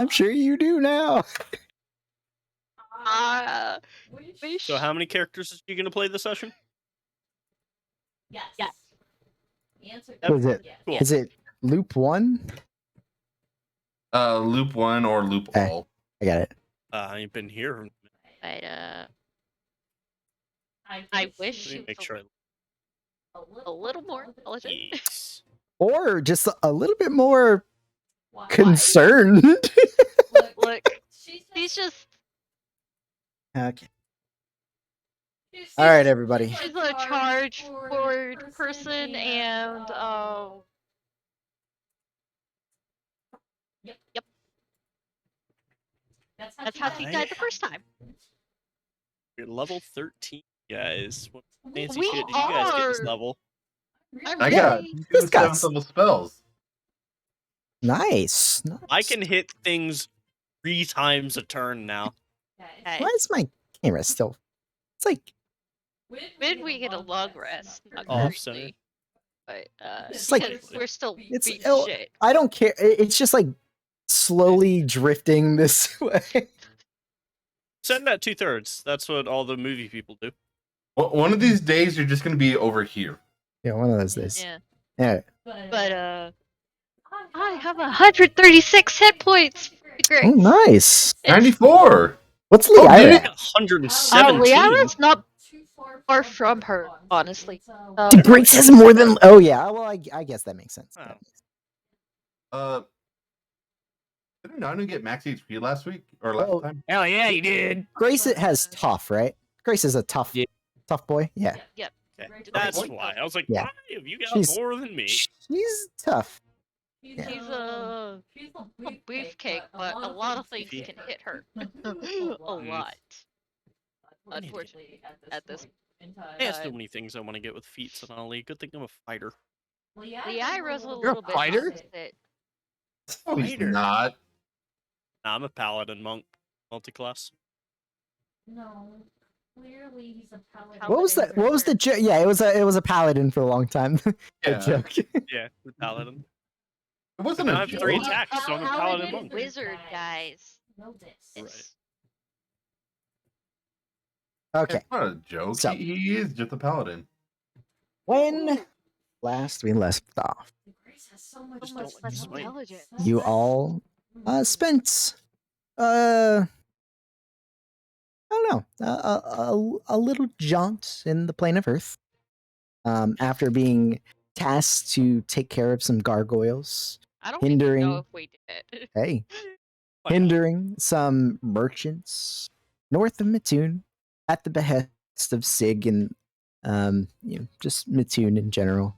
I'm sure you do now. So how many characters are you going to play this session? Yes. Was it? Cool. Is it loop 1? Loop 1 or loop all. I got it. I ain't been here. But I wish Let me you make sure. a little more intelligent. Yes. Or just a little bit more concerned. Look, she's just Okay. All right, everybody. she's a charge forward person, and yep. That's how she died the first time. You're level 13, guys. What fancy We shit did you guys get this are. level? I got This 2 guy's- 7th level spells. Nice. I can hit things 3 times a turn now. Okay. Why is my camera still? It's like When we get a long rest, not Off currently, but It's like- because we're still it's- beat oh, shit. I don't care. It's just like slowly drifting this way. Send that 2/3. That's what all the movie people do. One of these days, you're just going to be over here. Yeah, one of those days. Yeah. Yeah. But I have 136 hit points. Great. Oh, nice. 94! What's Oh, Leira? dude. at? 117. Liara's not far from her, honestly. Grace has more than. Oh yeah. Well, I guess that makes sense. Oh. Didn't Nanu get max HP last week? Or last time? Hell yeah, you did. Grace it has tough, right? Grace is a tough, tough boy. Yeah. Yep. Okay. That's why. I was like, Yeah. why have you got She's- more than me? She's tough. She's a beefcake, but a lot of things can hit her. A lot. Unfortunately, at this I have so many things I want to get with feats on Ollie. Good thing I'm a fighter. Liara's a You're a little bit fighter? opposite. Oh, he's Fighter. not. Nah, I'm a paladin monk. Multi-class. No. Clearly he's a paladin. What was that? What was the joke? Yeah, it was a paladin for a long time. Yeah. A joke. Yeah, the paladin. It wasn't I a have joke. 3 attacks, so I'm a paladin Paladin monk. wizard, guys. Know this. It's- Okay. It's not a joke. So- He is just a paladin. When last we left off, Grace has so much, So much less smite. intelligent. you all spent I don't know a little jaunt in the plane of Earth. After being tasked to take care of some gargoyles, I don't even hindering- know if we did. hey, Why not? hindering some merchants north of Mattoon at the behest of Sig and just Mattoon in general.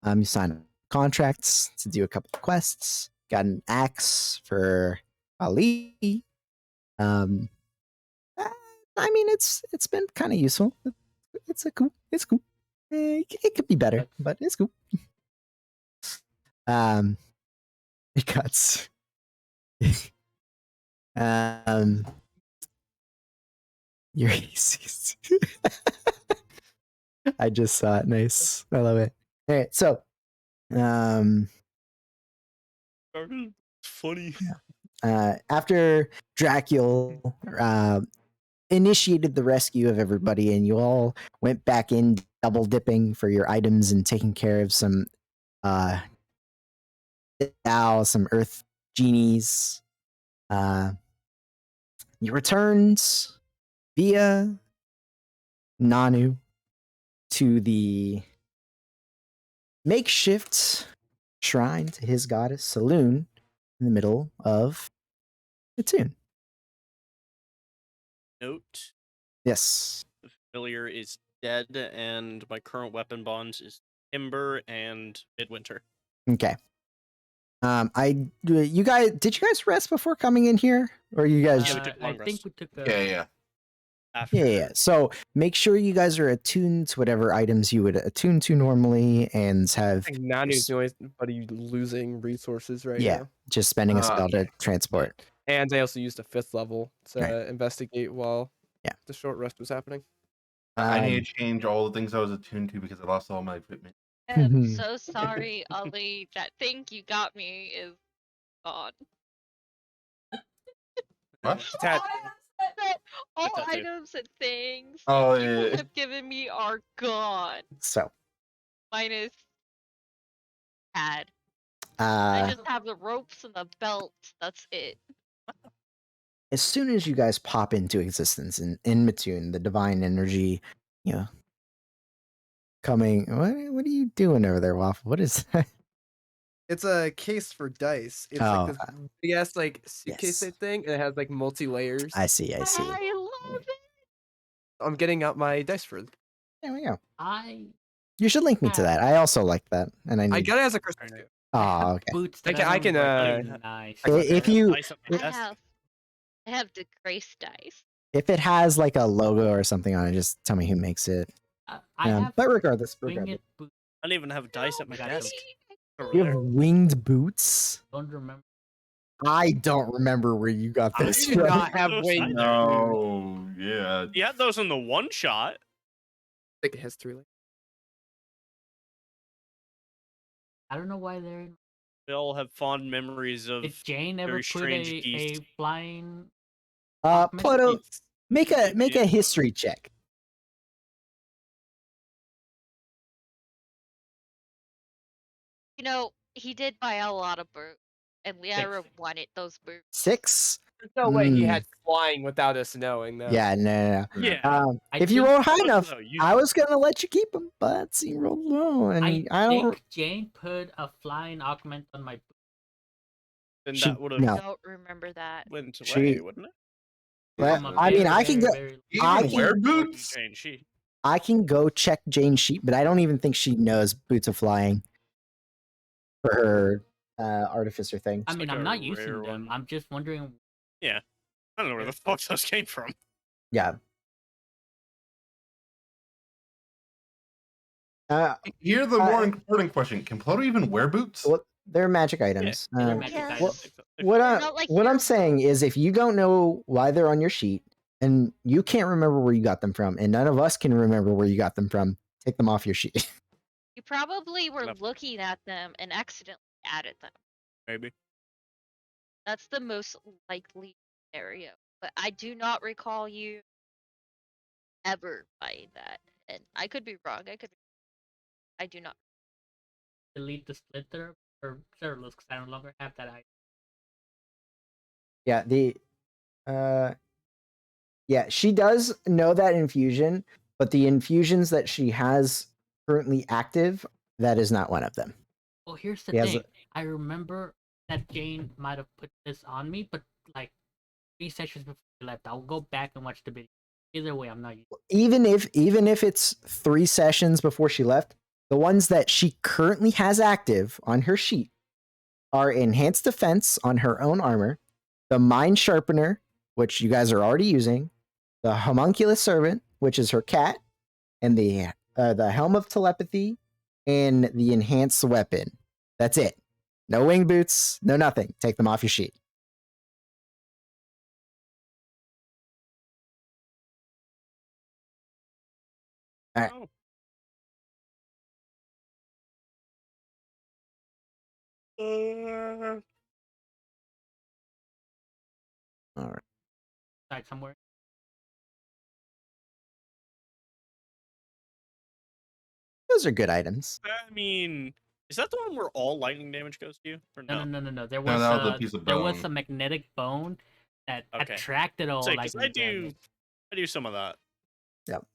You sign up contracts to do a couple of quests. Got an axe for Ali. I mean, it's been kind of useful. It's cool. It could be better, but it's cool. Because your ACs. I just saw it. Nice. I love it. All right, so Funny. after Dracul initiated the rescue of everybody, and you all went back in double dipping for your items and taking care of some some earth genies. You returned via Nanu to the makeshift shrine to his goddess Saloon in the middle of Mattoon. Note, Yes. the familiar is dead, and my current weapon bonds is Timber and Midwinter. Okay. Did you guys rest before coming in here, or you guys? Yeah, we took I long think rest. we took the. Yeah. After Yeah. So make sure you guys are attuned to whatever items you would attune to normally, and have I think Nanu's the only buddy losing resources right Yeah. now. just spending a spell to Okay. transport. And I also used a 5th level to Right. investigate while Yeah. the short rest was happening. I need Um, to change all the things I was attuned to because I lost all my equipment. I'm Mhm. so sorry, Ali. That thing you got me is gone. What? Tat- All tattoo. items and things Oh, that people yeah. have given me are gone. So, Minus pad. I uh, just have the ropes and the belts. That's it. as soon as you guys pop into existence in Mattoon, the divine energy, you know, coming. What are you doing over there, Waffle? What is that? It's a case for dice. It's Oh, like this big ass like suitcase yes. type thing, and it has like multi layers. I see. I love it. I'm getting out my dice for it. There we go. I You should link me to that. I also like that, and I I need. got it as a Christmas gift. Oh, have okay. boots I that can- I don't can, look nice. If you I have the grace dice. if it has like a logo or something on it, just tell me who makes it. I have But regardless, winged boots. I don't even have dice at my Got desk. it. Over you there. have winged boots. Don't remember. I don't remember where you got I this do from. not have Those wings. either. No, yeah. You had those in the one shot. Like a history. Like. I don't know why they're in. We all have fond memories of. Did Jane ever very put strange a geese. flying? Ploto, make a Yeah. history check. You know, he did buy a lot of boots, and Liara 6. wanted those boots. 6. There's no way he Mm. had flying without us knowing though. Yeah, no. Yeah. I If you think- roll high Most enough, without using I them. was gonna let you keep them, but you rolled low, and I don't. think Jane put a flying augment on my boot. Then She- that would have no. I don't remember that. went away, She- wouldn't it? Well, From a I mean, very, I can very, go. very- You I even can- wear Wasn't boots? Jane, she. I can go check Jane's sheet, but I don't even think she knows boots of flying for her artificer thing. I mean, like I'm a not using rare them. one. I'm just wondering. I don't know where the fuck those came from. Yeah. Here's the more important question: can Ploto even wear boots? Well, they're magic items. They're Um, magic Yeah. items. what not like what I'm your saying is, if you don't know why they're on your sheet and you can't remember where you got them from, and none of us can remember where you got them from, take them off your sheet. You probably were Left. looking at them and accidentally added them. Maybe. That's the most likely scenario. But I do not recall you ever buying that. And I could be wrong. I do not. Delete the splitter or serverless because I no longer have that item. Yeah, she does know that infusion, but the infusions that she has currently active, that is not one of them. Well, here's the He has thing. I remember that Jane might have put this on me, but like 3 sessions before she left, I'll go back and watch the video. Either way, I'm not using it. Even if it's 3 sessions before she left, the ones that she currently has active on her sheet are enhanced defense on her own armor, the mind sharpener, which you guys are already using, the homunculus servant, which is her cat, and the helm of telepathy and the enhanced weapon. That's it. No wing boots, no nothing. Take them off your sheet. All right. Oh. All right. Side somewhere. Those are good items. I mean, is that the one where all lightning damage goes to you? Or No, no? no. There No, was that was a piece of there was bone. a magnetic bone that Okay. attracted all Say, 'cause lightning I damage. do some of that.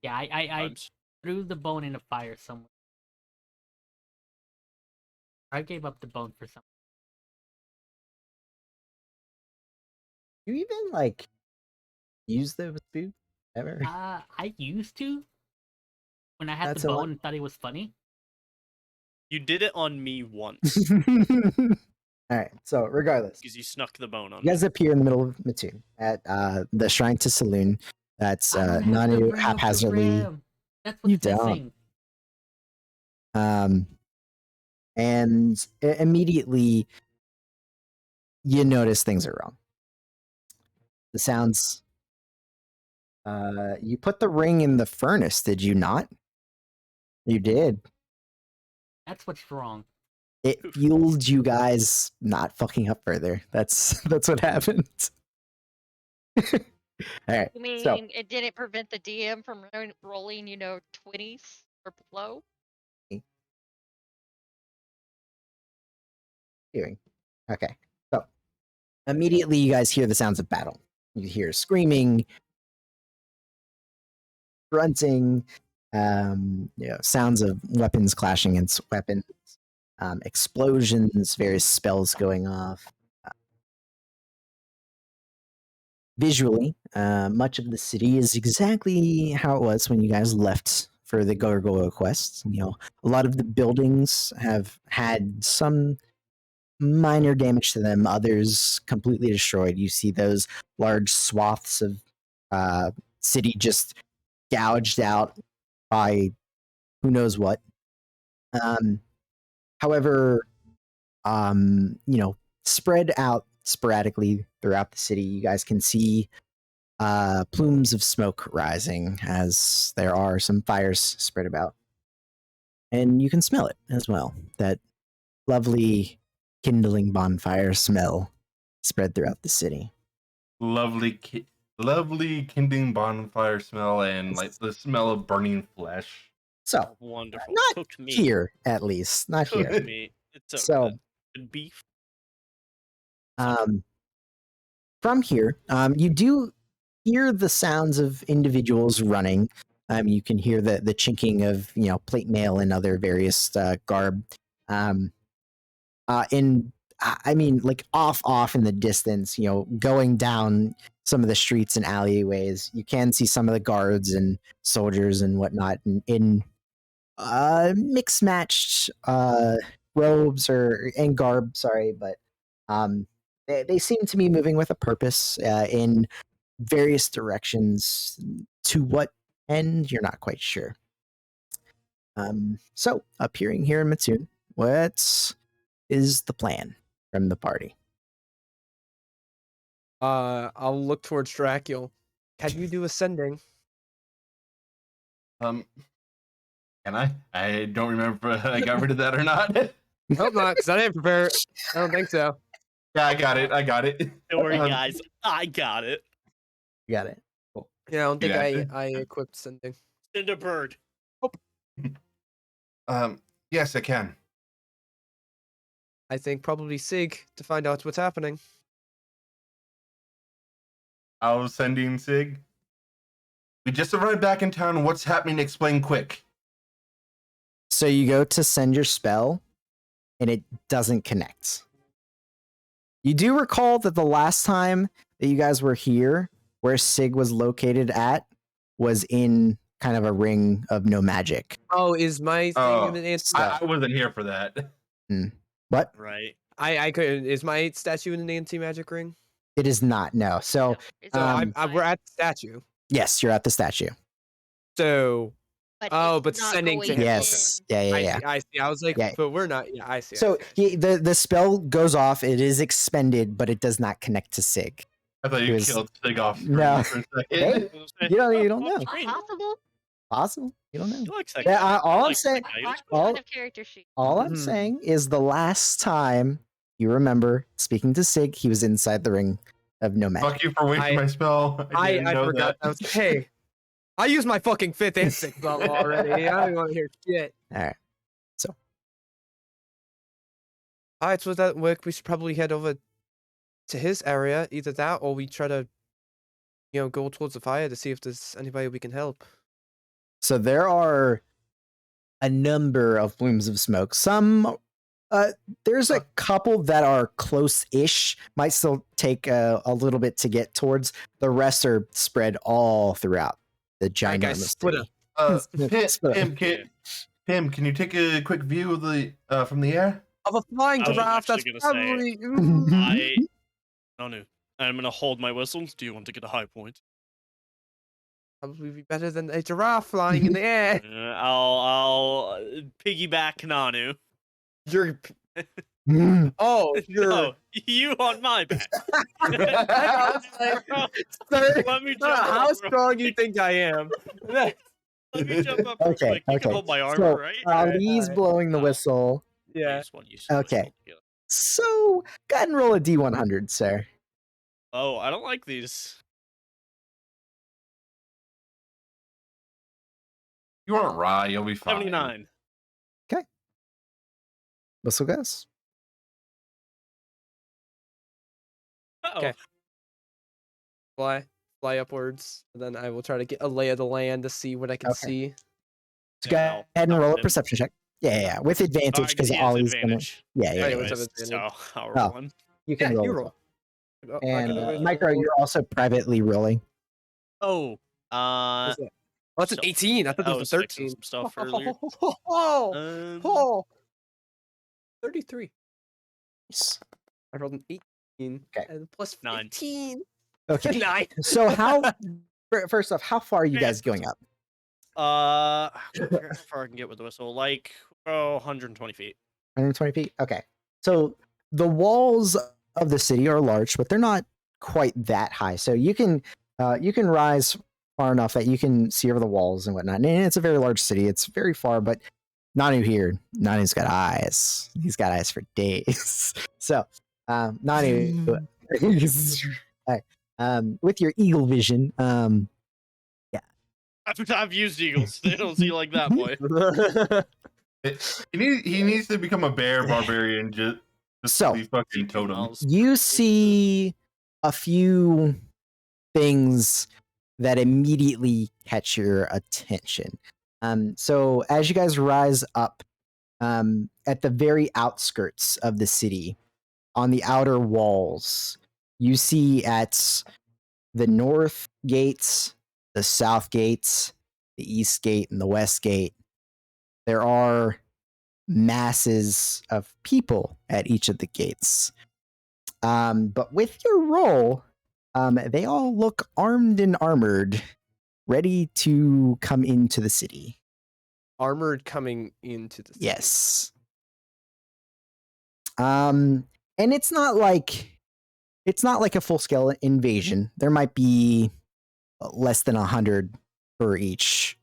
Yeah, I Times. threw the bone in a fire somewhere. I gave up the bone for some. You even like use those boots ever? I used to when I had That's the a lot. bone and thought it was funny. You did it on me once All right. So regardless, because you snuck the bone on you guys appear in the middle of Mattoon at the Shrine to Saloon. That's I don't have to Nanu bring up the haphazardly. ram. That's what's You don't. missing. And immediately you notice things are wrong. The sounds. You put the ring in the furnace, did you not? You did. That's what's wrong. It fueled you guys not fucking up further. That's what happened. All right. You mean So it didn't prevent the DM from rolling, 20s or below? hearing. Okay. So immediately you guys hear the sounds of battle. You hear screaming, grunting, sounds of weapons clashing against weapons, explosions, various spells going off. Visually, much of the city is exactly how it was when you guys left for the Gargoyle quest. A lot of the buildings have had some minor damage to them, others completely destroyed. You see those large swaths of city just gouged out by who knows what. However, spread out sporadically throughout the city, you guys can see plumes of smoke rising as there are some fires spread about. And you can smell it as well. That lovely kindling bonfire smell spread throughout the city. Lovely, lovely kindling bonfire smell and like the smell of burning flesh. So, Wonderful. not Cooked meat. here, at least. Not here. Cooked meat. It's so, So, good. Good beef. from here, you do hear the sounds of individuals running. You can hear the chinking of plate mail and other various garb. Like off in the distance, going down some of the streets and alleyways, you can see some of the guards and soldiers and whatnot in mixed matched robes and garb. Sorry, but they seem to be moving with a purpose in various directions. To what end, you're not quite sure. So appearing here in Mattoon, what is the plan from the party? I'll look towards Dracul. Can you do ascending? Can I? I don't remember if I got rid of that or not. Hope not, because I didn't prepare it. I don't think so. Yeah, I got it. I got it. Don't worry, guys. I got it. You got it. Yeah, I don't think Yeah. I equipped ascending. Send a bird. Yes, I can. I think probably Sig to find out what's happening. I was sending Sig. We just arrived back in town. What's happening? Explain quick. So you go to send your spell, and it doesn't connect. You do recall that the last time that you guys were here, where Sig was located at, was in kind of a ring of no magic. Oh, is my thing in an anti? I wasn't here for that. What? Right. I could. Is my statue in an anti-magic ring? It is not. No. So It's So not we're at the statue. yes, you're at the statue. So but but it's not sending to going him. Yes. in. Yeah. I see. I was like, Yeah. but we're not. Yeah, I see. So the spell goes off. It is expended, but it does not connect to Sig. I thought It you was- killed Sig off screen No. for a Hey, second. you don't know. Possible? Possible. You don't know. He likes that Yeah, guy. all He I'm likes that saying- guy. He Mark looks me all- out of character sheet. All I'm Mhm. saying is the last time you remember speaking to Sig, he was inside the ring of no magic. Fuck you for wasting my spell. I didn't know forgot. that. I was, hey, I used my fucking 5th and 6th level already. I don't want to hear shit. All right. All right, so that work, we should probably head over to his area. Either that, or we try to, go towards the fire to see if there's anybody we can help. So there are a number of plumes of smoke. Some, there's a couple that are close-ish. Might still take a little bit to get towards. The rest are spread all throughout the Alright, guys, ginormous split city. Pim, can you take a quick view of the from the air? Of a flying I was giraffe, that's actually gonna say probably. No. I'm gonna hold my whistle. Do you want to get a high point? Probably be better than a giraffe flying in the air. I'll piggyback Nanu. You're. Mm. Oh, you're. No, you on my back. I was like, sir, Let me I don't know jump how up. strong you think I am. Let me jump up real Okay, quick. You can okay. hold my armor, So, right? Ali's alright. blowing the whistle. Yeah. Use one, use one, Okay. use one. So, go ahead and roll a D100, sir. Oh, I don't like these. You aren't right. You'll be fine. 79. Whistle goes. Uh-oh. Okay. Fly upwards, and then I will try to get a lay of the land to see what I can Okay. see. So go Yeah, ahead and I'll roll a him. perception check. Yeah, with advantage because He has Ollie's gonna. advantage. Yeah, yeah. Anyways, yeah. have Anyways, so advantage. I'll Oh. roll him. You can Yeah, roll. you as roll. well. Oh, I And can always Micro, roll. you're also privately rolling. Oh, What's that? Oh, it's an so- 18. I thought it I was a was fixing 13. some stuff earlier. Oh, 33. Nice. I rolled an 18. Okay. And plus 9. 15. Okay. 9. So how? First off, how far are you Yeah, guys going up? How far I can get with the whistle? Like, 120 feet. 120 feet. Okay. So the walls of the city are large, but they're not quite that high. So you can rise far enough that you can see over the walls and whatnot. And it's a very large city. It's very far, but Nanu here. Nanu's got eyes. He's got eyes for days. So Nanu, with your eagle vision, I've used eagles. They don't see like that, boy. He needs to become a bear barbarian just So- for these fucking See 2 totems. miles. you see a few things that immediately catch your attention. So as you guys rise up at the very outskirts of the city, on the outer walls, you see at the north gates, the south gates, the east gate, and the west gate, there are masses of people at each of the gates. But with your roll, they all look armed and armored, ready to come into the city. Armored coming into the city. Yes. And it's not like a full scale invasion. There might be less than 100 for each,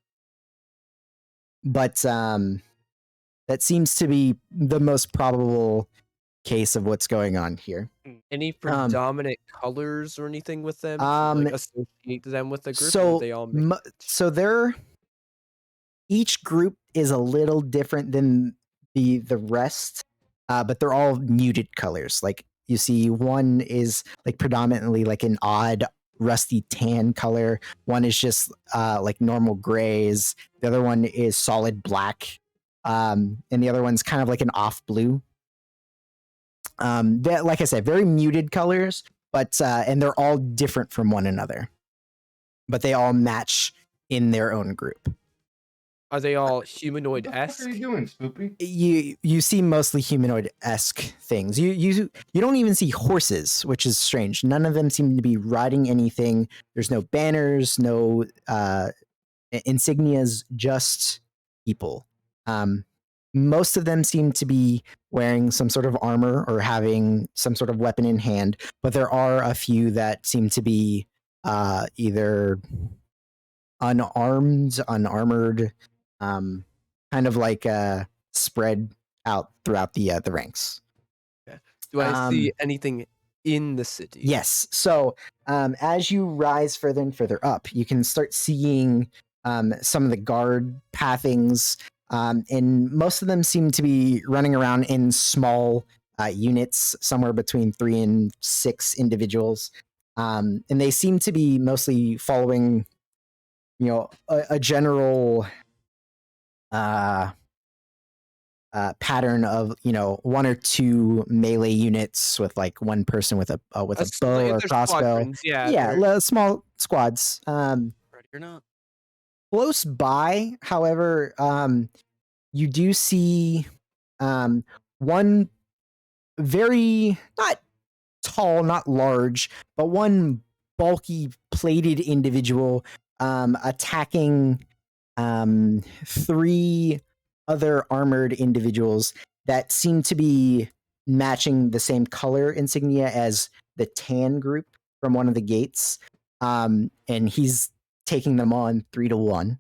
but that seems to be the most probable case of what's going on here. Any predominant colors or anything with them? To, like, associate them with the group? Or So they all make so they're each group is a little different than the rest, but they're all muted colors. Like you see, one is like predominantly like an odd rusty tan color. One is just like normal grays. The other one is solid black, and the other one's kind of like an off blue. That, like I said, very muted colors, but and they're all different from one another, but they all match in their own group. Are they all What the fuck humanoid-esque? are you doing, Spoopy? You see mostly humanoid-esque things. You don't even see horses, which is strange. None of them seem to be riding anything. There's no banners, no insignias, just people. Most of them seem to be wearing some sort of armor or having some sort of weapon in hand, but there are a few that seem to be either unarmed, unarmored, kind of like spread out throughout the ranks. Do I see anything in the city? Yes. So as you rise further and further up, you can start seeing some of the guard pathings, and most of them seem to be running around in small units, somewhere between 3 and 6 individuals, and they seem to be mostly following, a general pattern of 1 or 2 melee units with like one person with a bow or They're crossbow. squadrons, yeah. Small squads. Ready or not? Close by, however, you do see one very not tall, not large, but one bulky plated individual attacking 3 other armored individuals that seem to be matching the same color insignia as the tan group from one of the gates, and he's taking them on 3-1.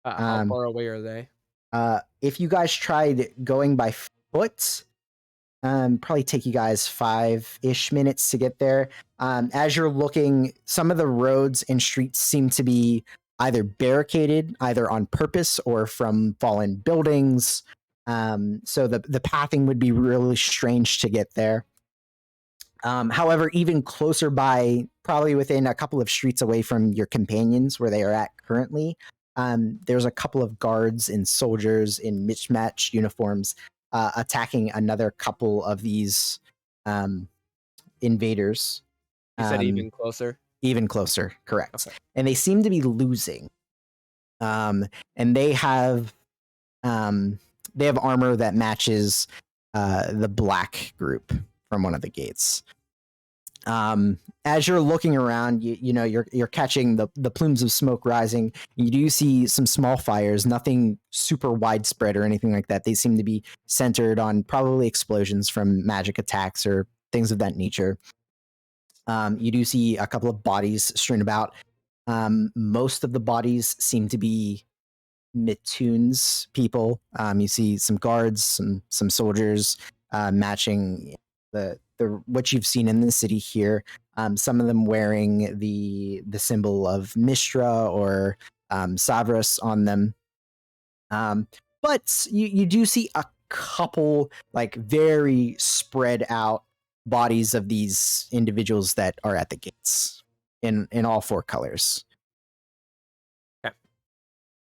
How far away are they? If you guys tried going by foot, probably take you guys 5-ish minutes to get there. As you're looking, some of the roads and streets seem to be either barricaded, either on purpose or from fallen buildings. So the pathing would be really strange to get there. However, even closer by, probably within a couple of streets away from your companions where they are at currently, there's a couple of guards and soldiers in mismatched uniforms attacking another couple of these invaders. You said even closer. Even closer, correct. Okay. And they seem to be losing. And they have armor that matches the black group from one of the gates. As you're looking around, you're catching the plumes of smoke rising. You do see some small fires, nothing super widespread or anything like that. They seem to be centered on probably explosions from magic attacks or things of that nature. You do see a couple of bodies strewn about. Most of the bodies seem to be Mitoon's people. You see some guards, some soldiers, matching the what you've seen in the city here. Some of them wearing the symbol of Mistra or Savras on them. But you do see a couple like very spread out bodies of these individuals that are at the gates in all four colors.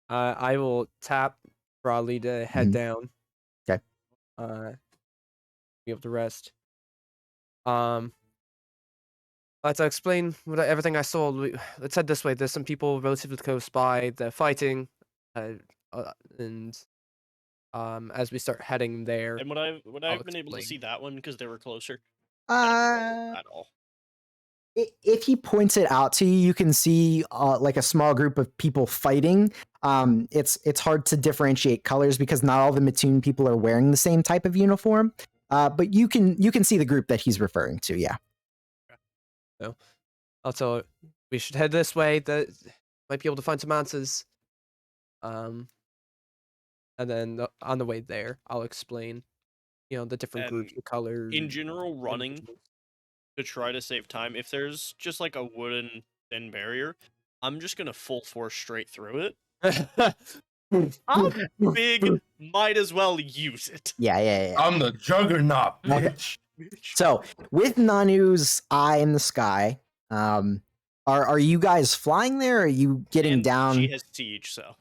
I will tap broadly to head down. Okay. Be able to rest. Let's explain everything I saw. Let's head this way. There's some people relatively close by. They're fighting, and as we start heading there, And would I have been able to explain. see that one because they were closer? At all. If he points it out to you, you can see like a small group of people fighting. It's hard to differentiate colors because not all the Mitoon people are wearing the same type of uniform. But you can see the group that he's referring to. Yeah. So, also, we should head this way. That might be able to find some answers. And then on the way there, I'll explain, the different groups, the colors. In general, running to try to save time. If there's just like a wooden thin barrier, I'm just gonna full force straight through it. I'm big, might as well use it. Yeah. I'm the juggernaut, bitch. So with Nanu's eye in the sky, are you guys flying there? Or are you getting And down? She has siege, so.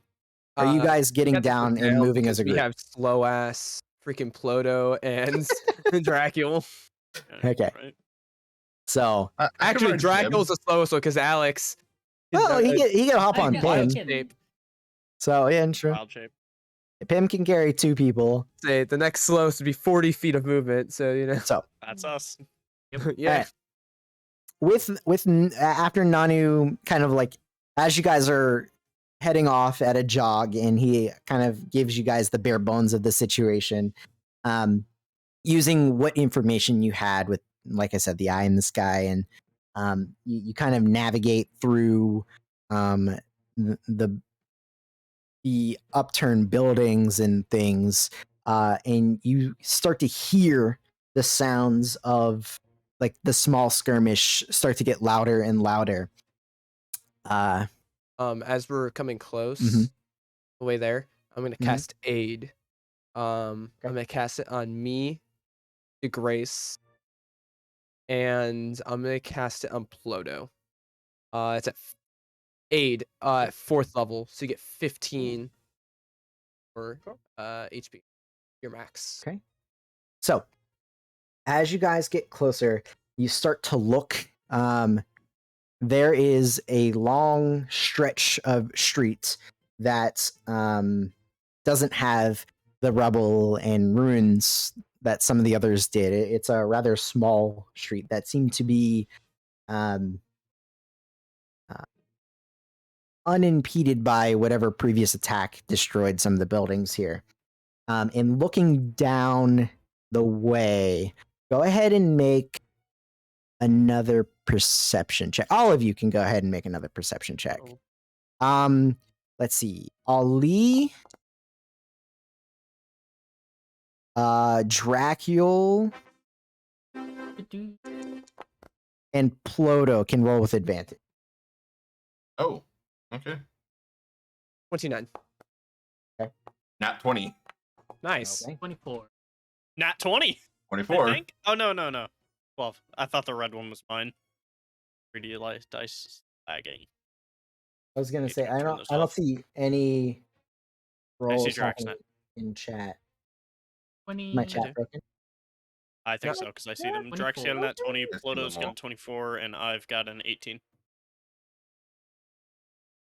Are you guys We getting got this down one and down moving as a because we group? have slow ass freaking Ploto and Dracula. Okay. Right? So Actually, Dracula's the slowest one because Alex. well, he get hop I on can- Pim. I can- So yeah, sure. Wild shape. Pim can carry two people. Say the next slowest would be 40 feet of movement. So So That's us. yeah. with after Nanu kind of like as you guys are heading off at a jog and he kind of gives you guys the bare bones of the situation, using what information you had with, like I said, the eye in the sky, and you kind of navigate through the upturned buildings and things, and you start to hear the sounds of like the small skirmish start to get louder and louder. As we're coming close, Mhm. the way there, I'm gonna Mhm. cast aid. I'm gonna cast it on me, to Grace, and I'm gonna cast it on Ploto. It's at aid, at 4th level, so you get 15 for HP, your max. Okay. So, as you guys get closer, you start to look. There is a long stretch of streets that doesn't have the rubble and ruins that some of the others did. It's a rather small street that seemed to be unimpeded by whatever previous attack destroyed some of the buildings here. And looking down the way, go ahead and make another perception check. All of you can go ahead and make another perception check. Let's see. Ali, Dracule, and Ploto can roll with advantage. Oh, okay. 29. Not 20. Nice. Okay. 24. Nat 20. 24. I think. Oh no. 12. I thought the red one was mine. 3D dice lagging. I was gonna Need say to I turn don't those I don't off. see any I see rolls Drax happening in chat. 20. My do. chat broken. I think Yep. so because I see them. 24. Drax got a nat 20, I see Ploto's them got all. a 24, and I've got an 18.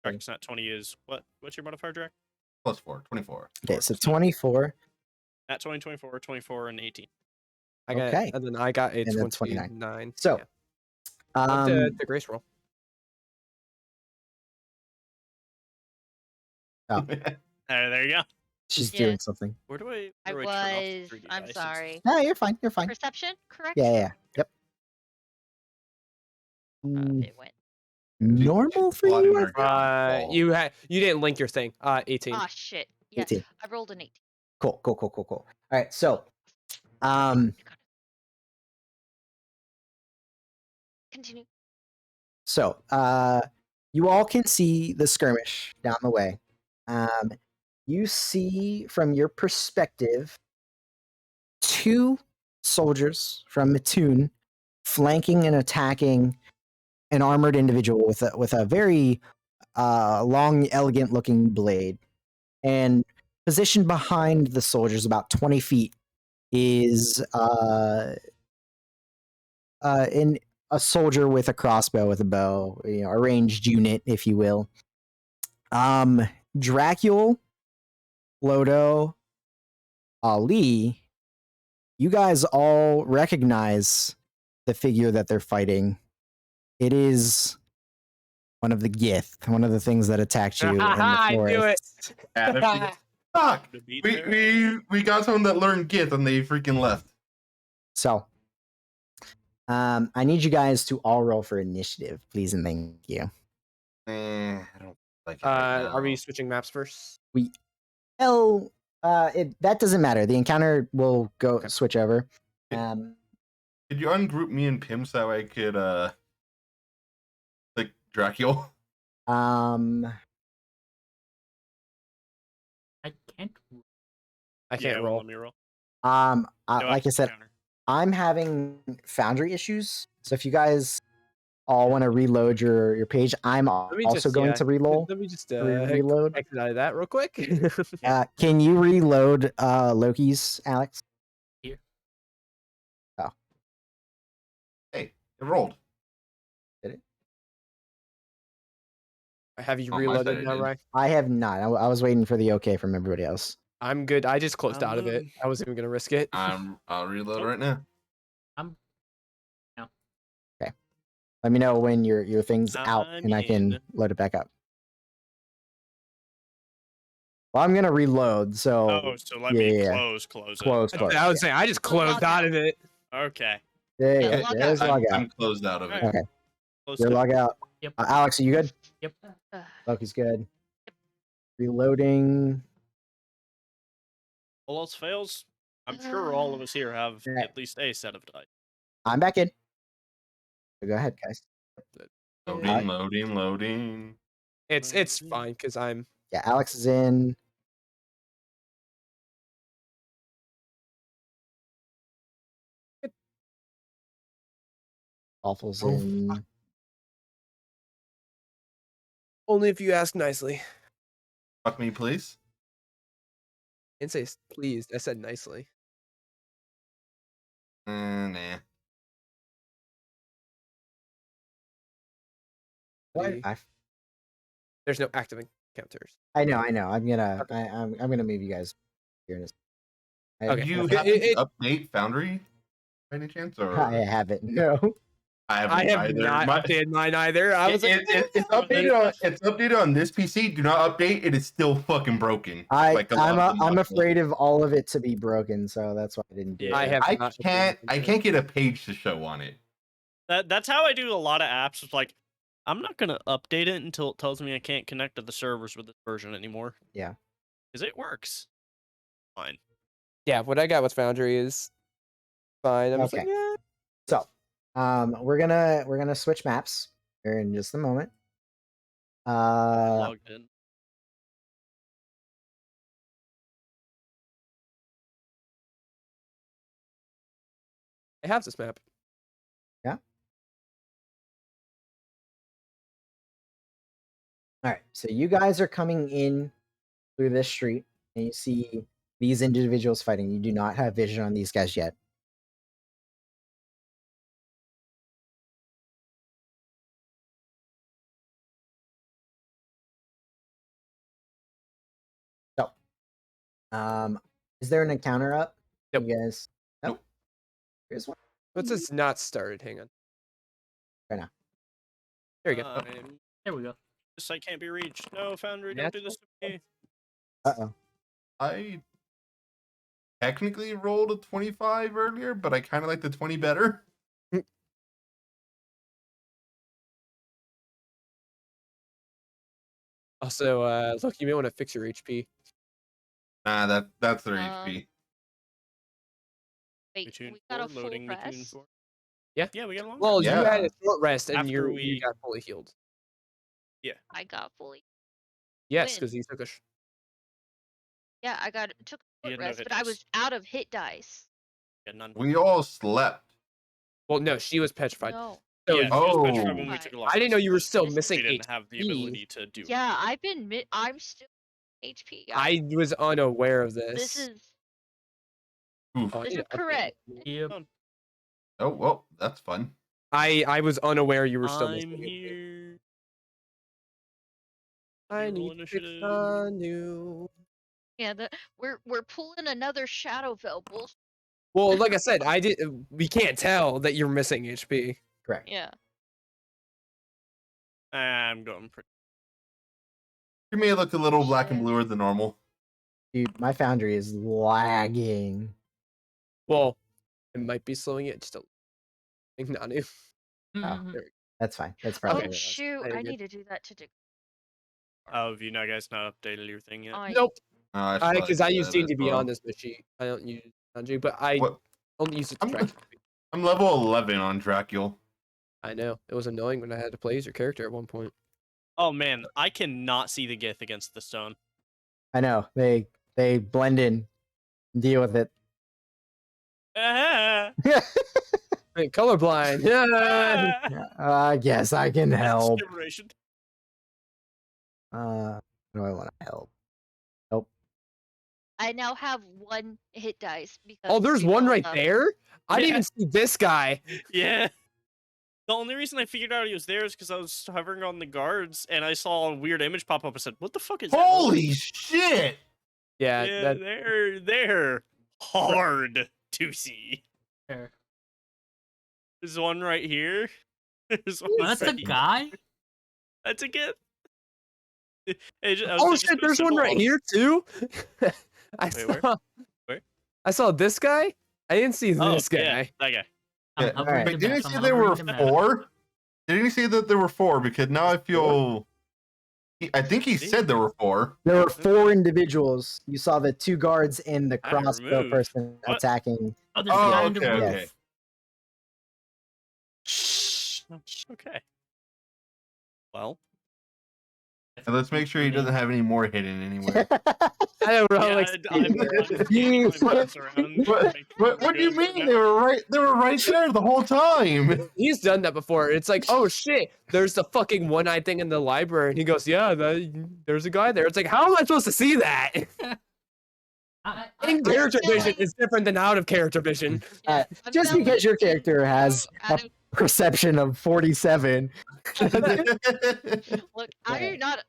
Drax nat 20 is what? What's your modifier, Drax? Plus 4. 24. Okay, so Or- 24 Nat 20, 24, 24, and 18. I got, Okay. and then I got a And then 29. 29. So, yeah. Love um, the grace roll. There you go. she's Yeah. doing something. Where do I I turn off the was. 3D I'm dice? sorry. No, you're fine. You're fine. Perception, correct? Yeah. Yep. Mm, It went. normal for Blood you? in I our think? downfall. You didn't link your thing. 18. Ah, shit. Yeah, 18. I rolled an 18. Cool. All right. So, Continue. So, you all can see the skirmish down the way. You see from your perspective 2 soldiers from Mattoon flanking and attacking an armored individual with a very long, elegant looking blade. And positioned behind the soldiers, about 20 feet, is in a soldier with a crossbow with a bow, a ranged unit, if you will. Dracul, Ploto, Ali, you guys all recognize the figure that they're fighting. It is one of the Gith, one of the things that attacked you in the I knew it. forest. Fuck! The beat We, there? we got someone that learned Gith and they freaking left. So, I need you guys to all roll for initiative, please and thank you. I don't like it right Are we now. switching maps first? Well, that doesn't matter. The encounter will go Okay. switch over. Could you ungroup me and Pim so I could like Dracula? Um, I can't. I can't Yeah, roll. let me roll. like I active said, encounter. I'm having Foundry issues. So if you guys all want to reload your page, I'm also going to reload. Let me just reload. exit out of that real quick. Can you reload Loki's, Alex? Here. Oh, Hey, it rolled. Have you Oh, my reloaded side now, it Ryan? I have not. I was waiting for the okay from everybody else. I'm good. I just closed out of it. loading. I wasn't even gonna risk it. I'll reload Oh. right now. I'm. Let me know when your thing's out I'm and I can in. load it back up. Well, I'm gonna reload. So Oh, so let me yeah. close it. Close. I was saying I just closed out of it. Okay. There you Yeah, go. log There's out. log out. I'm closed out of it. Alright. Okay, Close you're it. log out. Yep. Alex, are you good? Yep. Loki's good. Reloading. All else fails. I'm sure all of us here have Alright. at least a set of dice. I'm back in. So go ahead, guys. Loading. It's fine because I'm Yeah, Alex is in. Awful's Oh, in. only if you ask nicely. Fuck me, please. I didn't say please. I said nicely. Nah. What? There's no active encounters. I know. I'm gonna move you guys here in a second. Okay. Do you It- happen to it- update Foundry by any chance? Or I haven't. No. I I haven't have either. not updated mine either. I was like, It's updated on this PC. Do not update. It is still fucking broken. Like a lot of the I'm modules. afraid of all of it to be broken, so that's why I didn't do it. I have I not can't. updated I it. can't get a page to show on it. That's how I do a lot of apps. It's like, I'm not gonna update it until it tells me I can't connect to the servers with this version anymore. Yeah. Because it works. Fine. Yeah, what I got with Foundry is fine. I'm just like, Okay. yeah. So, we're gonna switch maps here in just a moment. Logged in. I have this map. All right, so you guys are coming in through this street, and you see these individuals fighting. You do not have vision on these guys yet. So, is there an encounter up? Nope. You guys. Nope. Here's one. What's this not started? Hang on. Right now. There you go. There we go. This site can't be reached. No, Foundry, don't do this to me. Uh-oh. I technically rolled a 25 earlier, but I kind of like the 20 better. Also, look, you may want to fix your HP. Nah, that's their Um, HP. Wait, Mitoon we got a 4, full loading Mitoon rest. 4. Yeah. Yeah, we got along. Well, Yeah. you had a short rest and After you we- got fully healed. I got fully. Yes, When? because he took a. Yeah, I took He a had no rest, hit but I dice. was out of hit dice. Yeah, none. We all slept. Well, no, she was petrified. No. So Yeah, she Oh. was petrified when we took a long I didn't know rest you were because still This is- missing She didn't have the HP. ability to do. Yeah, I'm still HP. I was unaware of this. This is Oof. Oh, I this need is to update correct. it. Yep. Oh, well, that's fun. I was unaware you were still I'm missing HP. here. I Roll need to fix initiative. on you. Yeah, we're pulling another Shadowfell bullshit. Well, like I said, we can't tell that you're missing HP. Correct. Yeah. I'm going pretty. You may look a little black and Shit. bluer than normal. Dude, my foundry is lagging. Well, it might be slowing it just a little. Nanu. Mhm. There we That's fine. That's probably Oh what it was. shoot! There you I go. need to do that to Dick. Oh, have you guys not updated your thing yet? Nope. I should Because probably I do use that D&D as well. Beyond this machine. I don't use Sanji, but I What? only use it to I'm, track. I'm level 11 on Dracula. I know. It was annoying when I had to play as your character at one point. Oh man, I cannot see the Gith against the stone. I know. They blend in. Deal with it. Ah, Hey, colorblind. Yeah. ah, I guess I can that's help. discrimination. How do I want to help? I now have one hit dice because. Oh, there's we one rolled right up. there. I didn't Yeah. even see this guy. Yeah. The only reason I figured out he was there is because I was hovering on the guards and I saw a weird image pop up. I said, "What the fuck is that?" Holy shit! Yeah, Yeah, they're hard to see. There. There's one right here. There's one Oh, that's a right here. guy? That's a Gith. oh shit, there's one right here too. I Wait, where? saw. Where? I saw this guy. I didn't see Oh, this guy. yeah, that guy. I'm Yeah, hovering Wait, the didn't you map, say I'm there were hovering the map. 4? Didn't you say that there were 4? Because now I feel. I think he said there were 4. There were 4 individuals. You saw the 2 guards and the I crossbow removed. person What? attacking. Oh, there's a guy Oh, in the okay, roof. Yes. okay. Okay. Well, And let's make sure he doesn't have any more hidden anywhere. I don't know. yeah, like, I'm scanning my maps around. What, what do you mean? They were right there the whole time. he's done that before. It's like, oh shit, there's the fucking one-eyed thing in the library, and he goes, yeah, there's a guy there. It's like, how am I supposed to see that? In character feel vision like- is different than out of character vision. I'm Just feeling because your like character has out a of- perception of 47. Look, I do Yeah. not.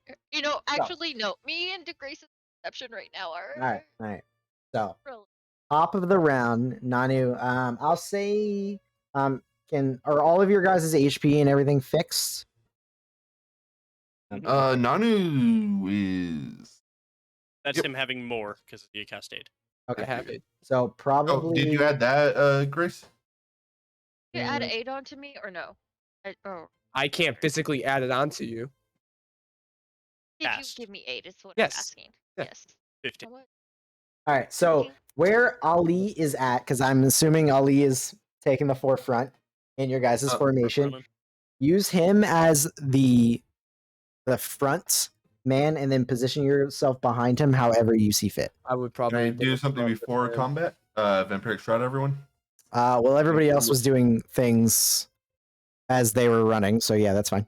Actually, no. Me and DeGrace's perception right now are. All right. So, Really- top of the round, Nanu. I'll say, are all of your guys' HP and everything fixed? Nanu is. That's Yep. him having more because of the cascade. Okay. I have it. So Oh, probably. did you add that, Grace? You add Mm. 8 onto me or no? I can't physically add it onto you. Did Asked. you give me 8? Is what Yes. I'm asking. Yeah. Yes. 50. What? All right. So Okay. where Ali is at, because I'm assuming Ali is taking the forefront in your guys' Oh, formation. Running. Use him as the front man, and then position yourself behind him however you see fit. I would Can probably I do something before combat? Vampiric Stride, everyone? Well, everybody else was doing things as they were running, so yeah, that's fine.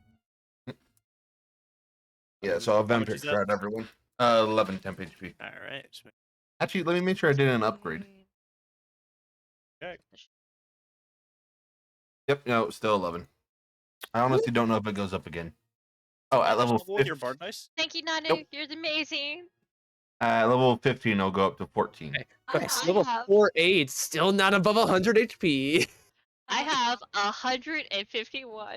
Yeah, so I'll How much vampire is that? shroud everyone. 11 temp HP. All right. Actually, let me make sure I did an upgrade. Okay. Yep, no, still 11. I honestly don't know if it goes up again. Oh, at level Level with your 15. bard dice. Thank you, Nanu. Nope. You're amazing. At level 15, it'll go up to 14. Okay. Nice. I Level have 4-8, still not above 100 HP. I have 151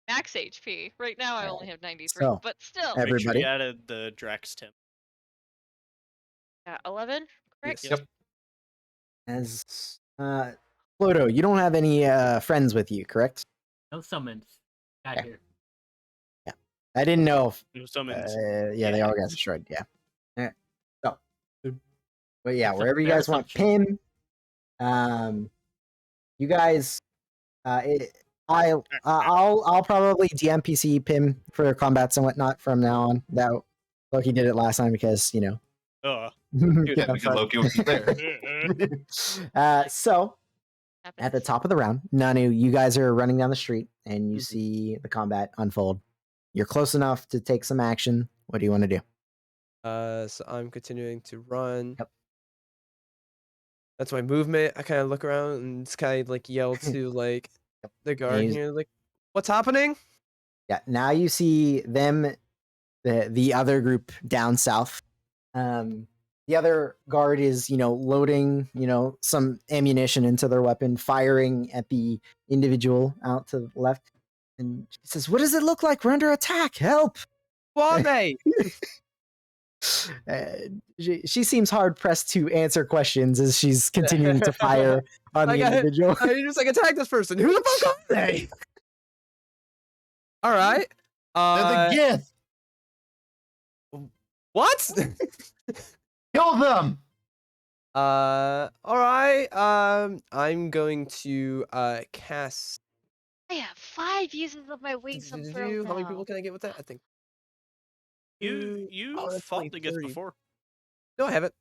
max HP. Right now I only have 93, So, but still. every- Make sure Everybody? you added the Drax Tim. 11, correct? Yes. Yep. As Ploto, you don't have any friends with you, correct? No summons. Got Okay. here. I didn't know if No summons. yeah, they all got destroyed. Yeah. Alright. So, but yeah, That's a wherever you fair guys want, assumption. Pim. You guys, I'll probably DMPC Pim for combats and whatnot from now on. That Loki did it last time because you know. Dude, get Because upset. Loki wasn't there. So at the top of the round, Nanu, you guys are running down the street and you Mhm. see the combat unfold. You're close enough to take some action. What do you want to do? So I'm continuing to run. Yep. That's my movement. I kind of look around and just kind of like yell to like the guard he's- here, like, "What's happening?" Yeah. Now you see them, the other group down south. The other guard is, loading, some ammunition into their weapon, firing at the individual out to the left. And she says, "What does it look like? We're under attack. Help!" Who are they? She seems hard pressed to answer questions as she's continuing to fire on I the got it. individual. You just like attack this person. Who the fuck are they? All right. They're the gift! What? Kill them! All right. I'm going to cast. I have 5 uses of my wings on throw How many now. people can I get with that? I think You oh, that's fought only the Gith 30. before No, I haven't.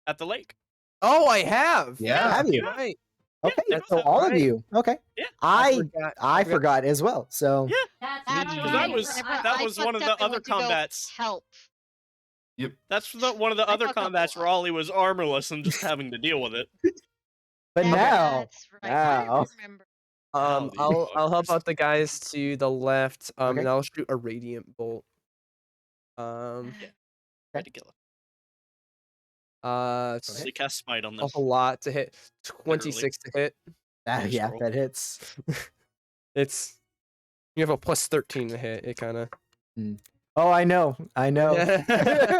at the lake. Oh, I have. Yeah. Have you? Right. Okay, they so both have, all of right? you. Okay. Yeah. I forgot as well. So Yeah. That's That's Because right. that was Whenever that I was one fucked of up, the I other went to go combats. Help. That's one of the other fucked up a combats where lot. Ollie was armorless and just having to deal with it. but now That's right. I now remember. Now these I'll help fuckers. out the guys to the left. Okay. And I'll shoot a radiant bolt. Try to kill it. It's They cast smite on them. a lot to hit. 26 to hit. Nice yeah, roll. that hits. It's you have a plus 13 to hit. It kind of. Oh, I know. Yeah.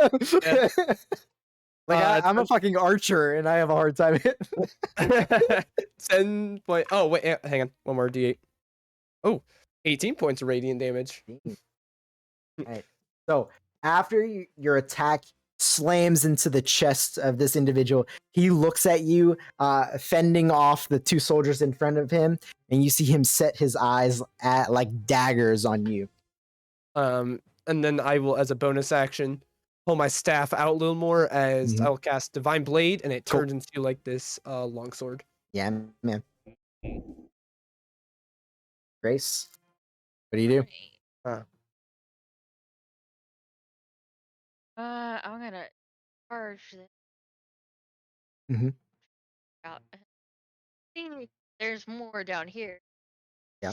Like I'm a fucking archer and I have a hard time hitting. 10 point. Oh wait, hang on. One more d8. Oh, 18 points of radiant damage. Right. So after your attack slams into the chest of this individual, he looks at you, fending off the two soldiers in front of him, and you see him set his eyes at like daggers on you. And then I will, as a bonus action, pull my staff out a little more as Mhm. I'll cast Divine Blade, and it Cool. turns into like this longsword. Yeah, man. Grace, what do you do? I'm gonna charge this. Mhm. Out. See, there's more down here. Yeah.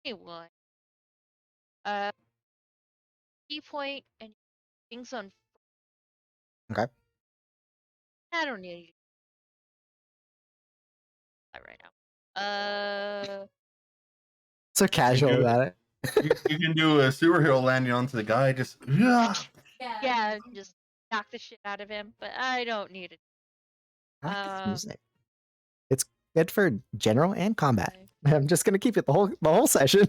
Anyway, key point and things on. Okay. I don't need that right now. So casual do. about it. You can do a superhero landing onto the guy, just. Yeah, just knock the shit out of him, but I don't need it. I like this music. It's good for general and combat. I'm just gonna keep it the whole session.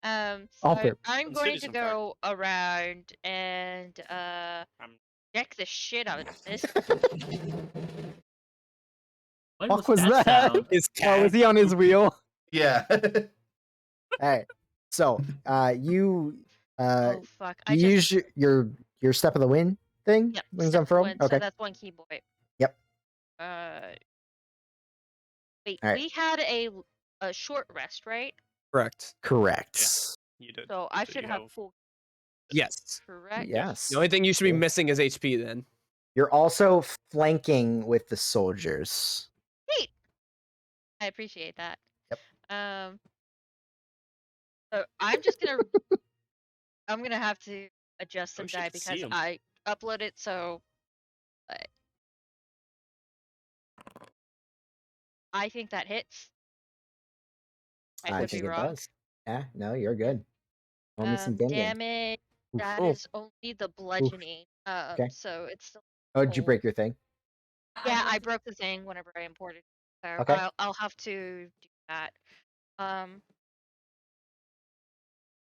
So All purpose. I'm The going city's to on fire. go around and deck the shit out of this. What Fuck was that that? sound? Is Oh, was he on his wheel? Yeah. All right. So, you Oh fuck! I you just use your step of the wind thing. yep. Wings Step unfurled. one. Okay. So that's one key boy. Yep. Wait. All right. We had a short rest, right? Correct. Correct. You did. So I So should you have full. Yes. Correct. Yes. The only thing you should be Cool. missing is HP then. You're also flanking with the soldiers. Great. I appreciate that. Yep. So I'm gonna have to adjust I some wish you die could see because 'em. I upload it so. But I think that hits. I could be think it wrong. does. Yeah. No, you're good. Roll me some damage. Damage. Oof. That Oh. is only the bludgeoning. Okay. So it's still. Oh, did you cold. break your thing? Yeah, I broke the thing whenever I imported. So Okay. I'll have to do that.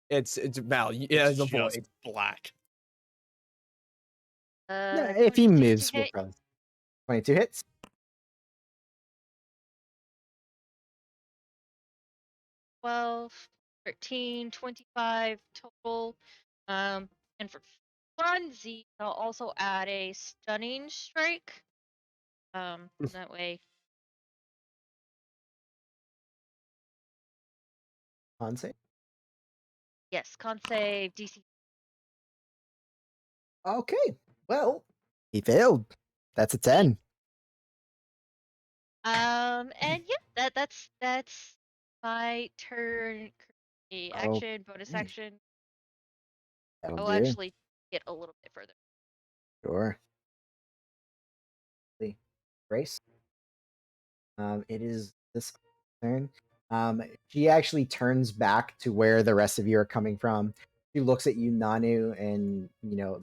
It's Val. Yeah, It's the just void. black. No, if he 22 to moves, we'll hit. probably 22 hits. 12, 13, 25 total. And for funsies, I'll also add a stunning strike. That way. On save. Yes, con save DC. Okay. Well, he failed. That's a 10. And yeah, that's my turn. Action, bonus Okay. action. That'll I'll do. actually get a little bit further. Sure. Grace. It is this turn. She actually turns back to where the rest of you are coming from. She looks at you, Nanu, and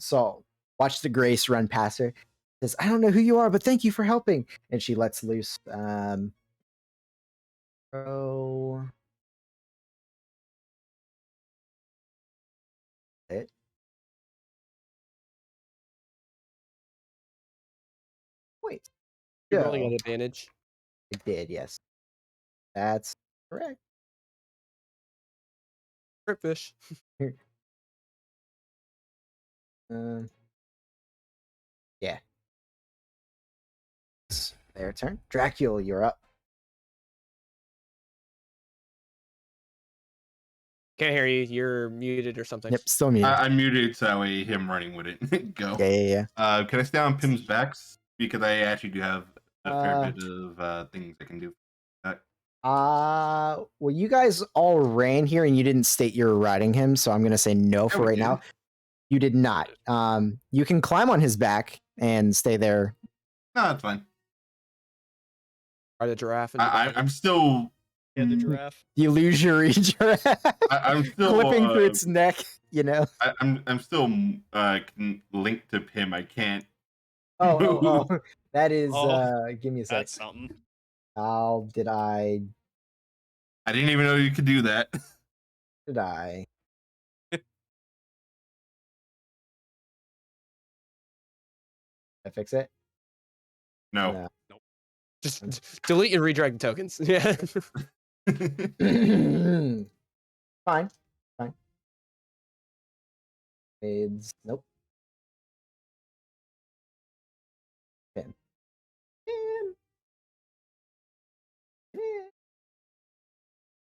so watch the Grace run past her. Says, "I don't know who you are, but thank you for helping." And she lets loose. Throw it. Wait. You're rolling at Go. advantage. It did, yes. That's correct. Crit fish. Um, yeah. It's their turn. Dracula, you're up. Can't hear you. You're muted or something. Yep, still muted. I muted so that way him running wouldn't go. Yeah. Can I stay on Pim's backs? Because I actually do have a fair Uh, bit of things I can do. Well, you guys all ran here and you didn't state you were riding him, so I'm gonna say no for we right now. You did not. You can climb on his back and stay there. No, that's fine. Are the giraffe in the back? I'm still. Yeah, the giraffe. The illusory giraffe I'm still clipping through its neck. I'm still linked to Pim. I can't. Oh. That is. Give me a sec. That's something. How did I? I didn't even know you could do that. Did I? I fix it? No. Just delete and redrag the tokens. Yeah. No. Fine. Fades. Nope. Pin.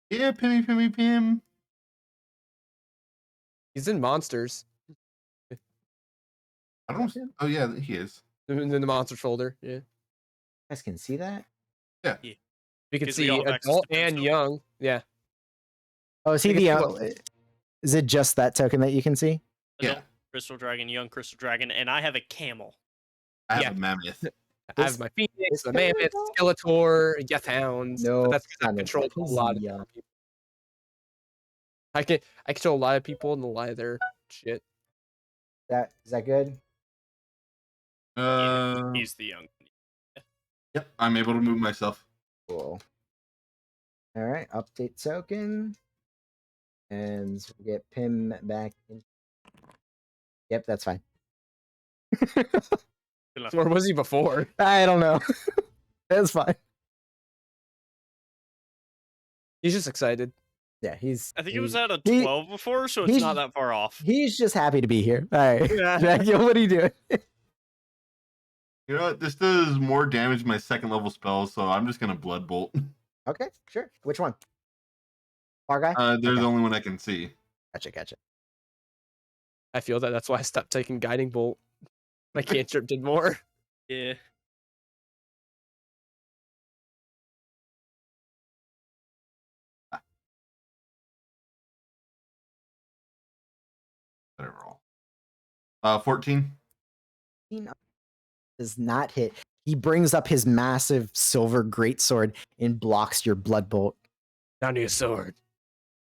Yeah, Pimmy, Pim. He's in monsters. I don't. Oh yeah, he is. In the monster folder. Yeah. You guys can see that? You can Because we see all have access adult to Pim's and token. young. Yeah. Oh, is he You can the? Is it just that token that you can see? Yeah. Adult Crystal Dragon, young Crystal Dragon, and I have a camel. I Yeah. have a mammoth. I have my Phoenix, this the guy Mammoth, adult? Skeletor, Yethounds. No, But that's because I not control a he's lot of young. different people. I control a lot of people and a lot of their shit. Is that good? He's the young. Yep, I'm able to move myself. Cool. All right, update token, and we'll get Pim back in. Yep, that's fine. Where was he before? I don't know. That's fine. He's just excited. Yeah, he's. I think it was he's- at a he- 12 before, so it's he's- not that far off. He's just happy to be here. All right, Yeah. Dracula, what are you doing? You know what? This does more damage to my second level spell, so I'm just gonna Blood Bolt. Okay, sure. Which one? Far guy. They're Okay. the only one I can see. Gotcha. I feel that. That's why I stopped taking Guiding Bolt. My cantrip did more. Yeah. Better roll. 14. Does not hit. He brings up his massive silver greatsword and blocks your blood bolt. Now new sword.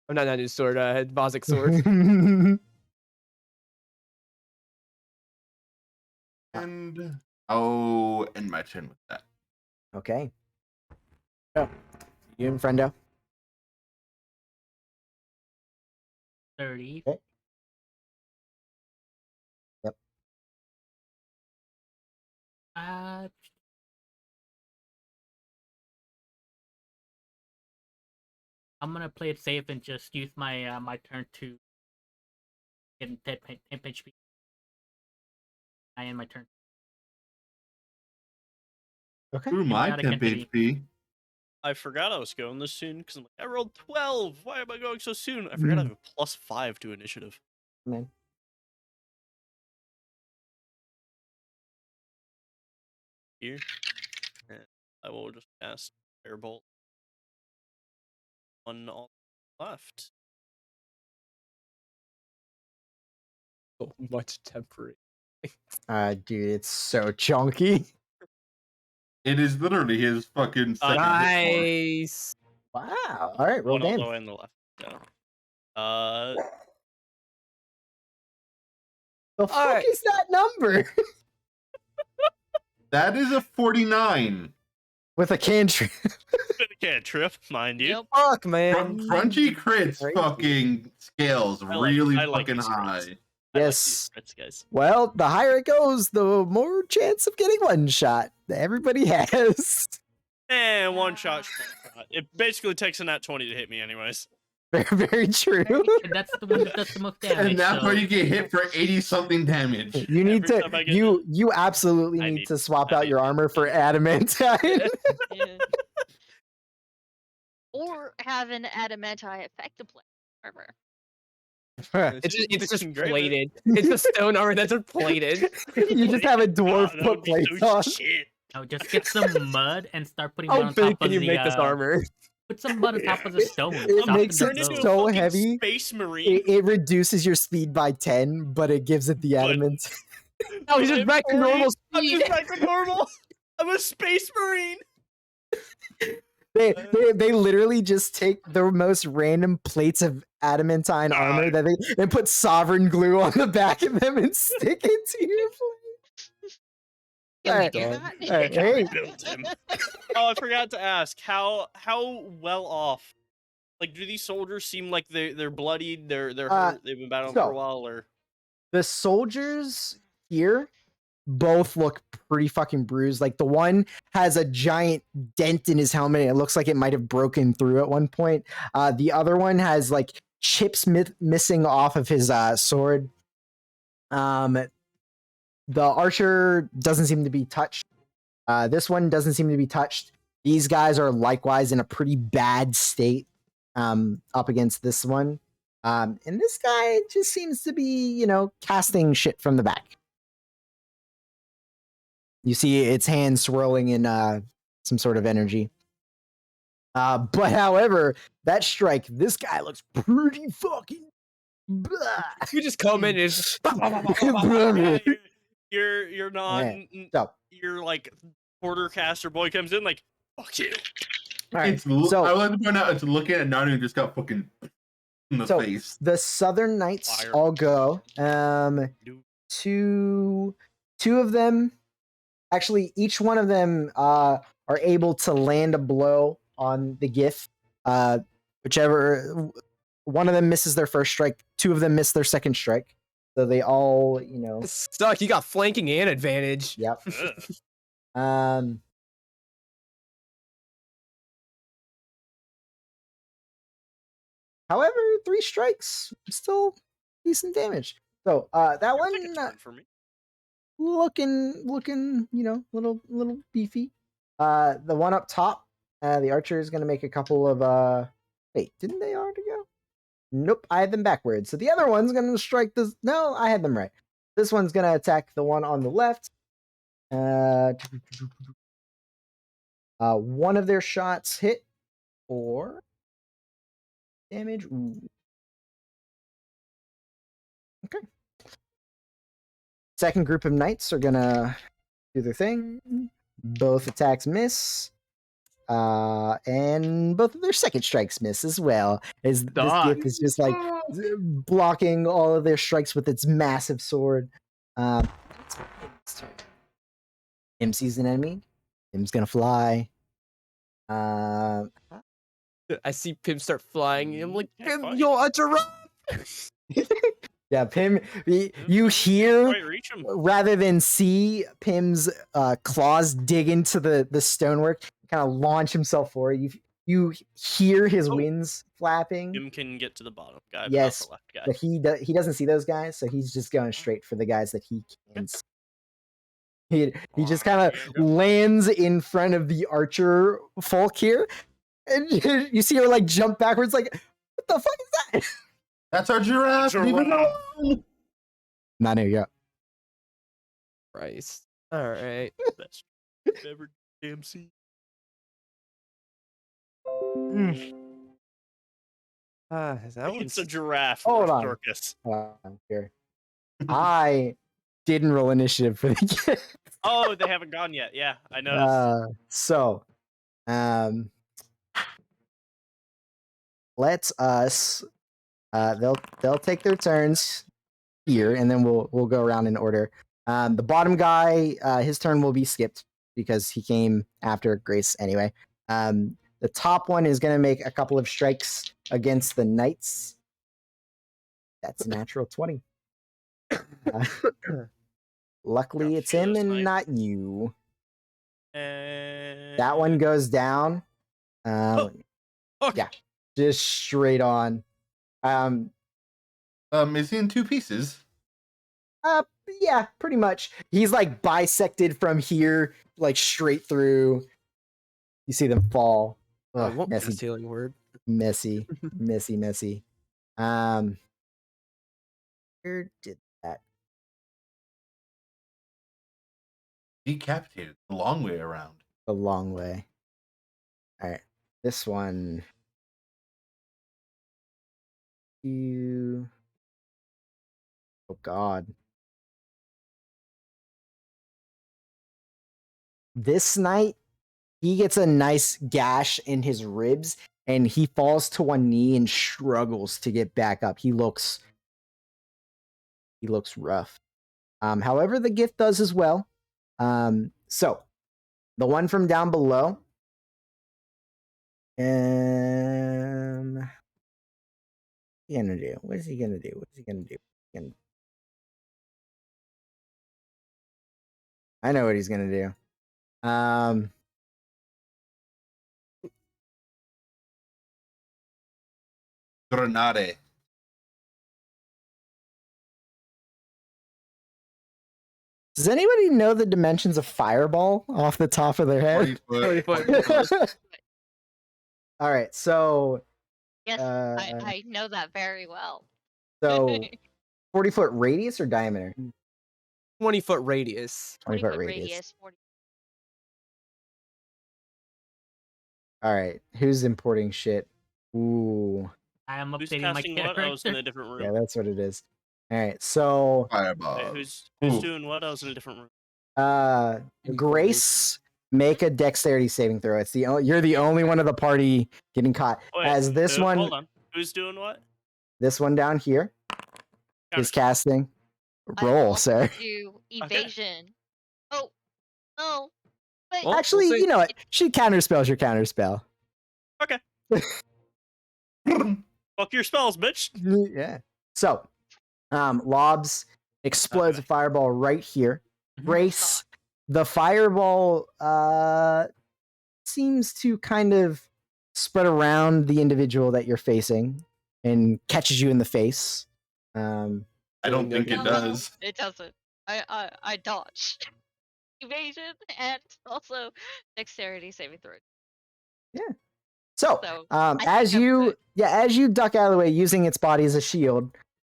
I'm not new sword. Bozic sword. And I'll end my turn with that. Okay. Oh, you and friendo. 30. Okay. Yep. I'm gonna play it safe and just use my my turn to get 10 HP. I end my turn. Okay. Ooh, my out of 10 Kentity. HP. I forgot I was going this soon because I'm like, I rolled 12. Why am I going so soon? I forgot I have a +5 to initiative. Man. Here. And I will just cast Firebolt on all left. So much temporary. Dude, it's so chunky. It is literally his fucking second hit point. Nice. Wow. All right, roll One on the damage. way and the left. Yeah. The fuck Alright. is that number? That is a 49. With a cantrip. Bit of cantrip, mind you. Yep. Fuck, man. Crunchy crits Crazy. fucking scales I like- really I like fucking these crits. high. I like Yes. these crits, guys. Well, the higher it goes, the more chance of getting one shot that everybody has. And one shot. It basically takes a nat 20 to hit me, anyways. Very, very true. And that's the one that does the most damage. And that's so... why you get hit for 80 something damage. You need Every time I to get you absolutely I need need- to swap I out need your to- armor for adamantine. Yeah. Or have an adamantine effective armor. It's just Engrave it. plated. It's a stone armor that's just plated. You just have a dwarf Oh, that put would be plates so on. shit. No, just get some mud and start putting mud How on big top can of you the. make this armor? Put some mud on top of the stone. It soften makes the it Turn into blow. a so fucking heavy. Space Marine. It reduces your speed by 10, but it gives it the But- adamant. No, he's just back to normal I'm speed. just back to normal. I'm a Space Marine. They literally just take the most random plates of adamantine armor that they and put sovereign glue on the back of them and stick it to your plate. Can Alright. we do Done. that? Alright, hey. Rebuild him. Oh, I forgot to ask how well off. Like, do these soldiers seem like they're bloodied? They're hurt. They've been battling for a while, or The soldiers here both look pretty fucking bruised. Like the one has a giant dent in his helmet. It looks like it might have broken through at one point. The other one has like chips missing off of his sword. The archer doesn't seem to be touched. This one doesn't seem to be touched. These guys are likewise in a pretty bad state up against this one. And this guy just seems to be, casting shit from the back. You see its hand swirling in some sort of energy. But however, that strike, this guy looks pretty fucking. You just come in and just. Yeah, you're non. So, Your like quartercaster boy comes in like, fuck you. all right. I would So like to point out it's looking at Nanu who just got fucking in the So- face. the Southern Knights Fire. all go. Two of them. Actually, each one of them are able to land a blow on the Gith. Whichever one of them misses their first strike, two of them miss their second strike. So they all, Suck. You got flanking and advantage. yep. Ugh. Um, However, 3 strikes, still decent damage. So that Take a one turn for me. looking, little beefy. The one up top, the archer is gonna make a couple of wait, didn't they already go? Nope, I had them backwards. So the other one's gonna strike this. No, I had them right. This one's gonna attack the one on the left. One of their shots hit for damage. Ooh. Okay. Second group of knights are gonna do their thing. Both attacks miss. And both of their second strikes miss as well. As this gift is just like blocking all of their strikes with its massive sword. It's Pim's turn. Pim sees an enemy. Pim's gonna fly. I see Pim start flying. And I'm like, Yeah, Pim, quite. you're a giraffe. Yeah, Pim. You hear Quite reach him. rather than see Pim's claws dig into the stonework, kind of launch himself forward. You hear his Oh. wings flapping. Him can get to the bottom guy, but Yes, not the left guy. but he doesn't see those guys, so he's just going straight for the guys that he can see. He just kind of Yeah. lands in front of the archer folk here, and you see her like jump backwards, like, what the fuck is that? That's our giraffe. Leave it Giraffe. alone. Not new yet. Christ. All right. Best ever DMC. That It's one's a giraffe Hold or on. circus. Here. I didn't roll initiative for the game. Oh, they haven't gone yet. Yeah, I noticed. So, let's us. They'll take their turns here, and then we'll go around in order. The bottom guy, his turn will be skipped because he came after Grace anyway. The top one is going to make a couple of strikes against the knights. That's a natural 20. Luckily, Got a it's few of him those and knights. not you. And That one goes down. Okay. Yeah, just straight on. Is he in 2 pieces? Yeah, pretty much. He's like bisected from here, like straight through. You see them fall. I Ugh, won't be the messy, ceiling word. messy. Where did that? Decapitated the long way around. A long way. All right, this one. You. Oh God. This night, he gets a nice gash in his ribs, and he falls to one knee and struggles to get back up. He looks rough. However, the gift does as well. So the one from down below. What is he gonna do? What is he gonna do? I know what he's gonna do. Grenade. Does anybody know the dimensions of fireball off the top of their head? 40 foot. 40 foot. All right, so Yes, I know that very well. so 40-foot radius or diameter? 20-foot radius. 20-foot radius. 40. All right, who's importing shit? Ooh, I am Who's updating my casting what? I was in character. a different room. yeah, that's what it is. All right, so Fireball. Wait, who's Ooh. doing what? I was in a different room. Grace, make a dexterity saving throw. It's you're the only one of the party getting caught. Wait, As this one, Hold on. Who's doing what? this one down here is Counterspell. casting. I Roll, also sir. do evasion. Oh, no. Wait. Well, Actually, we'll see. you know what? She counterspells your counterspell. Okay. Fuck your spells, bitch. Yeah. So, lobs explodes a Okay. fireball right here. Mhm. Grace, the fireball seems to kind of spread around the individual that you're facing. and catches you in the face. Um, I don't Doing think no it No, does. it doesn't. I dodged. Evasion and also dexterity saving throw. so, So, I think as I'm you good. as you duck out of the way using its body as a shield,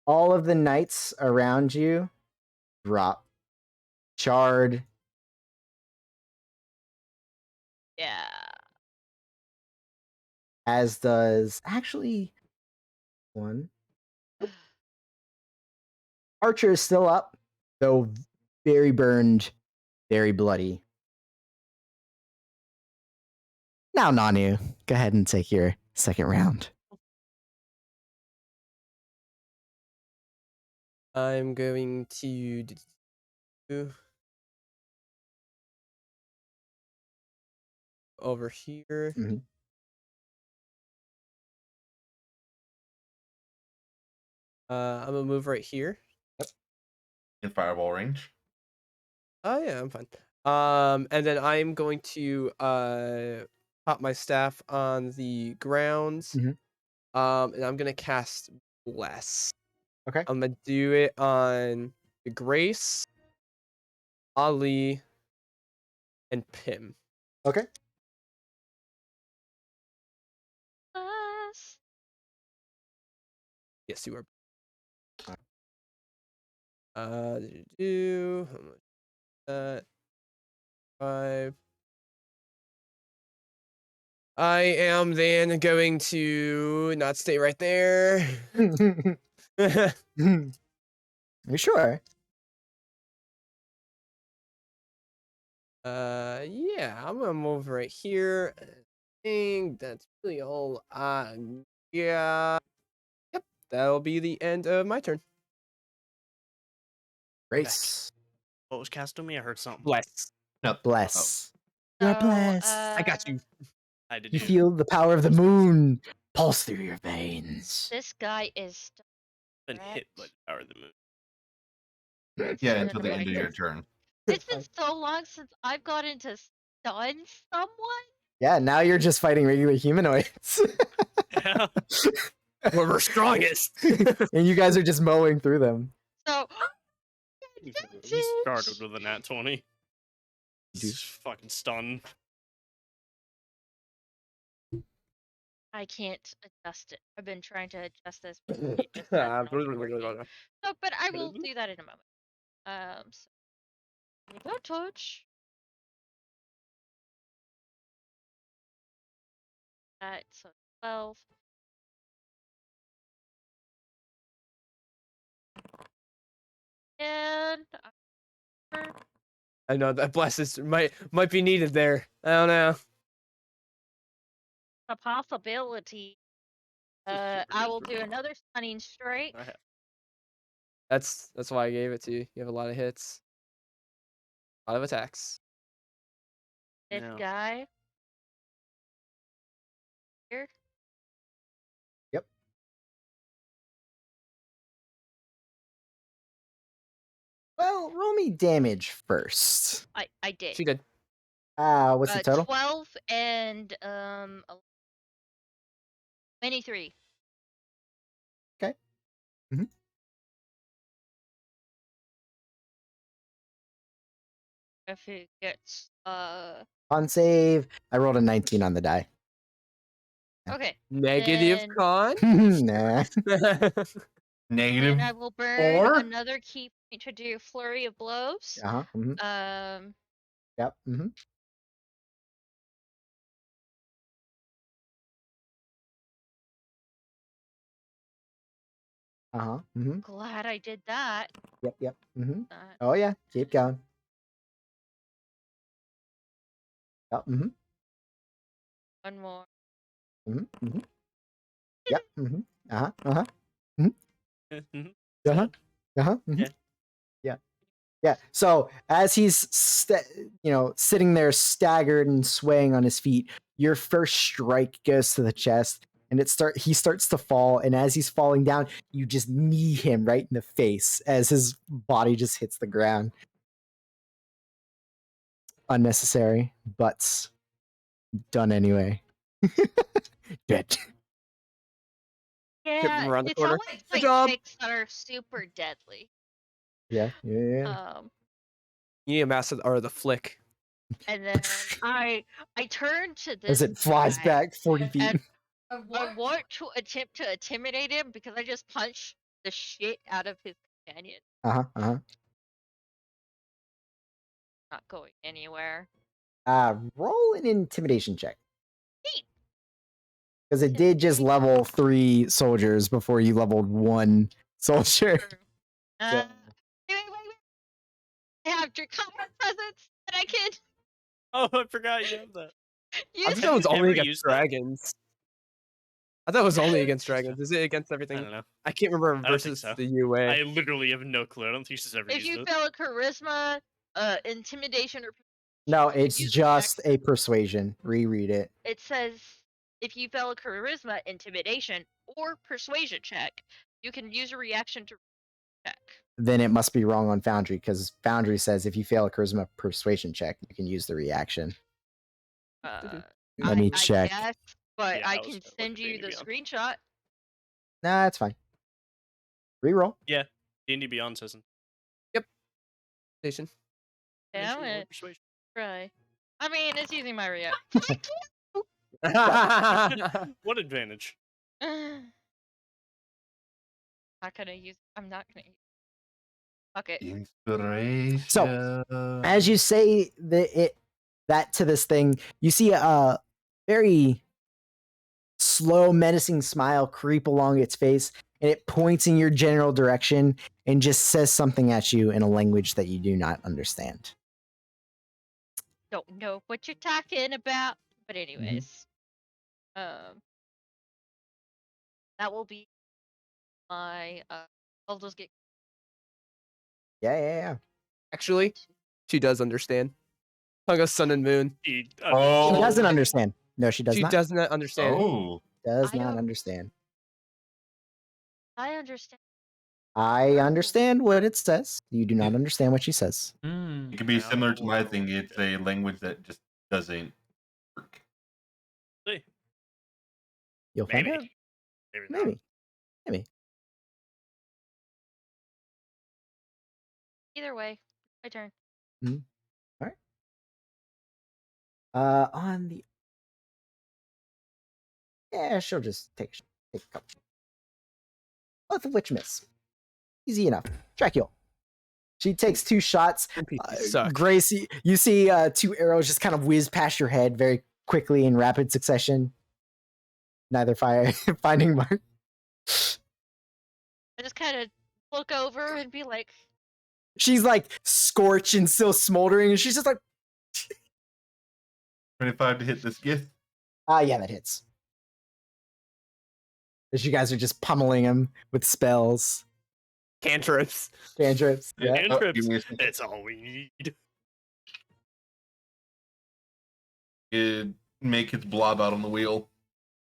all of the knights around you drop, charred. Yeah. As does actually one. Archer is still up, though very burned, very bloody. Now, Nanu, go ahead and take your second round. I'm going to do over here. Mhm. I'm gonna move right here. In fireball range. Oh yeah, I'm fine. And then I'm going to pop my staff on the ground. Mhm. And I'm gonna cast Bless. Okay. I'm gonna do it on the Grace, Ali, and Pim. Okay. Plus, Yes, you are. Do how much? That 5. I am then going to not stay right there. Are you sure? Yeah, I'm gonna move right here. I think that's really all. Yeah. Yep, that'll be the end of my turn. Grace. What was cast on me? I heard something. Bless. No. Bless. You are so, blessed. I got you. I did. You too. feel the power of the moon pulse through your veins. this guy is Been hit by the power of the moon. Yeah, No, until no, the end of I- your turn. It's been so long since I've gotten to stun someone. Yeah, now you're just fighting regular humanoids. Yeah. We're strongest. And you guys are just mowing through them. So, He started with a nat 20. Do- Just fucking stunned. I can't adjust it. I've been trying to adjust this, but it just has not been working. So, but I will do that in a moment. So, don't touch. That so 12. And I know that bless is might be needed there. I don't know. a possibility. I will do another stunning strike. That's why I gave it to you. You have a lot of hits. A lot of attacks. This No. guy here. Yep. Well, roll me damage first. I did. She did. What's the total? 12 and 23. Okay. Mhm. If it gets On save, I rolled a 19 on the die. okay. Negative Then- con. Nah. Negative Then I will burn 4? another key point to do flurry of blows. Uh-huh. Yep. Uh-huh. Glad I did that. Yep. Uh, Oh yeah. Keep going. Yep. one more. Yep. Uh-huh. Uh-huh. Mhm. Uh-huh. Uh-huh. Yeah. Yeah. So as he's sitting there staggered and swaying on his feet, your first strike goes to the chest, and he starts to fall. And as he's falling down, you just knee him right in the face as his body just hits the ground. Unnecessary, but done anyway. Dead. Yeah, around the it's corner. always Good like job. chicks that are super deadly. Yeah. You need a master or the flick. And then I turn to As this it flies guy, back 40 feet. and Of I what? want to attempt to intimidate him because I just punched the shit out of his companion. Uh-huh. Not going anywhere. Roll an intimidation check. Neat. Because it did just level 3 soldiers before you leveled 1 soldier. True. So- Wait. I have draconic presence that I can Oh, I forgot you have that. I use. thought that was you only ever against used that? dragons. I thought it was only against dragons. Is it against I everything? don't know. I can't remember I don't think versus so. the UA. I literally have no clue. I don't think she's ever If used you it. fail a charisma, intimidation, or No, you can it's use just reaction. a persuasion. Reread it. It says if you fail a charisma, intimidation, or persuasion check, you can use a reaction to check. Then it must be wrong on Foundry, because Foundry says if you fail a charisma persuasion check, you can use the reaction. Let me check. I guess, but Yeah, I I was can gonna look send at you D&D the Beyond. screenshot. Nah, it's fine. Reroll. Yeah, D&D Beyond says Station. Damn intimidation or it. persuasion. Right. I mean, it's using my reaction. What advantage? Not gonna use. I'm not gonna use. Okay. Inspiration. So, As you say that to this thing, you see a very slow, menacing smile creep along its face, and it points in your general direction and just says something at you in a language that you do not understand. Don't know what you're talking about, but anyways, that will be my. I'll just get. Yeah. Actually, she does understand. Tongue of sun and moon. She Oh. doesn't understand. No, she does She not. does not understand. Oh. Does I not don't- understand. I understand. I understand what it says. You do not understand what she says. Hmm. It could be Yeah, similar to my I'll- thing. It's a language that just doesn't work. See, You'll find maybe. out. Maybe not. Maybe. Either way, my turn. On the she'll just take a couple. Both of which miss. Easy enough. Dracula. She takes 2 shots. NPCs suck. Grace, you see 2 arrows just kind of whiz past your head very quickly in rapid succession. Neither finding mark. I just kind of look over and be like, She's like scorched and still smoldering, and she's just like, 25 to hit this gift. yeah, that hits. As you guys are just pummeling him with spells, Cantrips. cantrips. Yeah. And Oh, trips. give me a second. That's all we need. It make its blob out on the wheel.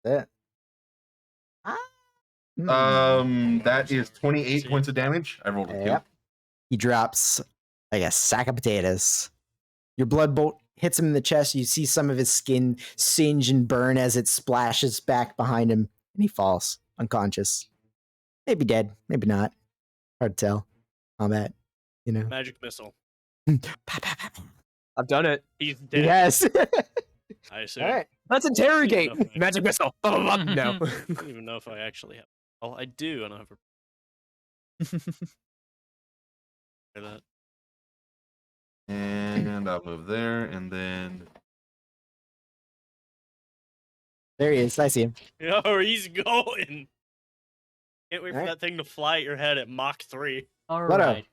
That. That is 28 See. points of damage. I rolled a 2. Yep. He drops like a sack of potatoes. Your blood bolt hits him in the chest. You see some of his skin singe and burn as it splashes back behind him, and he falls unconscious. Maybe dead, maybe not. Hard to tell. Combat, you know. Magic missile. I've done it. He's dead. Yes. I assume. All right. Let's interrogate. No, thanks. Magic missile. No. I don't even know if I actually have. Oh, I do. I don't have that. And I'll move there, and then There he is. I see him. Oh, he's going. Can't wait for Alright. that thing to fly at your head at Mach 3. All What right.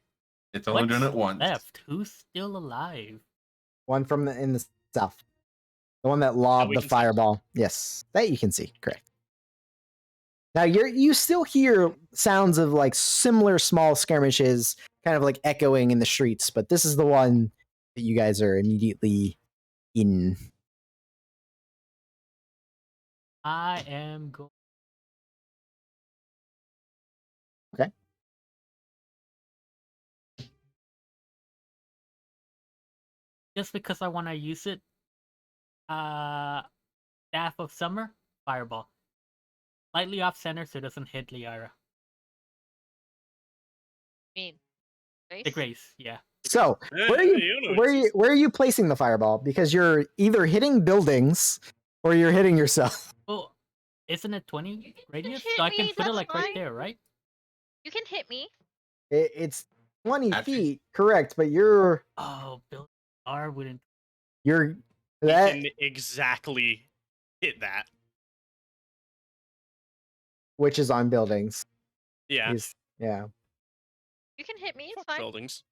it's only done it once. Left. Who's still alive? One from in the south. The one that lobbed we the can see. fireball. Yes, that you can see. Correct. Now you still hear sounds of like similar small skirmishes, kind of like echoing in the streets, but this is the one that you guys are immediately in. I am going. Okay. Just because I want to use it. Staff of Summer, Fireball. Slightly off center so it doesn't hit Liara. I mean, The Grace? Grace, yeah. So where are you placing the fireball? Because you're either hitting buildings or you're hitting yourself. Well, isn't it 20 radius? hit So I can me, put it that's like right fine. there, right? You can hit me. It's 20 Actually- feet, correct? But you're Oh, build R wouldn't. you're He that can exactly hit that. which is on buildings. Yeah, Yeah. You can hit me. It's fuck fine. buildings.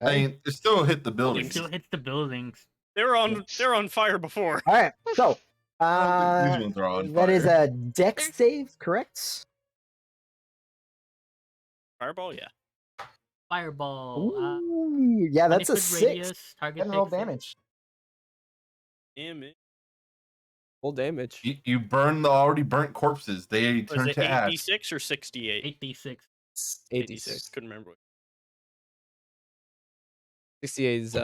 I mean, it still hit the It building. still hits the buildings. They were on fire before. All right. So I don't think these ones are on that is fire. a dex save, correct? Fireball, yeah. Fireball. Ooh, yeah, that's a 20-foot 6. radius, target And roll takes it. damage. Damn it. Full damage. You burn the already burnt corpses. They Was turn it to ash. 8d6 or 68? 8d6. 86. Couldn't remember. 68 is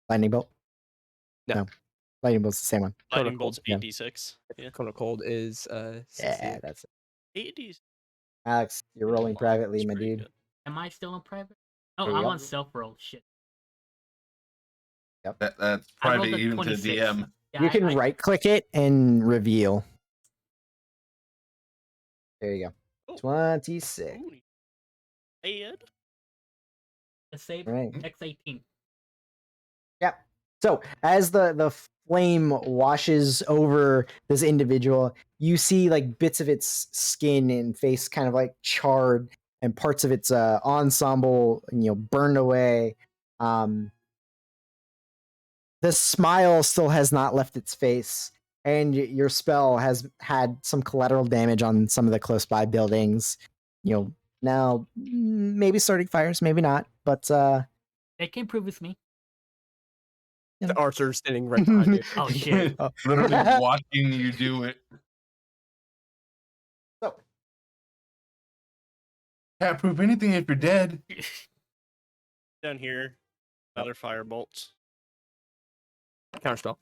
Lightning bolt. No. Lightning bolt's the same one. Lightning Cold, bolt's yeah. 8d6. Yeah. Kona Cold is Yeah, 68. that's it. 8d6. Alex, you're rolling privately, my dude. Am I still on private? Oh, There you I'm go. on self roll. Shit. That's I rolled private a even to the 26. DM. Yeah, You can right click it and reveal. There you go. Oh. 26. Ooh. Ed? The save Right. X18. Yep. So as the flame washes over this individual, you see like bits of its skin and face kind of like charred, and parts of its ensemble, burned away. The smile still has not left its face, and your spell has had some collateral damage on some of the close by buildings. Now maybe starting fires, maybe not, but They can prove it's me. The archer standing right behind you. Oh shit. Literally watching you do it. So Can't prove anything if you're dead. Down here. Another firebolt. Counterspell.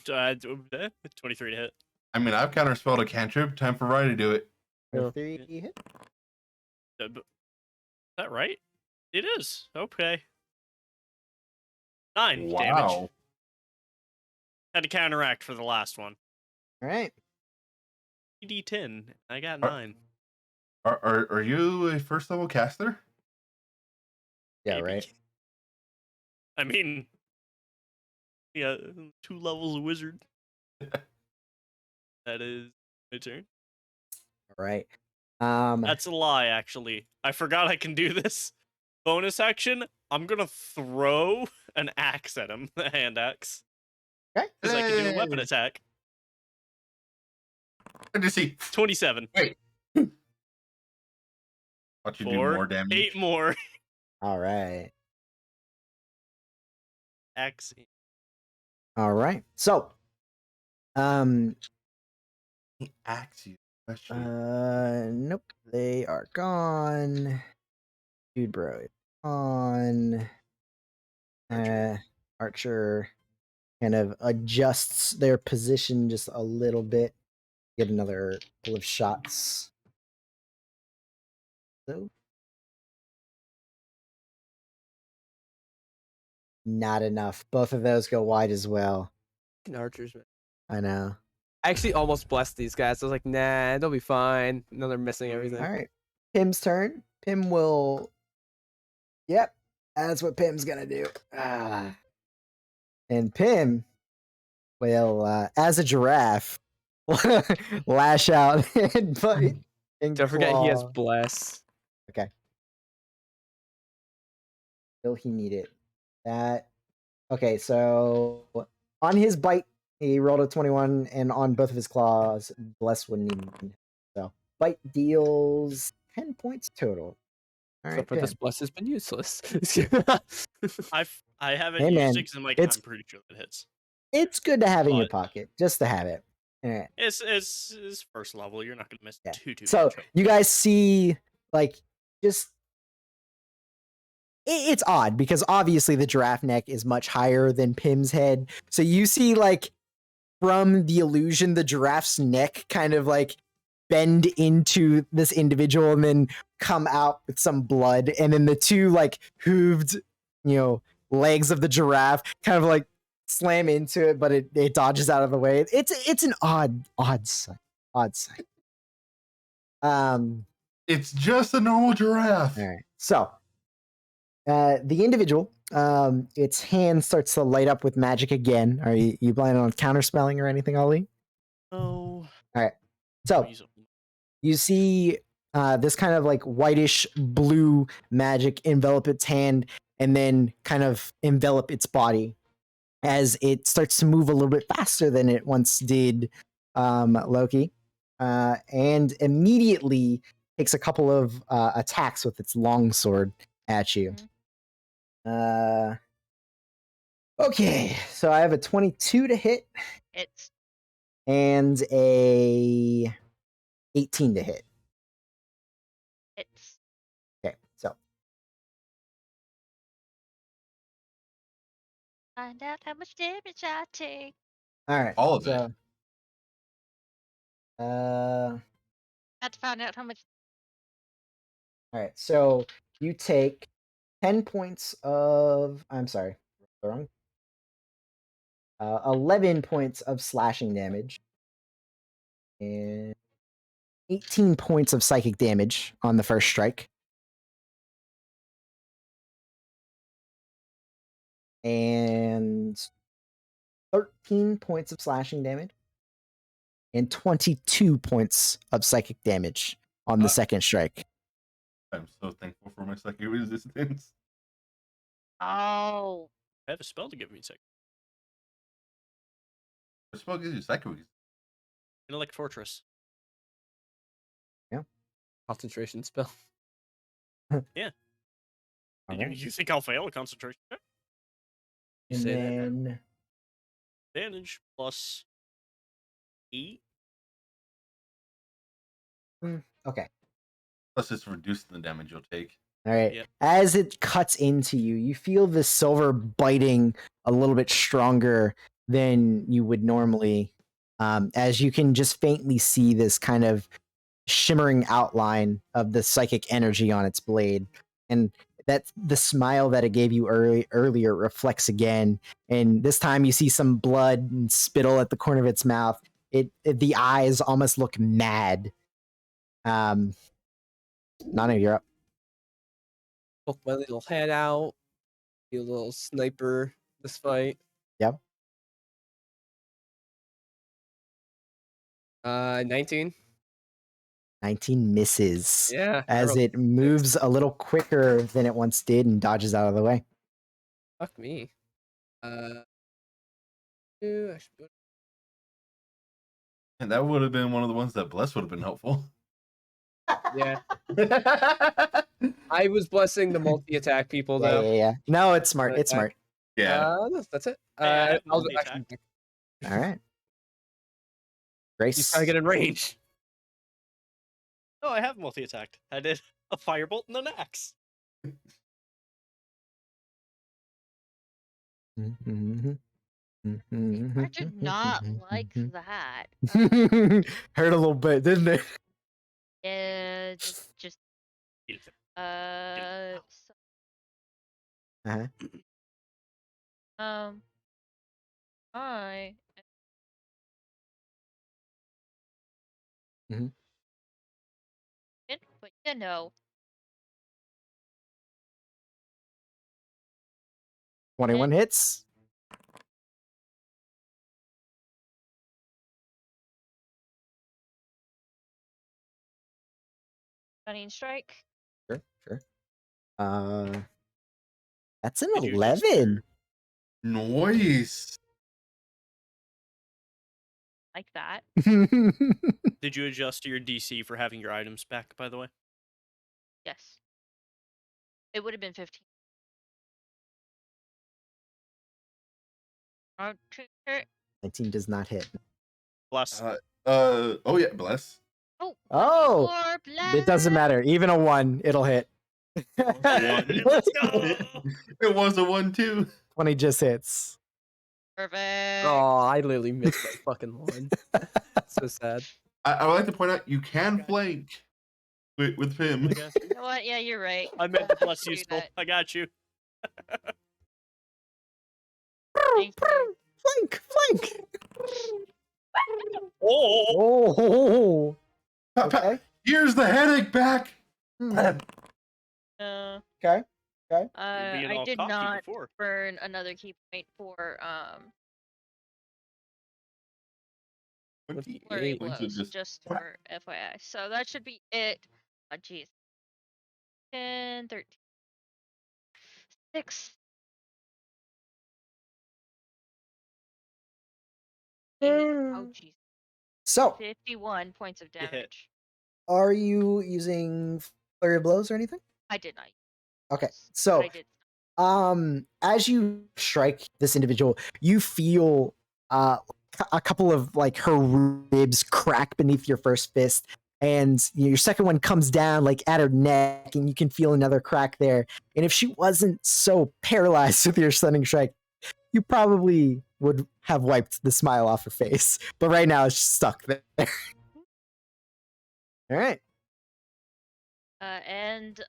23 to hit. I mean, I've counterspelled a cantrip. Time for Ryan to do it. Yeah. 3 hit. Is that right? It is. Okay. 9 damage. Wow. Had to counteract for the last one. All right. D10. I got 9. Are you a first level caster? Yeah, Maybe. right. I mean, yeah, 2 levels of wizard. That is my turn. All right. That's a lie, actually. I forgot I can do this. Bonus action, I'm gonna throw an axe at him, a hand axe. Okay. Because I can do a weapon Hey. attack. Good to see. 27. Watch you do 4, more damage. 8 more. All right. Axe. All right. So, He asks you a question. nope, they are gone. Dude, bro, is on. Archer kind of adjusts their position just a little bit. Get another couple of shots. So, not enough. Both of those go wide as well. Archers, man. I know. I actually almost blessed these guys. I was like, nah, they'll be fine. No, they're missing everything. All right. Pim's turn. Pim will. Yep. That's what Pim's gonna do. And Pim will, as a giraffe, lash out and bite. And Don't forget he has claw. bless. Will he need it? That. Okay, so on his bite, he rolled a 21, and on both of his claws, bless wouldn't even. So bite deals 10 points total. All So right, for this Pim. bless has been useless. I haven't Hey, used man, it because I'm like, it's- I'm pretty sure that hits. It's good to have in your But- pocket, just to have it. All right. It's first level. You're not gonna miss Yeah. too So much. you guys see, like, just it's odd because obviously the giraffe neck is much higher than Pim's head. So you see, like, from the illusion, the giraffe's neck kind of like bend into this individual and then come out with some blood, and then the two like hooved, legs of the giraffe kind of like slam into it, but it dodges out of the way. It's an odd sight. It's just a normal giraffe. All right. So, the individual, its hand starts to light up with magic again. Are you planning on counterspelling or anything, Ollie? Oh. All right. So you see this kind of like whitish blue magic envelop its hand and then kind of envelop its body as it starts to move a little bit faster than it once did, Loki, and immediately takes a couple of attacks with its longsword at you. Okay, so I have a 22 to hit It's and a 18 to hit. it's Okay, so find out how much damage I take. all right, All of so, it. Have to find out how much. All right, so you take 10 points of. I'm sorry, wrong. 11 points of slashing damage and 18 points of psychic damage on the first strike. And 13 points of slashing damage and 22 points of psychic damage on the second strike. I'm so thankful for my psychic resistance. Oh, I have a spell to give me a second. What spell gives you psychic resistance? Intellect Fortress. Concentration spell. Yeah. Alright. You think I'll fail a concentration check? You And say that now. then Advantage plus 8. okay. Plus, it's reducing the damage you'll take. All right. Yep. As it cuts into you, you feel the silver biting a little bit stronger than you would normally, as you can just faintly see this kind of shimmering outline of the psychic energy on its blade. And that the smile that it gave you earlier reflects again. And this time you see some blood and spittle at the corner of its mouth. The eyes almost look mad. Nana, you're up. Poke my little head out. Be a little sniper this fight. Yep. 19. 19 misses. Yeah. I As rolled it moves a little quicker than it once did and dodges out of the way. Fuck me. Two, I should And that would have been one of the ones that Bless would have been helpful. Yeah. I was blessing the multi-attack people though. Yeah. No, it's smart. It's smart. Yeah. That's it. Hey, I have I'll multi-attack. actually, All right. he's Grace. trying to get in range. Oh, I have multi-attacked. I did a firebolt and an axe. I did not like that. Hurt a little bit, didn't it? Yeah, just so, Uh-huh. I Mhm. but you know, 21 hits. stunning strike. Sure. That's an Did you adjust 11. Nice. Like that. Did you adjust your DC for having your items back, by the way? Yes. It would have been 15. Okay. 19 does not hit. Plus, Oh yeah, Bless. Oh, Or it doesn't matter. Even a 1, it'll hit. let's go! It was a 1-2. 20 just hits. Perfect. Oh, I literally missed that fucking line. So sad. I would like to point out you can flank with him. I got you. You know what? Yeah, you're right. I meant the less Do useful. that. I got you. Thank you. Flank. Oh, Oh. Okay. Here's the headache back. Hmm. Okay. you're being I all did cocky not before. burn another key point for flurry 28 points of blows, just What? for FYI. So that should be it. Oh jeez. 10, 13, 6. Oh jeez. So, 51 points of You hit. damage. are you using flurry of blows or anything? I did not. Okay. Yes, but So, I did. as you strike this individual, you feel a couple of like her ribs crack beneath your first fist, and your second one comes down like at her neck, and you can feel another crack there. And if she wasn't so paralyzed with your stunning strike, you probably would have wiped the smile off her face. But right now, it's just stuck there. All right. And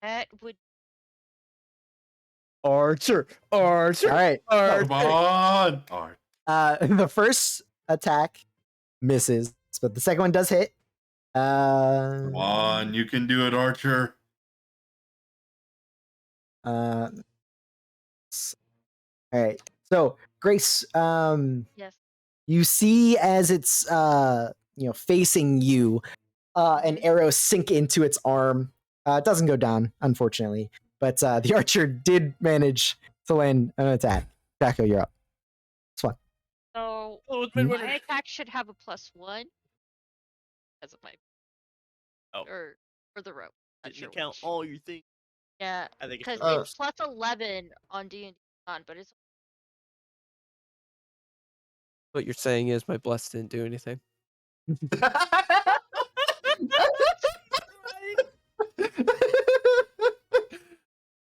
that would Archer. All right. Archer. Come on. The first attack misses, but the second one does hit. Come on. You can do it, Archer. All right. So Grace, yes. you see as it's facing you, an arrow sink into its arm. It doesn't go down, unfortunately, but the archer did manage to land an attack. Draco, you're up. It's fine. So Oh, it's Hmm? midwinter. my attack should have a +1 as of my Oh. or for the rope. Not Didn't sure count which. all your things. Yeah, I think because it's it's +11 on D&D on, but it's What you're saying is my bless didn't do anything.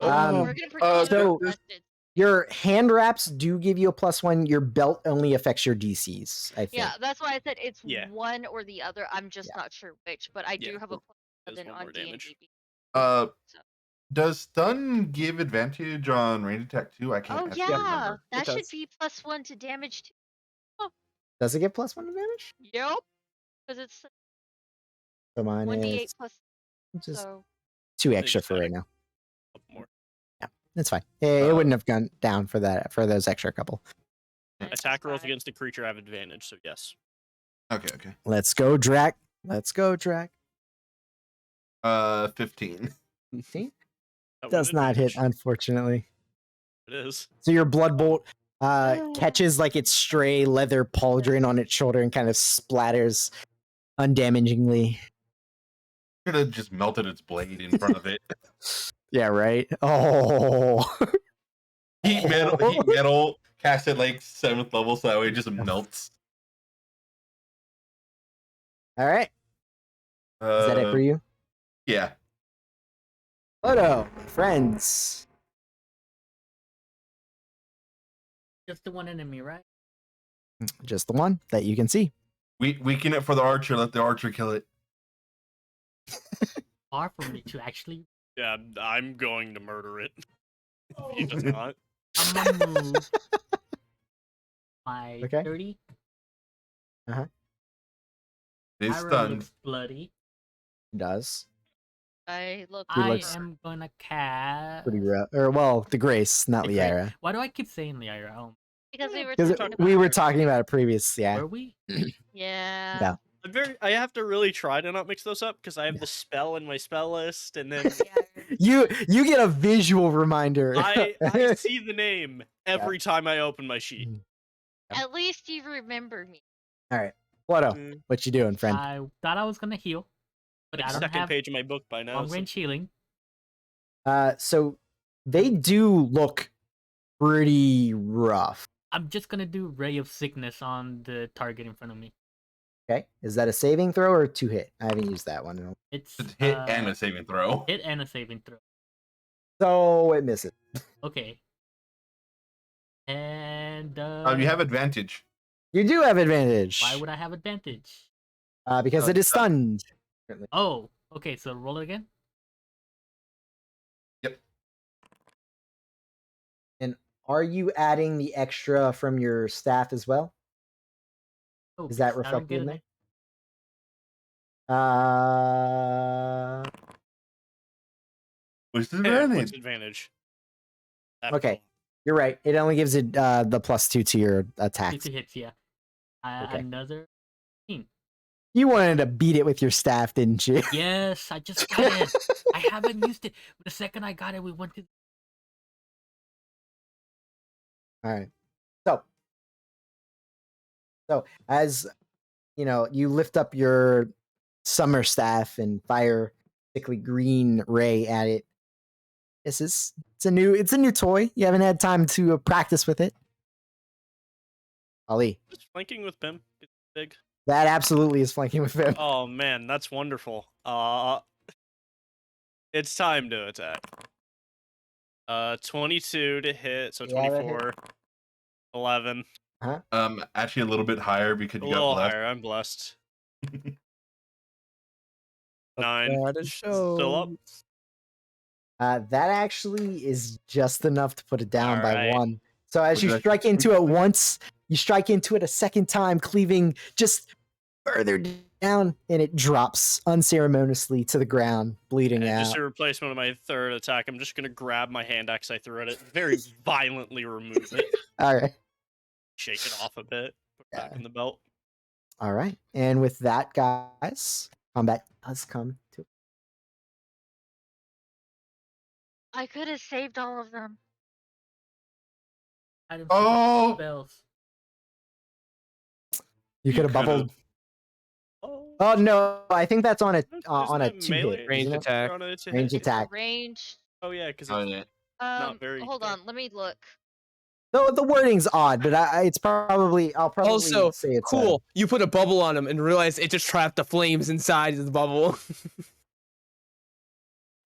Um, we're gonna pretend so- it's busted. Your hand wraps do give you a +1. Your belt only affects your DCs, I think. Yeah, that's why I said it's Yeah. one or the other. I'm just not sure which, but I do Yeah. have a There's +11 one on more damage. D&D. Uh, So. does stun give advantage on range attack too? I can't. Oh actually yeah, remember. that should does. be +1 to damage too. Does it give +1 advantage? Yep, because it's So mine 1d8 is plus. just So 2 extra just for add right now. more. That's fine. It Uh, wouldn't have gone down for those extra couple. that's Attack rolls fine. against the creature have advantage, so yes. Okay. Let's go, Drac. Let's go, Drac. 15. 15? That Does was not hit, advantage. unfortunately. It is. So your blood bolt catches like its stray leather pauldron on its shoulder and kind of splatters undamagingly. Could have just melted its blade in front of it. Yeah, right? Oh. Heat metal, cast at like 7th level, so that way it just melts. All right. Is that it for you? Yeah. Photo, friends. Just the one enemy, right? Just the one that you can see. Weaken it for the archer, let the archer kill it. Far from me to actually. Yeah, I'm going to murder it. If he does not. I'm gonna move my Okay. 30. It's Arrow stunned. looks bloody. It does. I look. He I looks am gonna cast. Pretty rough. Or, well, the Grace, not the Grace. Liara. Why do I keep saying Liara? Oh, Because we were Because talking we about were her. talking about it previous, yeah. were we? Yeah. Yeah. I have to really try to not mix those up because I have the spell in my spell list, and then Yeah. You get a visual reminder. I see the name every time I open my sheet. At least you remember me. All right. Ploto, Mm, what you doing, friend? I thought I was gonna heal, but like I don't second have page of my book by now. long so- range healing. So they do look pretty rough. I'm just gonna do Ray of Sickness on the target in front of me. Okay. Is that a saving throw or 2-hit? I haven't used that one. It's It's hit and a saving throw. hit and a saving throw. So it misses. Okay. And You have advantage. You do have advantage. why would I have advantage? Because it is stunned. Oh, okay. So roll it again. Yep. And are you adding the extra from your staff as well? Oh, Is that because I don't reflected in get there? What's the What's advantage? advantage? Okay, you're right. It only gives it the +2 to your it. attack. 2 hits, yeah. Okay. Another. You wanted to beat it with your staff, didn't you? Yes, I just got it. I haven't used it. The second I got it, we went to. All right. So as you know, you lift up your summer staff and fire sickly green ray at it. It's a new toy. You haven't had time to practice with it. Ali, Just flanking with Pim. It's big. that absolutely is flanking with him. Oh man, that's wonderful. It's time to attack. 22 to hit, so Yeah, that hit. 24. 11. Actually a little bit higher because A you got little blessed. higher. I'm blessed. But 9. that is Still up. That actually is just enough to put it down by Alright. 1. So as you Was that strike into it once, you strike into it a second time, cleaving just further down, and it drops unceremoniously to the ground, bleeding And out. just a replacement of my third attack, I'm just gonna grab my hand axe I threw at it, very violently remove it, All right. shake it off a bit, put it back Yeah. in the belt. All right. And with that, guys, combat does come to. I could have saved all of them. Items Oh! spells. You could have could've. bubbled. Oh no, I think that's on a Isn't that 2 melee? hit. Range isn't it? attack. On a to Range hit? attack. Range. Oh yeah, because Oh it's yeah. not very. Hold good. on, let me look. The wording's odd, but it's probably I'll probably Also, say it's cool. You put a bubble on him and realized it just trapped the flames inside of the bubble.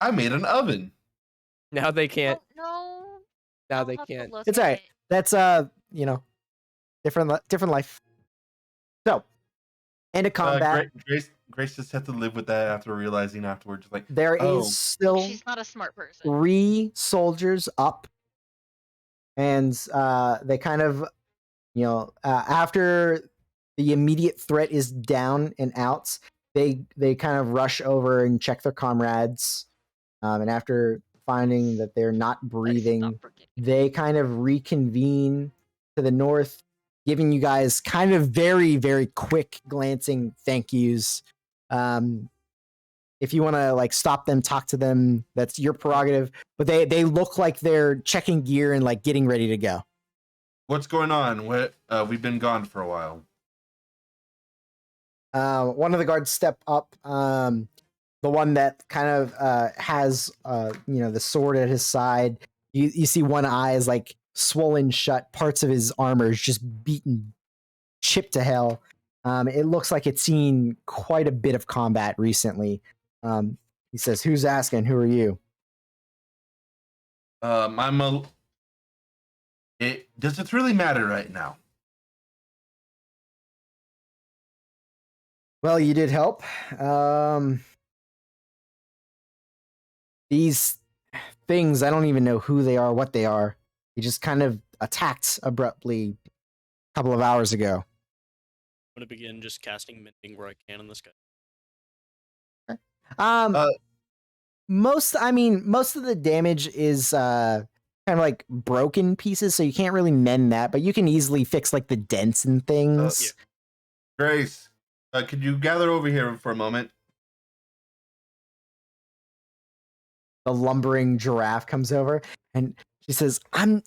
I made an oven. Now they can't. Oh, no. Now I'll they have to can't. look It's at alright. it. That's different life. So, end of combat. Grace just had to live with that after realizing afterwards, like, There is oh, still She's not a smart person. 3 soldiers up, and they kind of, after the immediate threat is down and out, they kind of rush over and check their comrades, and after finding that they're not Stop breathing, forgetting. they kind of reconvene to the north, giving you guys kind of very, very quick glancing thank yous. If you want to like stop them, talk to them, that's your prerogative. But they look like they're checking gear and like getting ready to go. what's going on? We've been gone for a while. One of the guards step up. The one that kind of has the sword at his side. You see one eye is like swollen shut. Parts of his armor is just beaten, chipped to hell. It looks like it's seen quite a bit of combat recently. He says, "Who's asking? Who are you?" Does it really matter right now? Well, you did help. These things, I don't even know who they are, what they are. They just kind of attacked abruptly a couple of hours ago. I'm gonna begin just casting mending where I can on this guy. Most of the damage is kind of like broken pieces, so you can't really mend that, but you can easily fix like the dents and things. Yeah. Grace, could you gather over here for a moment? The lumbering giraffe comes over and she says, "I'm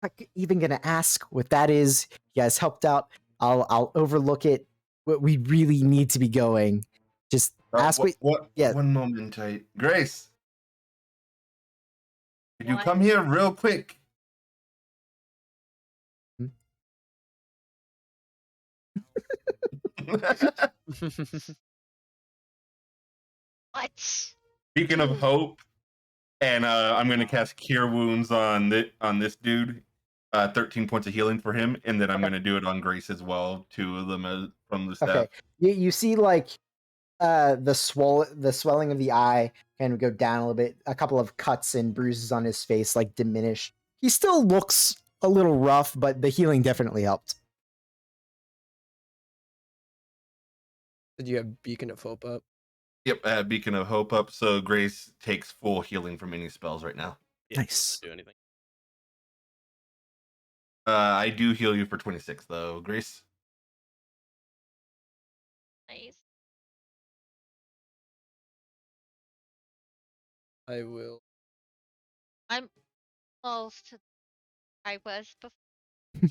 not even gonna ask what that is. You guys helped out. I'll overlook it. We really need to be going. Just ask what? Yeah. One moment, Grace. Could you What? come here real quick? What? Speaking of hope, and I'm gonna cast Cure Wounds on this dude. 13 points of healing for him, and then I'm Okay. going to do it on Grace as well. 2 of them from the staff. Okay. You see like the swelling of the eye kind of go down a little bit. A couple of cuts and bruises on his face like diminish. He still looks a little rough, but the healing definitely helped. Did you have Beacon of Hope up? Yep, Beacon of Hope up, so Grace takes full healing from any spells right now. Yeah, Nice. do anything. I do heal you for 26 though, Grace. Nice. I will. I'm close to I was before.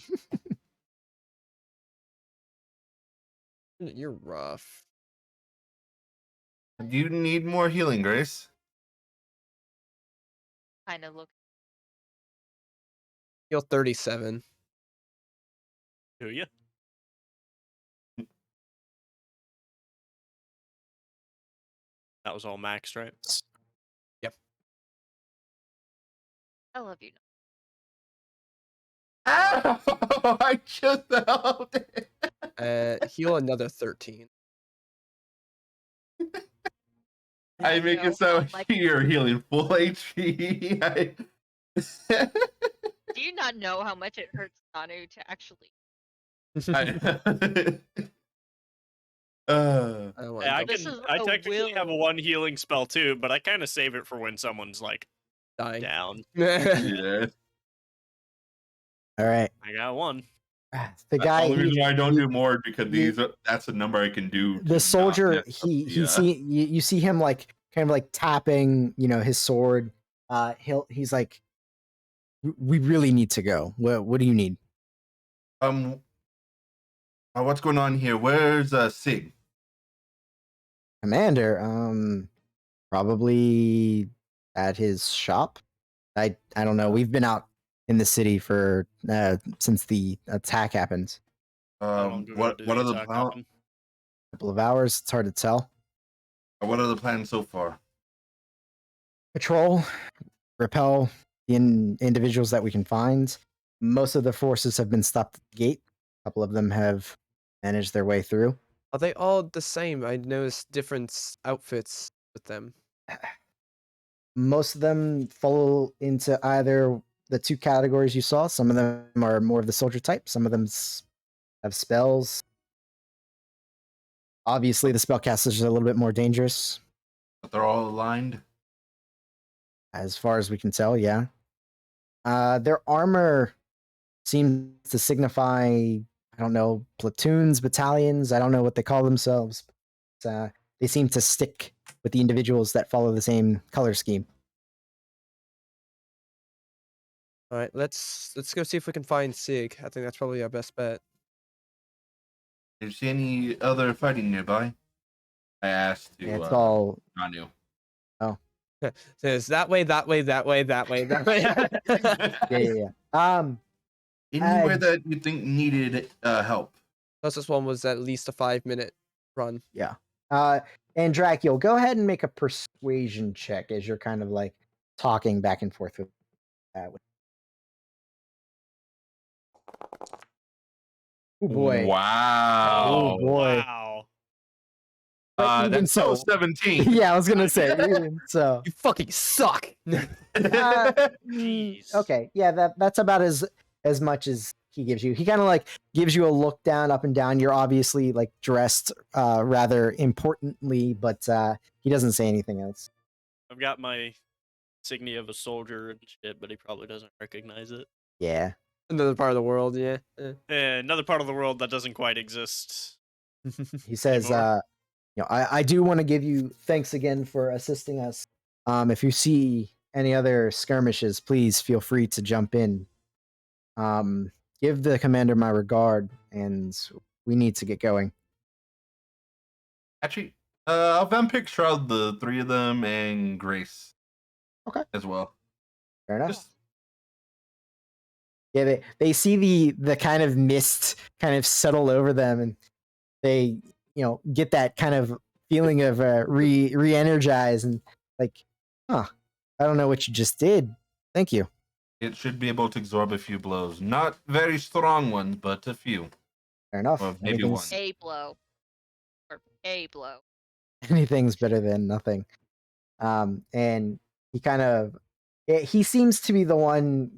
You're rough. Do you need more healing, Grace? Kind of look. Heal 37. Do you? That was all maxed, right? I love you. Ow! I just helped it. Heal another 13. I make know it sound how much- you're healing full HP. Do you not know how much it hurts Nanu to actually? I want Yeah, double I a technically have a will. 1 healing spell too, but I kind of save it for when someone's like dying. down. Yeah. All right. I got 1. The The guy, only reason why I don't do more is because you- that's a number I can do. to the not soldier, mess up he the, you see him like kind of like tapping, his sword. He's like, we really need to go. What do you need? What's going on here? Where's Sig? Commander, probably at his shop. I don't know. We've been out in the city for since the attack happened. How long ago What did are the attack plan- happen? Couple of hours. It's hard to tell. what are the plans so far? Patrol, repel the individuals that we can find. Most of the forces have been stopped at the gate. A couple of them have managed their way through. Are they all the same? I noticed different outfits with them. Most of them fall into either the 2 categories you saw. Some of them are more of the soldier type. Some of them have spells. Obviously, the spellcasters are a little bit more dangerous, But they're all aligned. as far as we can tell. Yeah. Their armor seems to signify, I don't know, platoons, battalions. I don't know what they call themselves. But, they seem to stick with the individuals that follow the same color scheme. All right, let's go see if we can find Sig. I think that's probably our best bet. Did you see any other fighting nearby? I asked to. It's all. Nanu. So it's that way, that way, that way, that way, that way. Yeah. Anywhere that you think needed help? Closest one was at least a 5-minute run. Yeah. And Dracul, go ahead and make a persuasion check as you're kind of like talking back and forth with. Oh boy! Wow. Oh boy! Wow. But even That's so so- 17. Yeah, I was gonna say. Even so, You fucking suck. Jeez. okay, yeah, that's about as much as he gives you. He kind of like gives you a look down, up and down. You're obviously like dressed rather importantly, but he doesn't say anything else. I've got my insignia of a soldier and shit, but he probably doesn't recognize it. Yeah. Another part of the world, yeah. Another part of the world that doesn't quite exist. He says, Anymore? I do want to give you thanks again for assisting us. If you see any other skirmishes, please feel free to jump in. Give the commander my regard, and we need to get going. Actually, I'll vampire shroud the 3 of them and Grace. Okay. As well. Fair enough. Just Yeah, they see the kind of mist kind of settle over them, and they get that kind of feeling of re-energize and like, I don't know what you just did. Thank you. It should be able to absorb a few blows. Not very strong ones, but a few. Fair enough. Well, maybe Anything's, one. A blow. Or a blow. anything's better than nothing. And he kind of, he seems to be the one,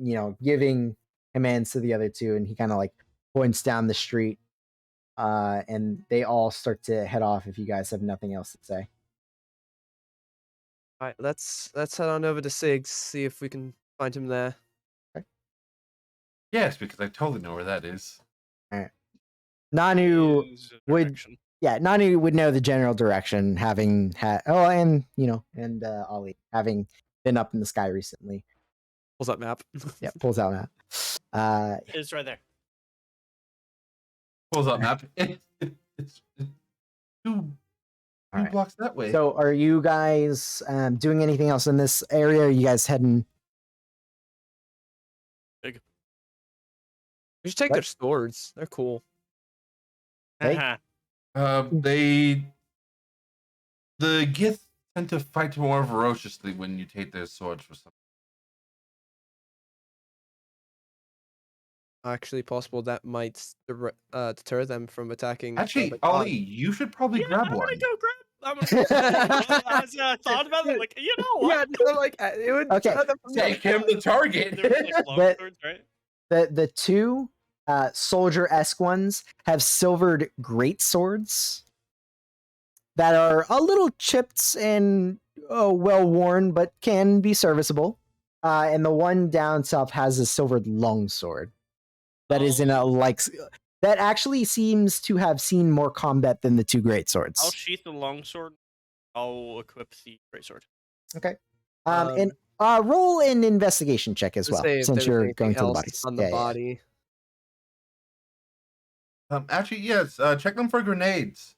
giving commands to the other two, and he kind of like points down the street, and they all start to head off if you guys have nothing else to say. All right, let's head on over to Sig's, see if we can find him there. Yes, because I totally know where that is. Nanu Is a would- direction. Nanu would know the general direction, having had and Ollie having been up in the sky recently. Pulls up map. Yeah, pulls out map. It's right there. Pulls up map. It's two All right. blocks that way. So, are you guys doing anything else in this area? Are you guys heading? We should take What? their swords. They're cool. Hey. Haha. The Gith tend to fight more ferociously when you take their swords for some. Actually, possible that might deter them from attacking. Actually, the Ollie, god. you should probably Yeah, grab I'm one. gonna go grab. As I thought about it, like, you know what? Yeah, no, like it would Okay, deter them from the Take him to target. There was, like, long But- swords, right? The two soldier-esque ones have silvered great swords that are a little chipped and well worn, but can be serviceable. And the one down south has a silvered longsword that is in a that actually seems to have seen more combat than the two great I'll swords. sheath the longsword. I'll equip the greatsword. Okay. And roll an investigation check as to well, say if since there was you're going anything to the else bodies. on the Yeah, yeah. body. Actually, yes. Check them for grenades.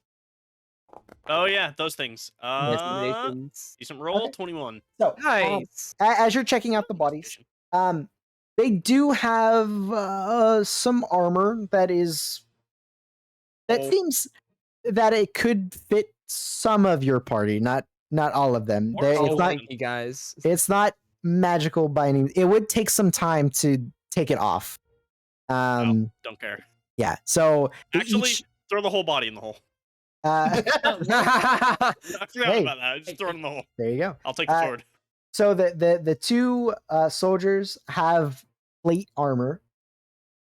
Oh yeah, those things. Destinations. Decent roll, Okay. 21. So, Nice. as you're checking out the bodies, they do have some armor that Oh. seems that it could fit some of your party, not all of them. Or It's all Oh, of not them. thank you guys. it's not magical by any. It would take some time to take it off. No, don't care. Yeah. So Actually, each, throw the whole body in the hole. uh, I forgot Hey. about that. Just throw it in the hole. there you go. I'll take the sword. So the two soldiers have plate armor,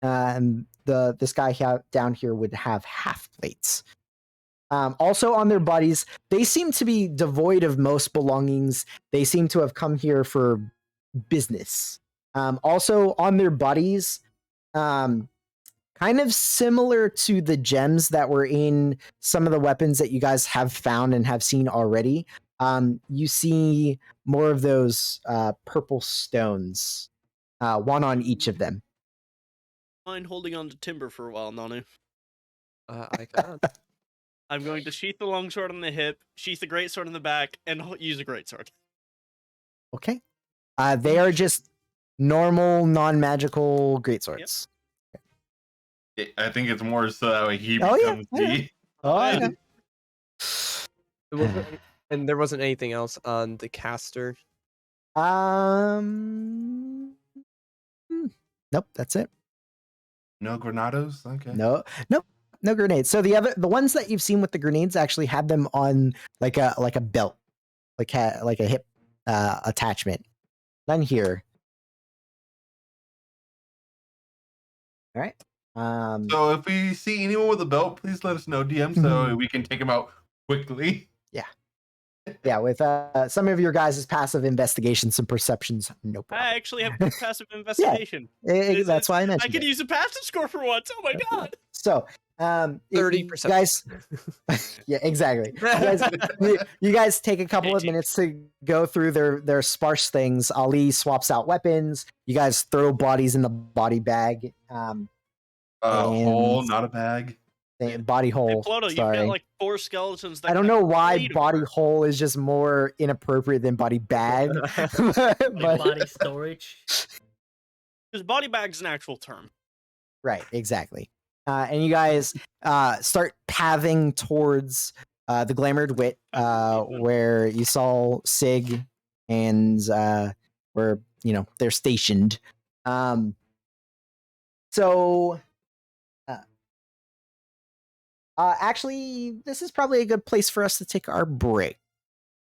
and this guy down here would have half plates. Also on their bodies, they seem to be devoid of most belongings. They seem to have come here for business. Also on their bodies, kind of similar to the gems that were in some of the weapons that you guys have found and have seen already. You see more of those purple stones, one on each of them. Mind holding on to timber for a while, Nanu. I can. I'm going to sheath the longsword on the hip, sheath the greatsword in the back, and use a greatsword. Okay. They are just normal, non-magical greatswords. I think it's more so that way he Oh, yeah, becomes I know. the. Oh, I Yeah. know. And there wasn't anything else on the caster. Nope, that's it. No granados? Okay. No grenades. So the ones that you've seen with the grenades actually had them on like a belt, like a hip attachment. None here. All right. So if we see anyone with a belt, please let us know, DM, so we can take him out quickly. Yeah, with some of your guys' passive investigations and perceptions, no problem. I actually have good passive investigation. That's why I I mentioned could it. use a passive score for once. Oh my god. So, 30%. guys. Yeah, exactly. You guys take a couple of minutes to go through their sparse things. Ali swaps out weapons. You guys throw bodies in the body bag. A hole, And- not a bag. Body Hey, hole. Ploto, you've sorry. got like 4 skeletons. That I don't have know why blade body armor. hole is just more inappropriate than body bag. Like but, body storage. Because body bag's an actual term. right, exactly. And you guys start pathing towards the Glamored Wit, where you saw Sig and where they're stationed. So actually, this is probably a good place for us to take our break.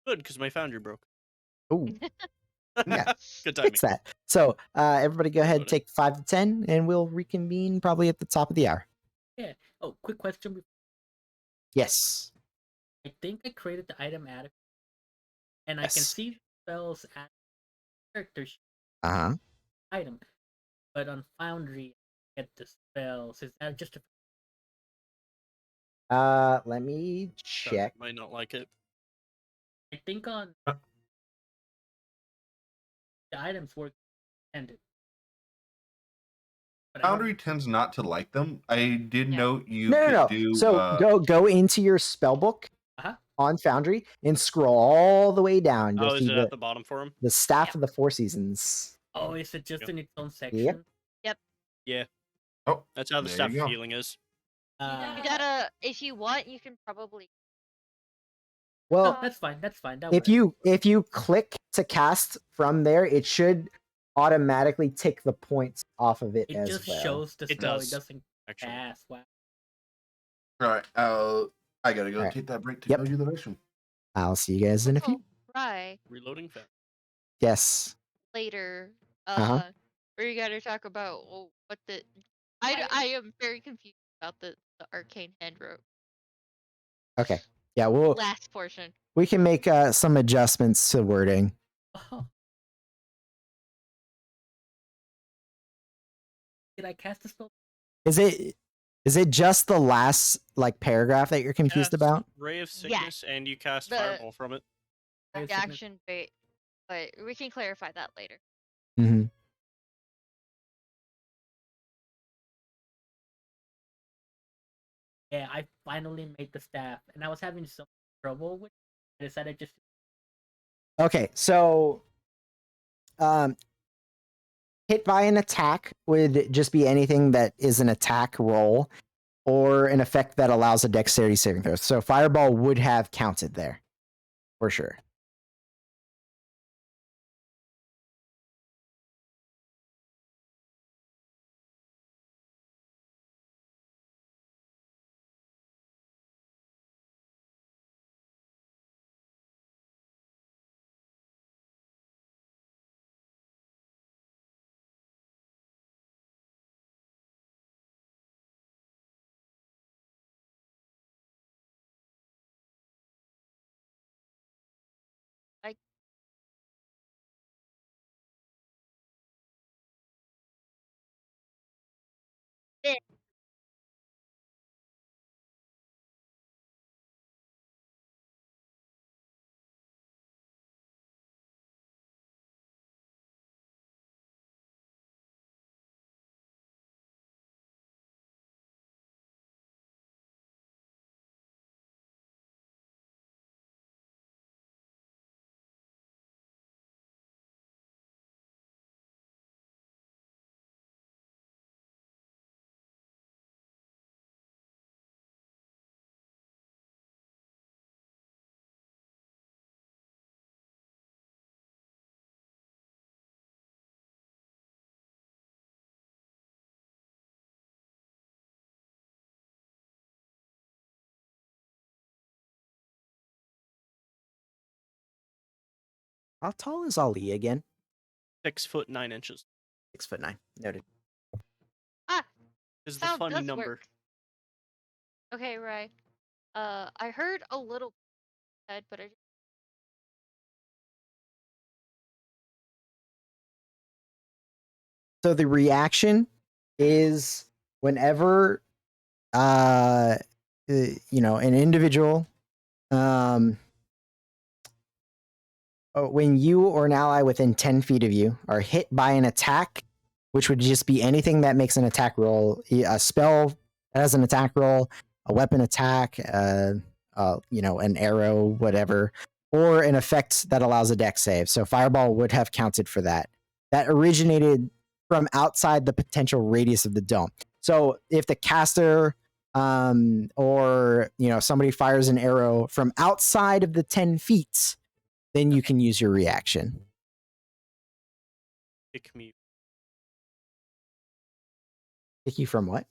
Good, because my foundry broke. Oh, yeah. Good timing. Fix that. So everybody go ahead and Loaded. take 5 to 10, and we'll reconvene probably at the top of the hour. Yeah. Oh, quick question. Yes. I think I created the item ad, and I can Yes. see spells at character sheet Uh-huh. item, but on Foundry, I get the spells. Is that just a? Let me Foundry check. might not like it. I think on the items work ended. But I don't- Foundry tends not to like them. I did Yeah. note you No, could no, no. do. So go into your spell book Uh-huh. on Foundry and scroll all the way down. You'll Oh, is see it at the bottom for him? the staff Yeah. of the Four Seasons. Oh, is it just Yep. in its own section? Yeah. Oh, That's how the there staff you go. of healing is. You gotta, if you want, you can probably. Well, No, that's fine. That's fine. That if you click to cast from there, it should automatically take the points off of it it as just well. shows the It spell. does, It doesn't Actually. pass. Wow. All right. I gotta go All right. take that break to Yep. go do the restroom. I'll see you guys in a few. Oh, right. Reloading fast. Yes. Later. Uh-huh. Where you gotta talk about what the. I am very confused about the arcane hand rope. Okay. Yeah, we'll Last portion. we can make some adjustments to wording. Oh. Did I cast the spell? Is it just the last paragraph that you're confused Cast about? Ray of Sickness, and you cast The- Fireball from it. Ray of The Sickness. action bait, but we can clarify that later. Mm-hmm. Yeah, I finally made the staff, and I was having some trouble with it. I decided just Okay, so hit by an attack would just be anything that is an attack roll or an effect that allows a dexterity saving throw. So Fireball would have counted there for sure. How tall is Ali again? 6'9". 6'9". Noted. Is the Sound funny does number. work. Okay, right. I heard a little bit, but I. So the reaction is whenever an individual when you or an ally within 10 feet of you are hit by an attack, which would just be anything that makes an attack roll, a spell that has an attack roll, a weapon attack, an arrow, whatever, or an effect that allows a dex save. So Fireball would have counted for that. That originated from outside the potential radius of the dome. So if the caster or somebody fires an arrow from outside of the 10 feet, then you can use your reaction. kick me Kick you from what?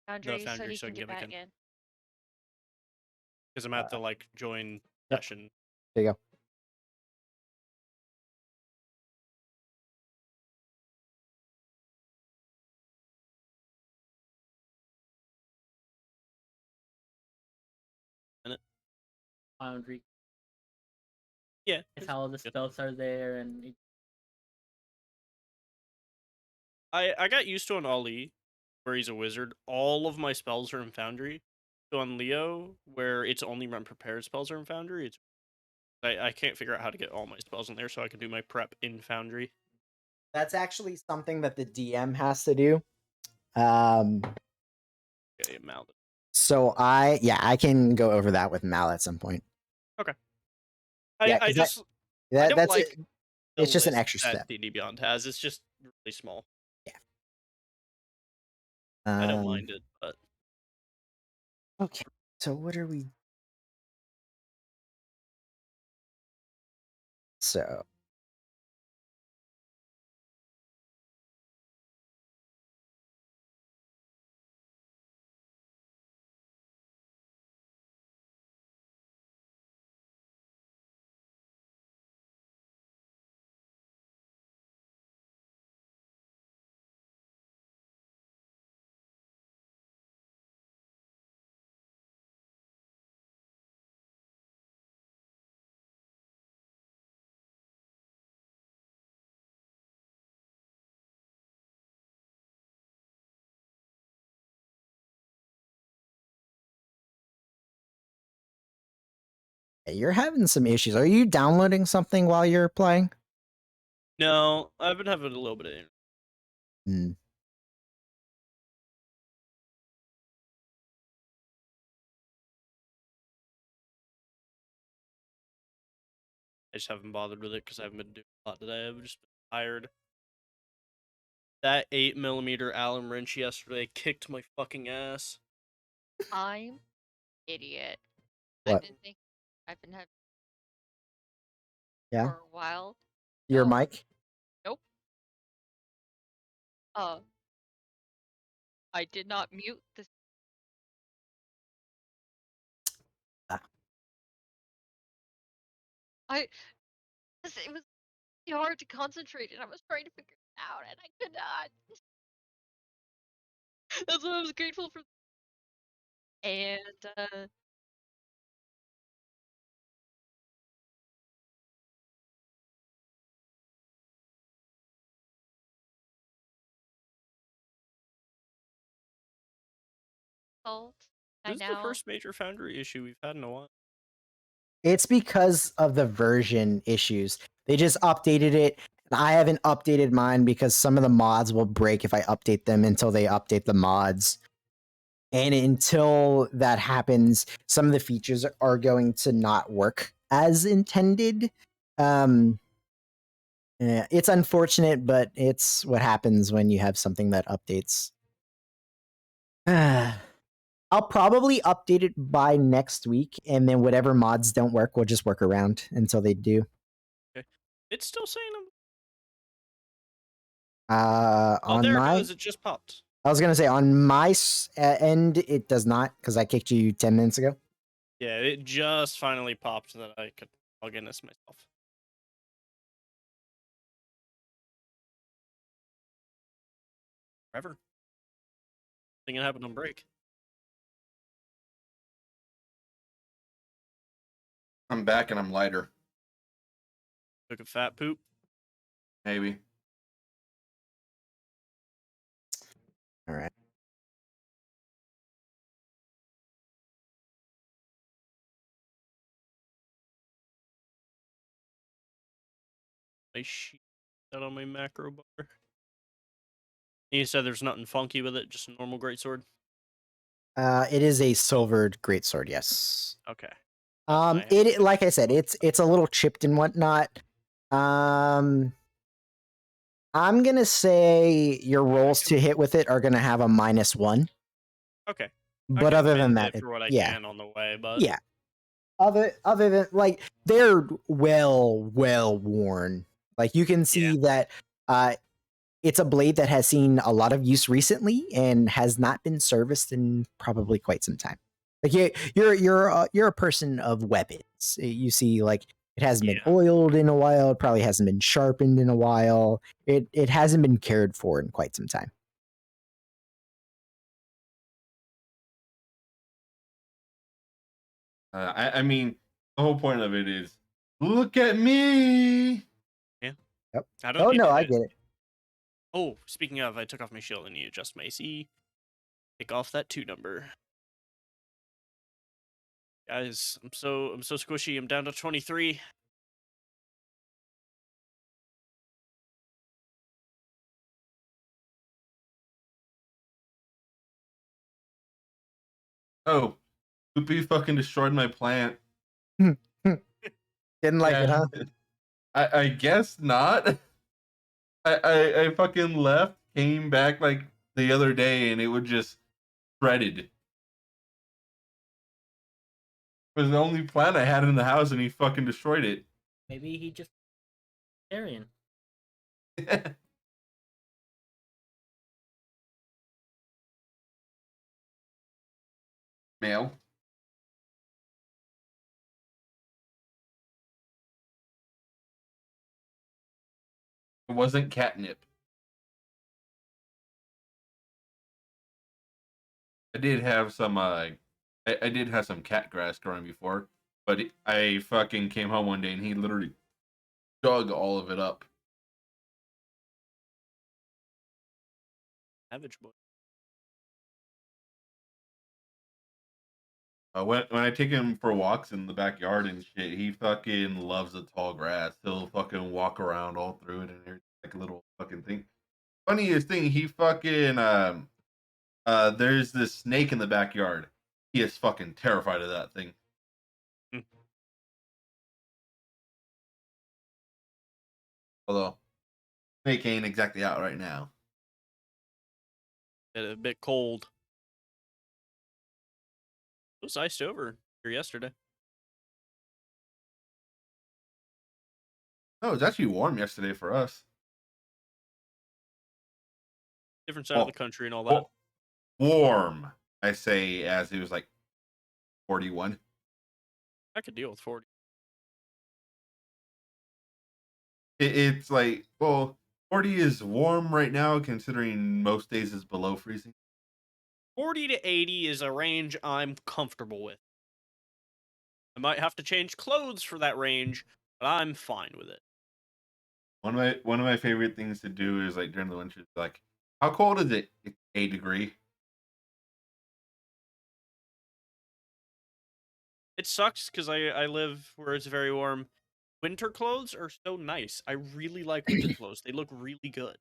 Foundry, so foundry he so I can can get get back back in. because I'm at the like join yep. session. There you go. Foundry. Yeah, It's how all the good. spells are there, and I got used to on Ali, where he's a wizard. All of my spells are in Foundry. So on Leo, where it's only run prepared spells are in Foundry, I can't figure out how to get all my spells in there so I can do my prep in Foundry. That's actually something that the DM has to do. Okay, Mallet. So I can go over that with Mal at some point. Okay. Yeah, I 'cause just I don't that's like it. the It's just an list extra that step. D&D Beyond has. It's just really small. Yeah. I don't mind it, but Okay. So what are we? So you're having some issues. Are you downloading something while you're playing? no, I've been having a little bit of internet. Hmm. I just haven't bothered with it because I haven't been doing a lot today. I've just been tired. That 8mm Allen wrench yesterday kicked my fucking ass. I'm idiot. What? I've been having Yeah. for a while. Your No. mic? Nope. I did not mute this. Ah. It was really hard to concentrate, and I was trying to figure it out, and I could not. That's what I was grateful for. And salt. This is the first major Foundry issue we've had in a while. It's because of the version issues. They just updated it. I haven't updated mine because some of the mods will break if I update them until they update the mods. And until that happens, some of the features are going to not work as intended. Yeah, it's unfortunate, but it's what happens when you have something that updates. I'll probably update it by next week, and then whatever mods don't work, we'll just work around until they do. Okay. It's still saying On oh, there my, it goes. It just popped. I was gonna say on my end, it does not because I kicked you 10 minutes ago. Yeah, it just finally popped that I could log in as myself. Forever. Thing that happened on break. I'm back and I'm lighter. Took a fat poop. Maybe. All right. I sheet that on my macro bar. You said there's nothing funky with it, just a normal greatsword. It is a silvered greatsword, yes. Okay. It like I said, it's a little chipped and whatnot. I'm gonna say your rolls to hit with it are gonna have a -1. Okay. But I other can than mend that, it for what I yeah, can on the way, but yeah. Other than like they're well worn. Like you can see that it's a blade that has seen a lot of use recently and has not been serviced in probably quite some time. Like you're a person of weapons. You see, like it hasn't been Yeah. oiled in a while. It probably hasn't been sharpened in a while. It hasn't been cared for in quite some time. I mean, the whole point of it is, look at me. Yep. I don't Oh need no, to I hit. get it. Oh, speaking of, I took off my shield and you adjust my AC. Take off that 2 number. Guys, I'm so squishy. I'm down to 23. Oh, Poopy fucking destroyed my plant. Didn't like it, huh? I guess not. I fucking left, came back like the other day, and it was just shredded. It was the only plant I had in the house, and he fucking destroyed it. Maybe he just vegetarian. Male. It wasn't catnip. I did have some I did have some cat grass growing before, but I fucking came home one day and he literally dug all of it up. Savage boy. When I take him for walks in the backyard and shit, he fucking loves the tall grass. He'll fucking walk around all through it and everything, like a little fucking thing. Funniest thing, he fucking there's this snake in the backyard. He is fucking terrified of that thing. Hmm. Although snake ain't exactly out right now. A bit cold. It was iced over here yesterday. No, it was actually warm yesterday for us. Different side of the country and all that. Well, warm, I say, as it was like 41. I could deal with 40. It's like, well, 40 is warm right now, considering most days is below freezing. 40 to 80 is a range I'm comfortable with. I might have to change clothes for that range, but I'm fine with it. One of my favorite things to do is like during the winter, like, how cold is it? It's 8 degree. It sucks because I live where it's very warm. Winter clothes are so nice. I really like winter clothes. They look really good.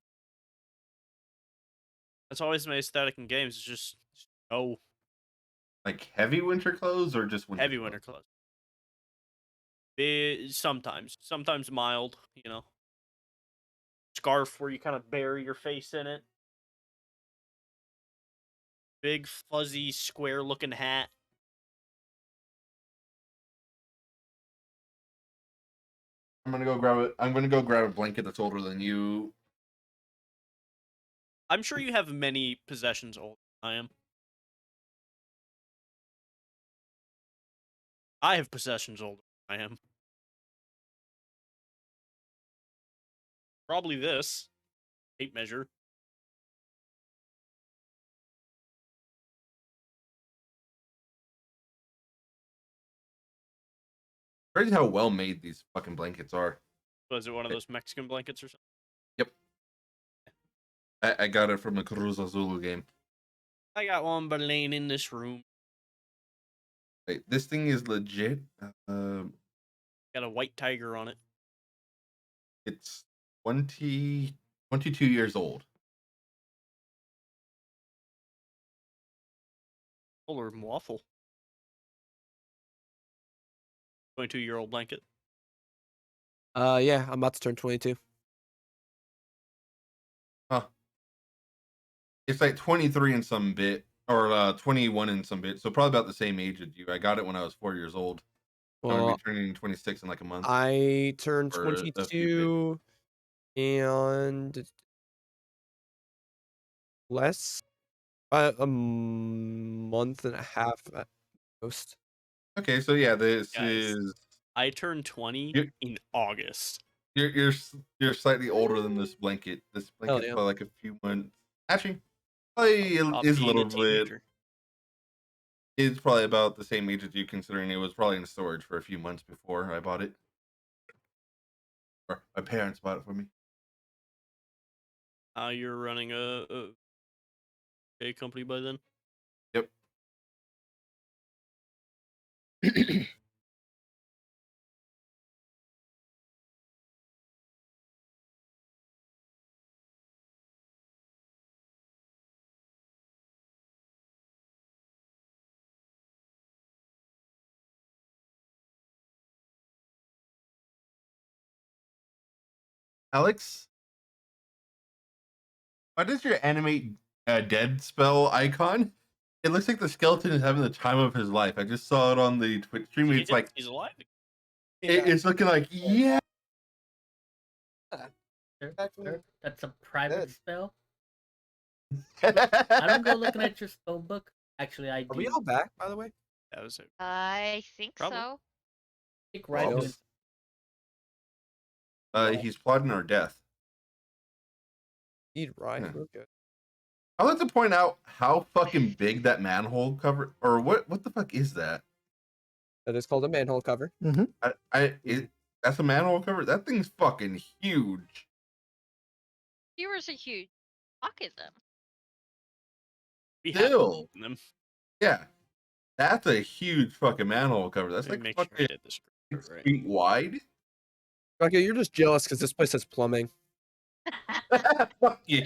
That's always my aesthetic in games. It's just oh, Like heavy winter clothes or just winter heavy clothes? winter clothes. Sometimes mild. You know, scarf where you kind of bury your face in it. Big fuzzy square looking hat. I'm gonna go grab it. I'm gonna go grab a blanket that's older than you. I'm sure you have many possessions older than I am. I have possessions older than I am. Probably this tape measure. Crazy how well made these fucking blankets are. Was it one of those Mexican blankets or something? Yep. I got it from the Cruz Azul game. I got one, but it ain't in this room. Wait, this thing is legit. Got a white tiger on it. It's 22 years old. Or waffle. 22-year-old blanket. Yeah, I'm about to turn 22. Huh. It's like 23 and some bit, or 21 and some bit. So probably about the same age as you. I got it when I was 4 years old. I'm gonna Well, be turning 26 in like a month. I turned Or a few bit. 22 and Less, a month and a half at most. Okay, so yeah, this Guys. is I turned 20 You- in August. you're slightly older than this blanket. This blanket's yeah. probably like a few months. Actually, probably Stop is a being little bit. teenager. It's probably about the same age as you, considering it was probably in storage for a few months before I bought it. Or my parents bought it for me. You're running a company by then? Yep. Alex, why does your animate dead spell icon? It looks like the skeleton is having the time of his life. I just saw it on the Twitch stream. He It's like he's alive. it's looking like yeah. That's a private Dead. spell. I don't go looking at your spell book. Actually, I do. Are we all back, by the way? That was it. I think Probably. so. Kick right Well, into He's plotting our death. Eat right. Yeah. We're good. I'd like to point out how fucking big that manhole cover, or what the fuck is that? That is called a manhole cover. That's a manhole cover. That thing's fucking huge. Viewers are huge. Pocket them. We have Still, them. yeah, that's a huge fucking manhole cover. That's Let me like make sure I fucking did this 6 right. feet wide. Rocky, you're just jealous because this place has plumbing. Fuck yeah.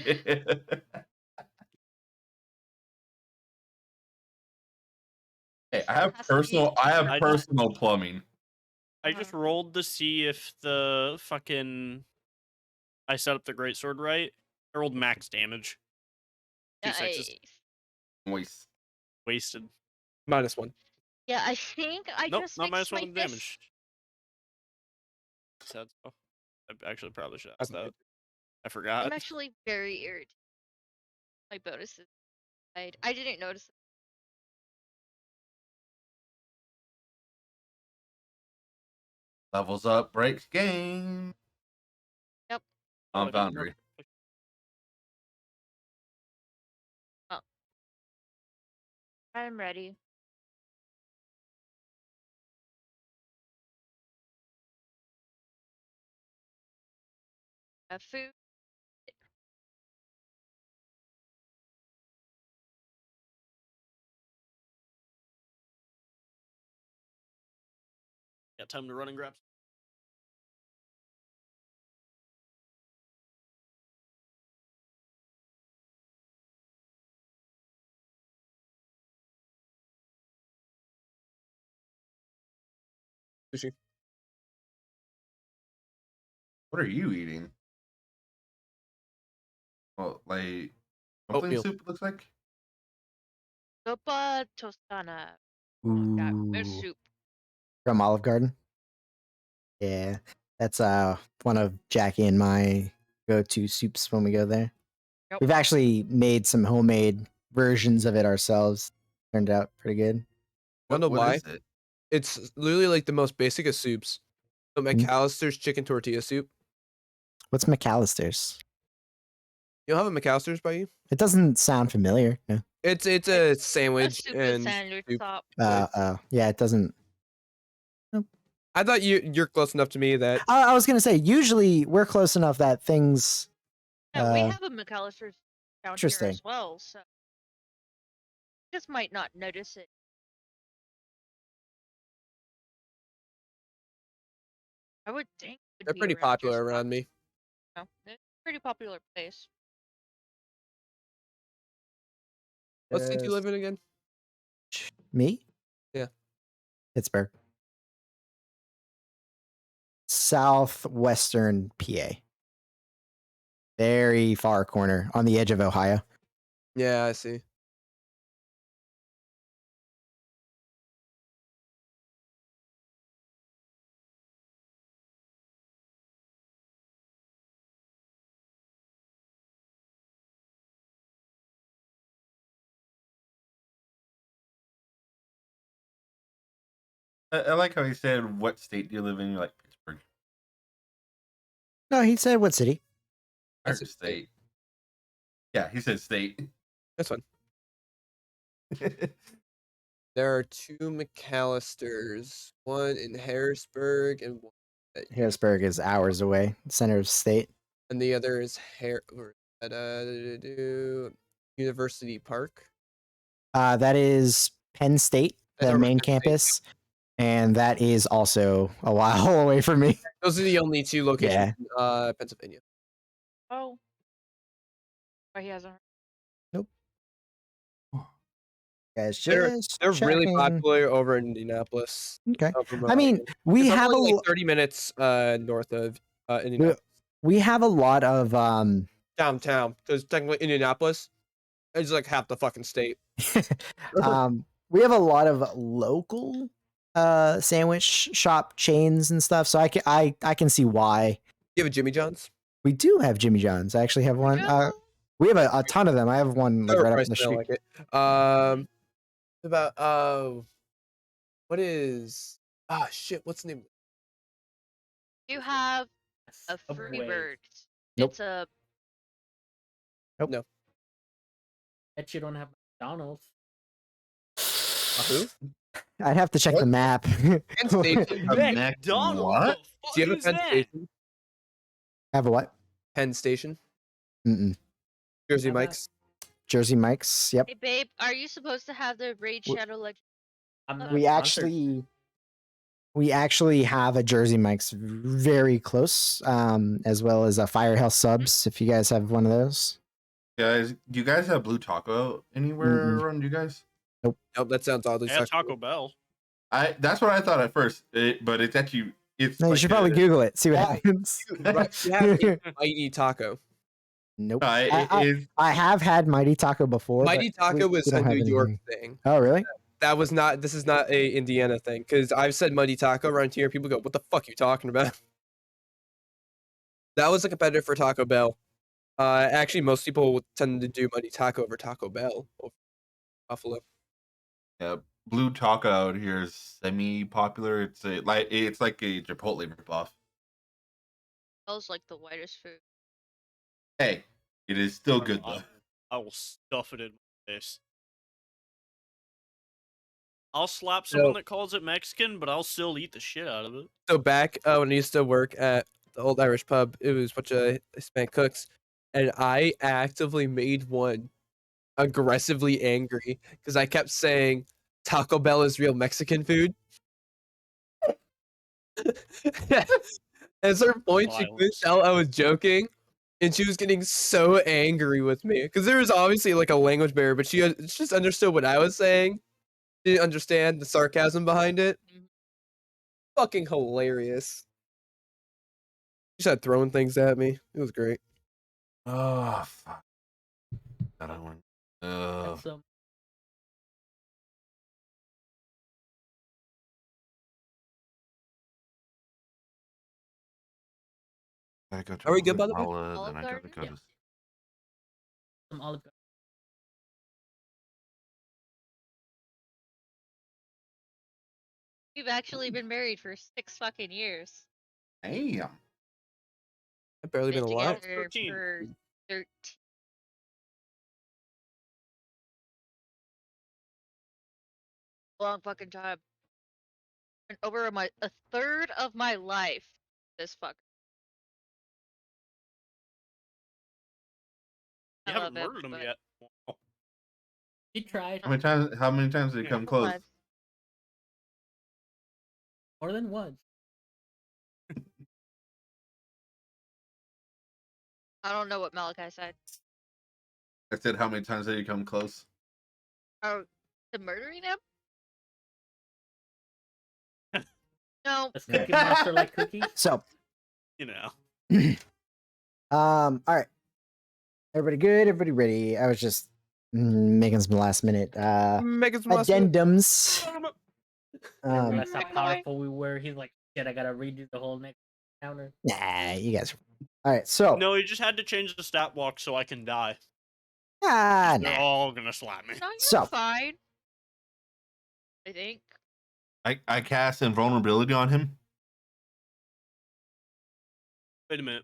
Hey, I have Has to be I- personal plumbing. I just rolled to see if the fucking I set up the greatsword right. I rolled max damage. 2 sixes. Nice. Moist. Wasted. -1. Yeah, I think I Nope, just not fixed -1 my damage. Said so. I actually probably should ask that. I forgot. I'm actually very irritated. My bonuses. I didn't notice it. Levels up, breaks game. Yep. Oh, On it doesn't Foundry. I'm ready. Have food. Got time to run and grab. Sushi. What are you eating? Well, like dumpling Oatmeal. soup, it looks like. Sopa Toscana. Yeah, there's Ooh, soup. from Olive Garden. Yeah, that's one of Jackie and my go-to soups when we go there. Yep. We've actually made some homemade versions of it ourselves. Turned out pretty good. Wanna know What why? is it? It's literally like the most basic of soups. So McAllister's chicken tortilla soup. What's McAllister's? You don't have a McAllister's by you? It doesn't sound familiar. No. It's a sandwich super and sandwich soup. top. Yeah, it doesn't. I thought you're close enough to me that I was gonna say usually we're close enough that things. Yeah, we have a McAllister's down here Interesting. as well, so just might not notice it. I would think it'd they're be pretty around popular your around spot. me. No, it's a pretty popular place. What state do you live in again? Me? Yeah. Pittsburgh. Southwestern PA. Very far corner on the edge of Ohio. Yeah, I see. I like how he said, "What state do you live in?" You're like Pittsburgh. No, he said what city? I Or said state. Yeah, he said state. That's fine. There are 2 McAllisters, one in Harrisburg and one Harrisburg is hours away, center of state. and the other is at University Park. That is Penn State, I the thought it was main Penn State. campus, and that is also a while away from me. Those are the only 2 locations in Pennsylvania. Oh. Or he hasn't. Guys, They're just really checking. popular over in Indianapolis. Okay. From I mean, It's we have only a like 30 minutes north of Indianapolis. we have a lot of Downtown, because technically Indianapolis is like half the fucking state. we have a lot of local sandwich shop chains and stuff, so I can see why. You have a Jimmy John's? We do have Jimmy John's. I actually have one. Yeah. We have a ton of them. I have one like right up the street. Like it. About what is shit? What's the name? You have a Subway. Freebird. Nope. It's a No. Bet you don't have McDonald's. Who? I'd have to check What? the map. Penn Station. A McDonald's. what? What Do the you have a fuck Penn is that? Station? Have a what? Penn Station. Mm-mm. Jersey How about- Mike's. Jersey Mike's. Yep. Hey babe, are you supposed to have the Raid W- Shadow Legend? I'm not We sponsored. actually have a Jersey Mike's very close, as well as a Firehouse Subs. If you guys have one of those. Guys, do you guys have Blue Taco anywhere Mm-mm. around you guys? Nope, that sounds oddly Yeah, sexual. Taco Bell. That's what I thought at first, but it's actually it's. No, you like should probably Google it. See what Yeah. happens. Right, you have a Mighty Taco. Nope. It I have had Mighty Taco before. Mighty but Taco we was don't a have New York anything. thing. Oh, really? That was not. This is not a Indiana thing. Because I've said Mighty Taco around here. People go, "What the fuck are you talking about?" That was a competitor for Taco Bell. Actually, most people tend to do Mighty Taco over Taco Bell over Buffalo. Yeah, Blue Taco out here is semi-popular. It's like a Chipotle ripoff. Smells like the whitest food. Hey, it is still good I- though. I will stuff it in my face. I'll slap someone that calls it Mexican, but I'll still eat the shit out of it. So back when I used to work at the old Irish pub, it was a bunch of Hispanic cooks, and I actively made one aggressively angry because I kept saying Taco Bell is real Mexican food. At a certain point, she couldn't Violence. tell I was joking, and she was getting so angry with me because there was obviously like a language barrier, but she just understood what I was saying. She didn't understand the sarcasm behind it. Fucking hilarious. She started throwing things at me. It was great. Oh fuck! That one. That's Gotta go to Are we good, by the way? Olive, Olive then I gotta Garden? go Yeah. to some Olive Garden. We've actually been married for 6 fucking years. Damn. I've barely been Been alive. together 13. for 13. Long fucking time. And over a third of my life. This fucker. You I haven't love him, murdered him but- yet. Wow. He tried How many times did he Yeah. come close? Alive. more than once. I don't know what Malachi said. I said, how many times did he come close? Oh, to murdering him? No. Does Cookie Monster like cookies? So, You know. all right. Everybody good? Everybody ready? I was just making some last minute Making some last minute- addendums. Realize how powerful we were. He's like, shit, I gotta redo the whole next counter. Nah, you guys. All right, so No, he just had to change the stat block so I can die. nah. They're all gonna slap me. No, you're So- fine. I think. I cast invulnerability on him. Wait a minute.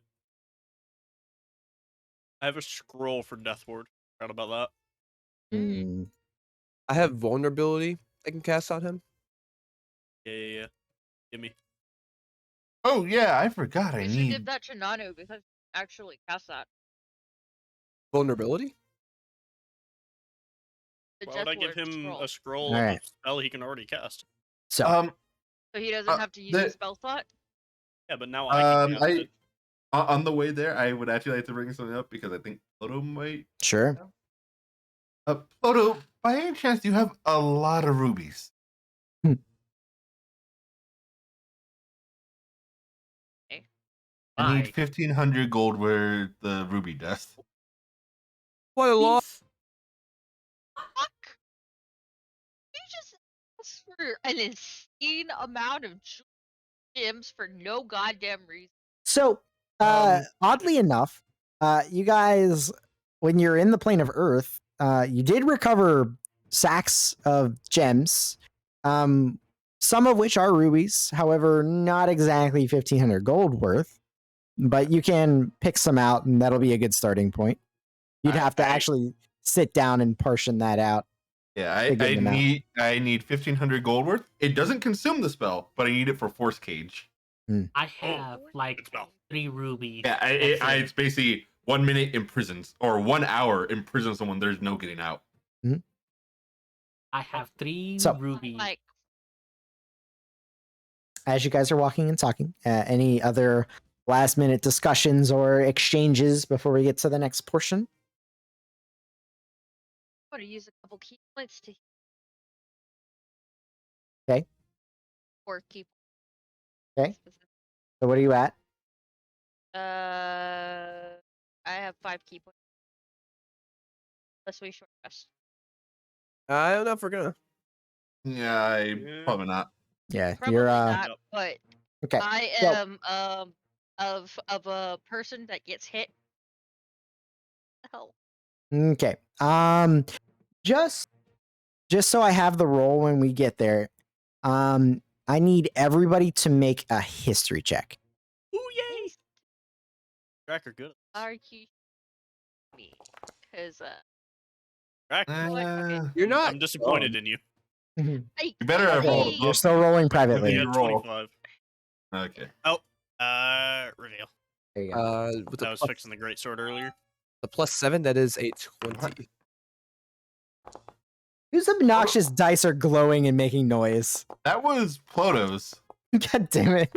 I have a scroll for Death Ward. Forgot about that. Hmm. I have vulnerability I can cast on him. Yeah. Give me. Oh yeah, I forgot. I You should need. give that to Nanu because he actually cast that. Vulnerability? The Why would I give Deathward him scroll. a scroll All of right. a spell he can already cast? So So he doesn't have to use the- a spell slot? Yeah, but now I can cast it. On the way there, I would actually like to bring something up because I think Ploto might. sure. Ploto, by any chance, do you have a lot of rubies? I need Why? 1,500 gold worth the ruby dust. Quite a lot. Please. Fuck! You just asked for an insane amount of gems for no goddamn reason. So, oddly enough, you guys, when you're in the plane of Earth, you did recover sacks of gems, some of which are rubies. However, not exactly 1,500 gold worth, but you can pick some out, and that'll be a good starting point. You'd have to actually sit down and portion that out. Yeah, to get them out. I need 1,500 gold worth. It doesn't consume the spell, but I need it for force cage. I have like good spell. 3 rubies. Yeah, it's basically 1 minute imprisons or 1 hour imprison someone. There's no getting out. I have 3 So- rubies. Like, As you guys are walking and talking, any other last minute discussions or exchanges before we get to the next portion? I'm gonna use a couple key points to. Okay. 4 key. Okay. So what are you at? I have 5 key points. Let's wait short rest. I don't know if we're gonna. Yeah, probably not. Yeah, Probably you're not, but okay. I so- am of a person that gets hit. Hell. Okay. Just so I have the roll when we get there. I need everybody to make a history check. Ooh, yay! Tracker good. Are you me? Because Tracker. You're not. I'm disappointed in you. You better have Okay, rolled you're above. still rolling You privately. Yeah. got roll. 25. Okay. Reveal. There you go. With I the was plus, fixing the great sword earlier. the +7, that is a 20. Whose obnoxious dice are glowing and making noise? That was Ploto's. God damn it.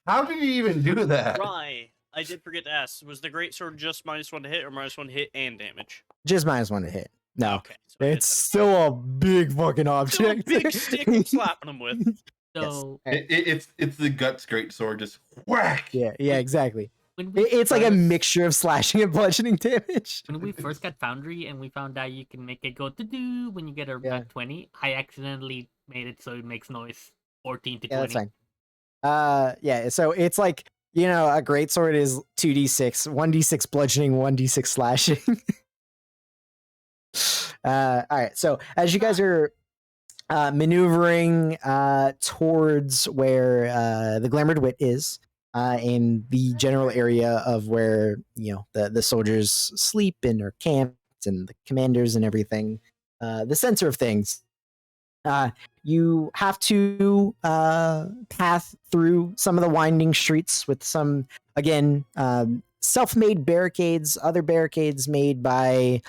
How did you even do that? Right. I did forget to ask. Was the great sword just -1 to hit or -1 to hit and damage? Just -1 to hit. No. Okay. So I hit It's 7. still a big fucking Still a object. big stick I'm slapping him with. So It's the guts great sword, just whack. Yeah, exactly. when we It's like a first- mixture of slashing and bludgeoning damage. When we first got Foundry and we found out you can make it go to do when you get a Yeah. nat 20, I accidentally made it so it makes noise. 14 to Yeah, 20. that's fine. Yeah, so it's like, a great sword is 2d6, 1d6 bludgeoning, 1d6 slashing. All right, so as you guys are maneuvering towards where the Glamored Wit is, in the general area of where the soldiers sleep and are camped and the commanders and everything, the center of things, you have to path through some of the winding streets with some, again, self-made barricades, other barricades made by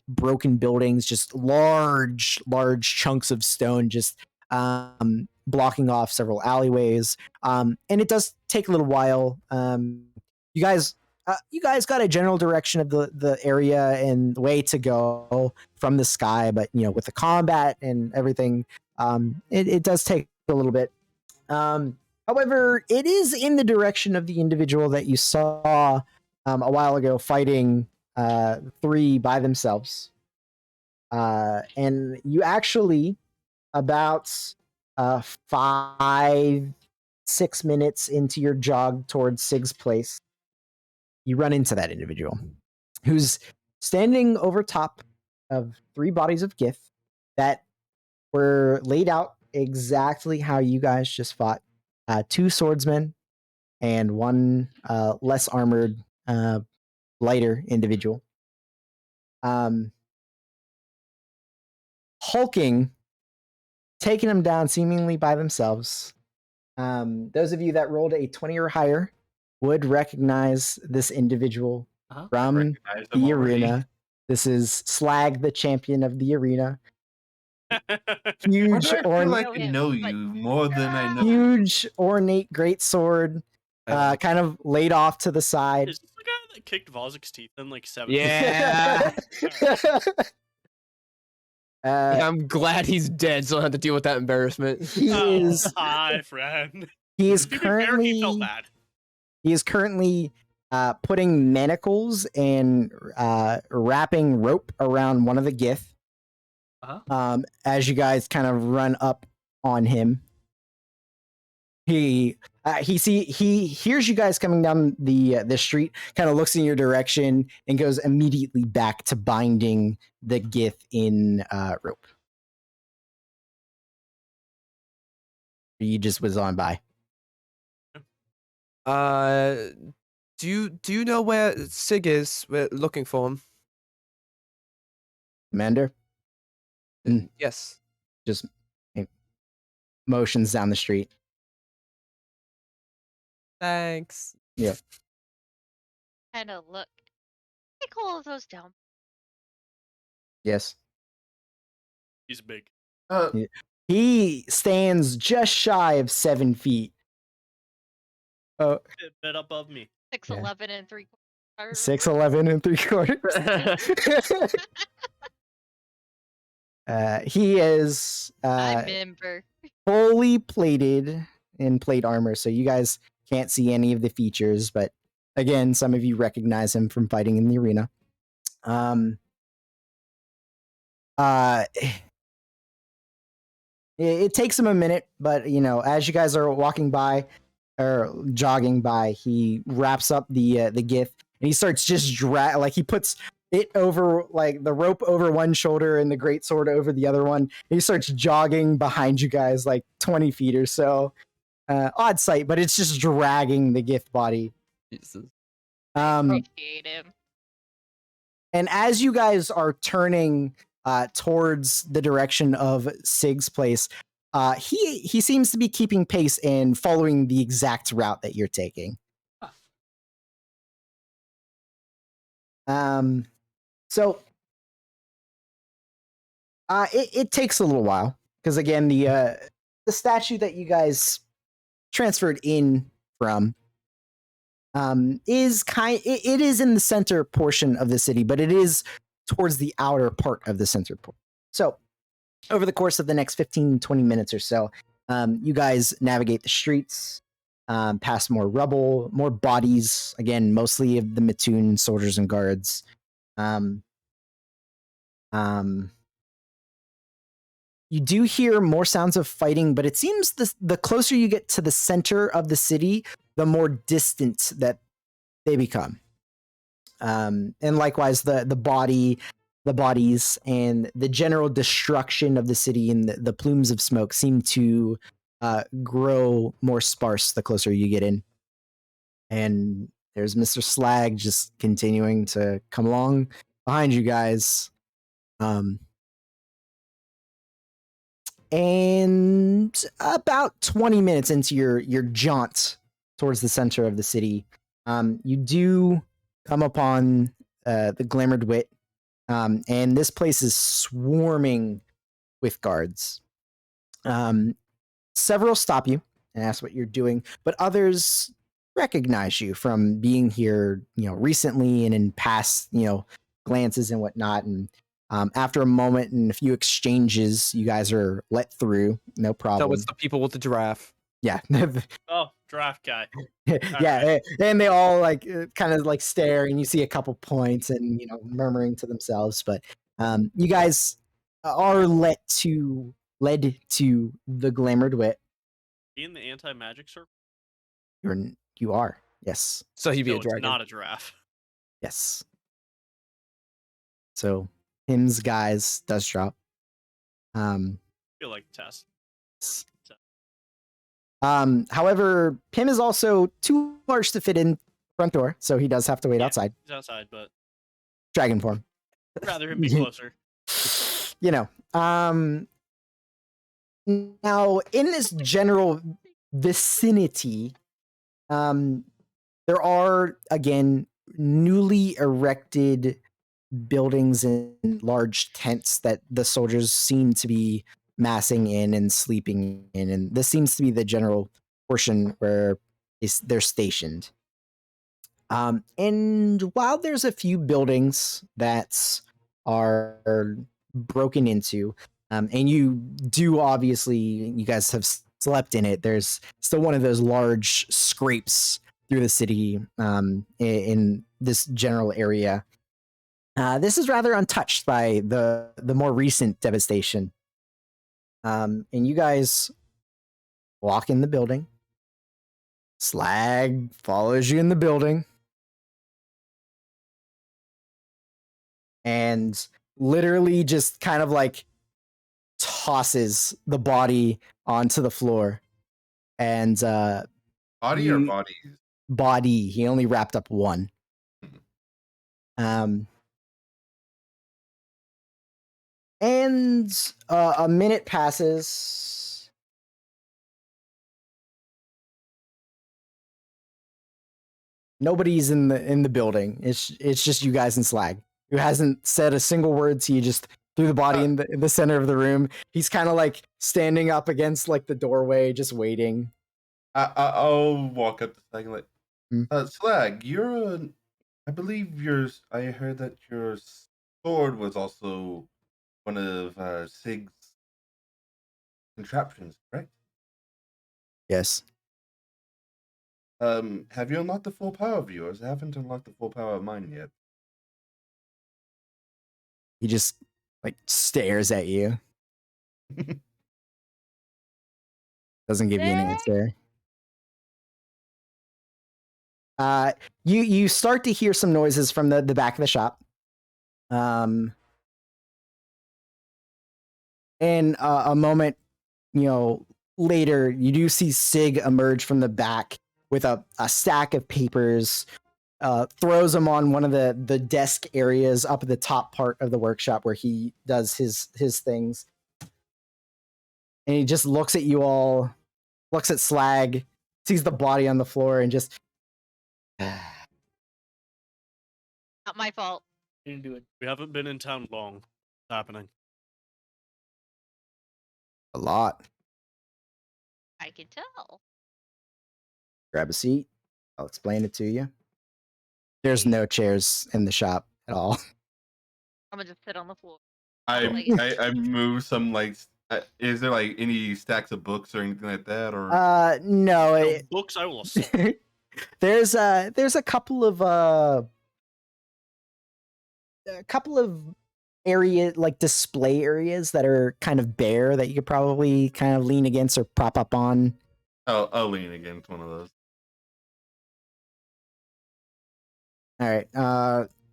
broken buildings, just large chunks of stone just blocking off several alleyways. And it does take a little while. You guys got a general direction of the area and the way to go from the sky, but with the combat and everything, it does take a little bit. However, it is in the direction of the individual that you saw a while ago fighting 3 by themselves. And you actually, about 5-6 minutes into your jog towards Sig's place, you run into that individual who's standing over top of 3 bodies of Gith that were laid out exactly how you guys just fought. 2 swordsmen and 1 less armored, lighter individual. Hulking, taking them down seemingly by themselves. Those of you that rolled a 20 or higher would recognize this individual Uh-huh. from Recognize them the already. arena. This is Slag, the champion of the arena. Why Huge, do I feel ornate, like know I him, know but- you more than I know? huge, ornate, great sword, I like kind of laid off to the side. Is this the guy that kicked Vozik's teeth in like 7? Yeah. I'm I'm glad he's dead, so I don't have to deal with that embarrassment. he Oh, is hi, friend. he is To be fair, he felt currently bad. putting manacles and wrapping rope around one of the Gith. As you guys kind of run up on him, he hears you guys coming down the street, kind of looks in your direction, and goes immediately back to binding the Gith in rope. He just was on by. Do you know where Sig is? We're looking for him. Commander Yes. just motions down the street. Thanks. Kind of look. Take all of those down. Yes. He's big. Yeah. He stands just shy of 7 feet. A bit above me. 6'11" and 3/4. 6'11" and 3/4. He is I remember. fully plated in plate armor, so you guys can't see any of the features, but again, some of you recognize him from fighting in the arena. It takes him a minute, but you know, as you guys are walking by or jogging by, he wraps up the Gith and he starts just he puts it over, like the rope over one shoulder and the great sword over the other one. And he starts jogging behind you guys like 20 feet or so. Odd sight, but it's just dragging the Gith body. Jesus. Appreciate him. And as you guys are turning towards the direction of Sig's place, he seems to be keeping pace and following the exact route that you're taking. So it takes a little while because again the statue that you guys transferred in from it is in the center portion of the city, but it is towards the outer part of the center port. So over the course of the next 15-20 minutes or so, you guys navigate the streets, past more rubble, more bodies, again mostly of the Mattoon soldiers and guards. You do hear more sounds of fighting, but it seems the closer you get to the center of the city, the more distant that they become. And likewise, the bodies and the general destruction of the city and the plumes of smoke seem to grow more sparse the closer you get in. And there's Mr. Slag just continuing to come along behind you guys. And about 20 minutes into your jaunt towards the center of the city, you do come upon the Glamored Wit, and this place is swarming with guards. Several stop you and ask what you're doing, but others recognize you from being here, recently and in past, glances and whatnot. And after a moment and a few exchanges, you guys are let through, no problem. So it's the people with the giraffe. Yeah. Oh, draft guy. Yeah, and they all kind of stare, and you see a couple points and murmuring to themselves, but you guys are led to the Glamored Wit. In the anti-magic circle. You are, yes. So he'd be So a it's dragon. not a giraffe. Yes. So him's guys does drop. I feel like the test. However, Pim is also too large to fit in front door, so he does have to wait Yeah. outside. He's outside, but Dragon form. I'd rather him be closer. You know. Now, in this general vicinity, there are, again, newly erected buildings and large tents that the soldiers seem to be massing in and sleeping in. And this seems to be the general portion where they're stationed. And while there's a few buildings that are broken into, and you do obviously, you guys have slept in it, there's still one of those large scrapes through the city in this general area. This is rather untouched by the more recent devastation. And you guys walk in the building. Slag follows you in the building. And literally just kind of like tosses the body onto the floor. And Body or bodies? body. He only wrapped up one. And a minute passes. Nobody's in the building. It's just you guys and Slag, who hasn't said a single word to you. Just threw the body in the center of the room. He's kind of like standing up against like the doorway, just waiting. I'll walk up to Slag and Hmm. Slag, I believe I heard that your sword was also one of Sig's contraptions, correct? Yes. Have you unlocked the full power of yours? I haven't unlocked the full power of mine yet. He just like stares at you. Doesn't give you an answer. You start to hear some noises from the back of the shop. And a moment, later, you do see Sig emerge from the back with a stack of papers, throws them on one of the desk areas up at the top part of the workshop where he does his things. And he just looks at you all, looks at Slag, sees the body on the floor, and just... Not my fault. You didn't do it. We haven't been in town long. What's happening? A lot. I can tell. Grab a seat. I'll explain it to you. There's no chairs in the shop at all. I'm gonna just sit on the floor. I move some is there like any stacks of books or anything like that, or No. No books I will say. There's a couple of area, like display areas that are kind of bare that you could probably kind of lean against or prop up on. I'll lean against one of those. All right.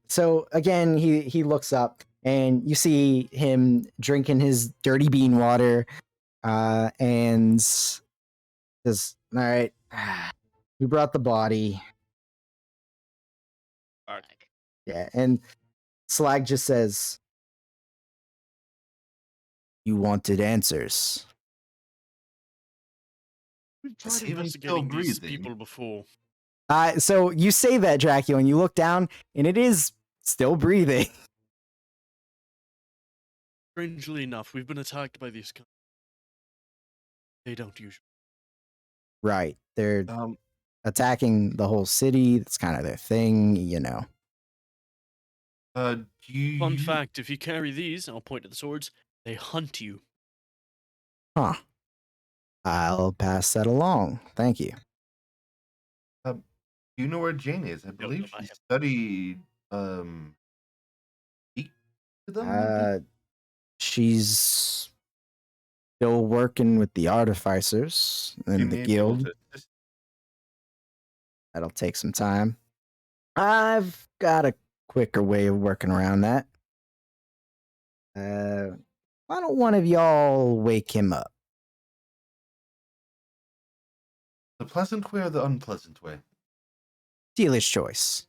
So again, he looks up and you see him drinking his dirty bean water, and says, "All right, we brought the body." Yeah, and Slag just says, "You wanted answers." We've tried Save us still getting these breathing. people before. So you say that, Dracula, and you look down, and it is still breathing. Strangely enough, we've been attacked by these guys. They don't usually. Right. They're attacking the whole city. That's kind of their thing, Fun fact, if you carry these, I'll point to the swords, they hunt you. Huh. I'll pass that along. Thank you. Do you know where Jane is? I believe she studied She's still working with the artificers in the guild. That'll take some time. I've got a quicker way of working around that. Why don't one of y'all wake him up? The pleasant way or the unpleasant way? Dealer's choice.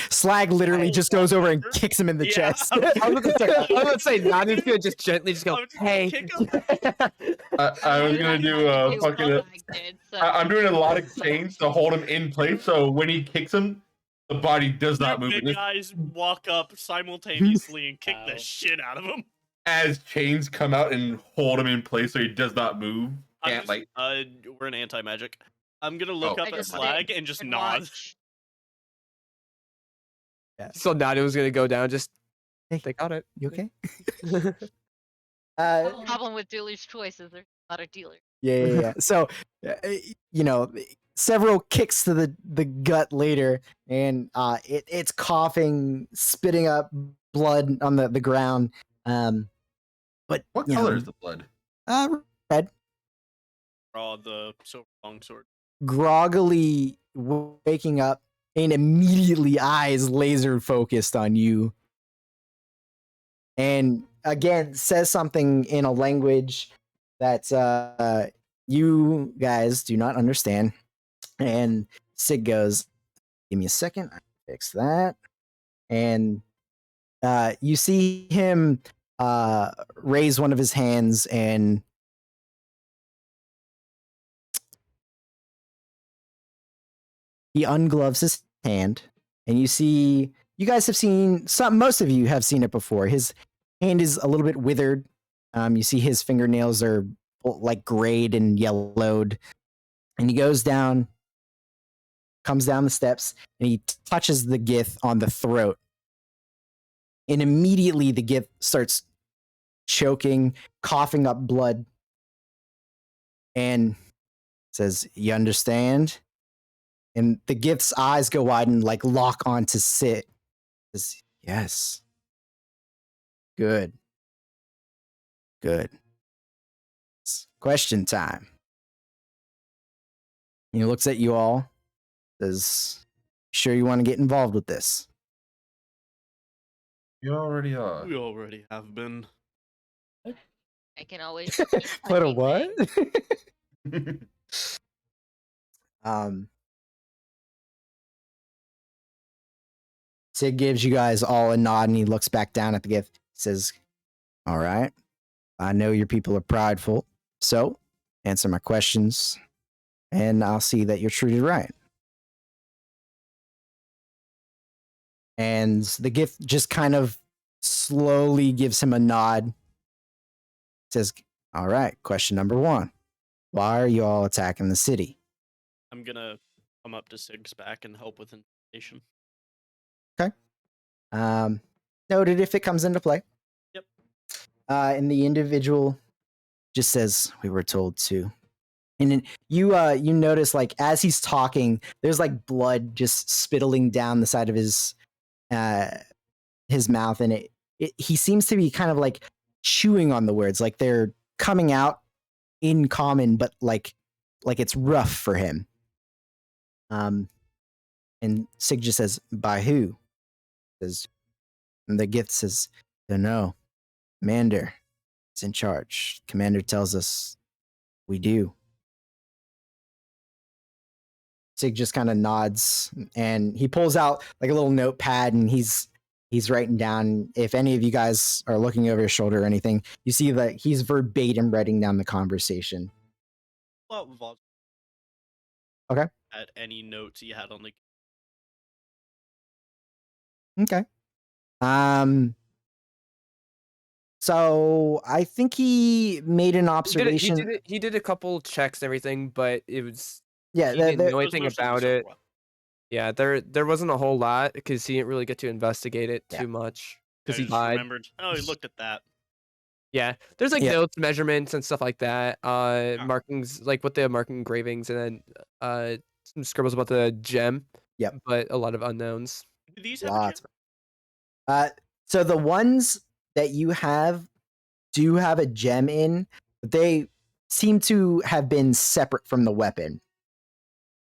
Slag literally I'll just goes walk over and over. kicks him in the Yeah, chest. I was I was gonna say, Nadi's gonna just gently just go, I'm just gonna hey. kick him. I was I'm gonna not do gonna a do fucking. what Flag did, so. I'm doing a lot of chains to hold him in place, so when he kicks him, the body does Two not move. big And guys walk up simultaneously and kick the Ow. shit out of him. as chains come out and hold him in place, so he does not move. I'm Can't just, like. we're in anti-magic. I'm gonna look Oh. up I at just sit Slag and just nod. watch. So Nadia was gonna go down. Just Hey, they got it. you okay? The problem with dealer's choice is there's a lot of dealers. Yeah. So, you know, several kicks to the gut later, and it's coughing, spitting up blood on the ground. But What you color know, is the blood? red, Draw the silver longsword. groggily waking up, and immediately eyes laser focused on you, and again says something in a language that you guys do not understand. And Sig goes, "Give me a second, I fix that." And you see him raise one of his hands, and he ungloves his hand, and you guys have seen most of you have seen it before. His hand is a little bit withered. You see his fingernails are like grayed and yellowed, and he goes down, comes down the steps, and he touches the Gith on the throat, and immediately the Gith starts choking, coughing up blood, and says, "You understand?" And the Gith's eyes go wide and like lock onto Sit. Says, "Yes. Good. Good. It's question time." And he looks at you all. Says, "Sure you want to get involved with this?" You already are. We already have been. I can always repeat What a anything. what? um Sid gives you guys all a nod, and he looks back down at the gift. Says, "All right. I know your people are prideful, so answer my questions, and I'll see that you're treated right." And the gift just kind of slowly gives him a nod. Says, "All right, question number 1. Why are you all attacking the city?" I'm gonna come up to Sig's back and help with intimidation. Noted if it comes into play. Yep. And the individual just says, "We were told to." And then you notice, like, as he's talking, there's like blood just spittling down the side of his mouth, and he seems to be kind of like chewing on the words, like they're coming out in common, but like it's rough for him. And Sig just says, "By who?" Says, and the gift says, "Don't know. Commander is in charge. Commander tells us we do." Sig just kind of nods, and he pulls out like a little notepad, and he's writing down. If any of you guys are looking over your shoulder or anything, you see that he's verbatim writing down the conversation. Well, Voz. Okay. At any notes he had on the. Okay. So I think he made an observation. He did a couple checks and everything, but it was Yeah, he didn't know It was anything mostly about so it. rough. Yeah, there wasn't a whole lot because he didn't really get to investigate it Yeah. too much I because he just died. remembered. Oh, he looked at that. Yeah, there's like Yeah. notes, measurements, and stuff like that. Markings, like with the marking engravings, and then some scribbles about the gem. Yep. But a lot of unknowns. Do these have Lots. a gem? So the ones that you have do have a gem in, but they seem to have been separate from the weapon.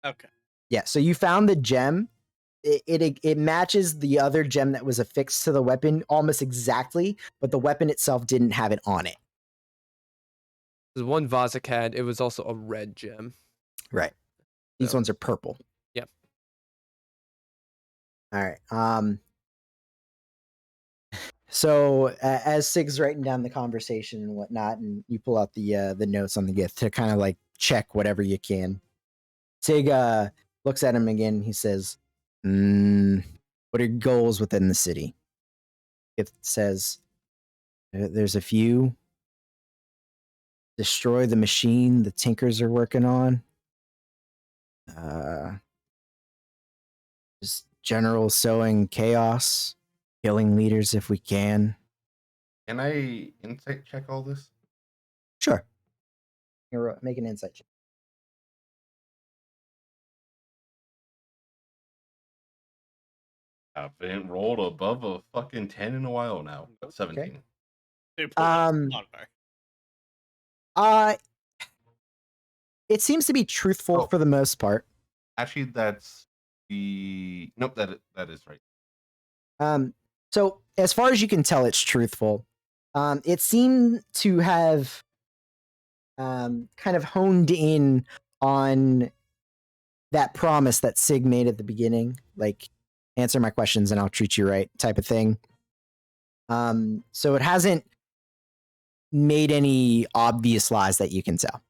Okay. Yeah, so you found the gem. It matches the other gem that was affixed to the weapon almost exactly, but the weapon itself didn't have it on it. There's one Vazak had. It was also a red gem. Right. These So- ones are purple. Yep. All right. So as Sig's writing down the conversation and whatnot, and you pull out the notes on the gift to kind of like check whatever you can. Sig looks at him again. He says, "What are your goals within the city?" Gift says, "There's a few. Destroy the machine the Tinkers are working on. Just general sowing chaos, killing leaders if we can." Can I insight check all this? Sure. Make an insight check. Haven't rolled above a fucking 10 in a while now. 17. Dude, pull that Um, bonfire. It seems to be truthful Oh. for the most part. Actually, that's the nope. That is right. So as far as you can tell, it's truthful. It seemed to have kind of honed in on that promise that Sig made at the beginning, like answer my questions and I'll treat you right type of thing. So it hasn't made any obvious lies that you can tell.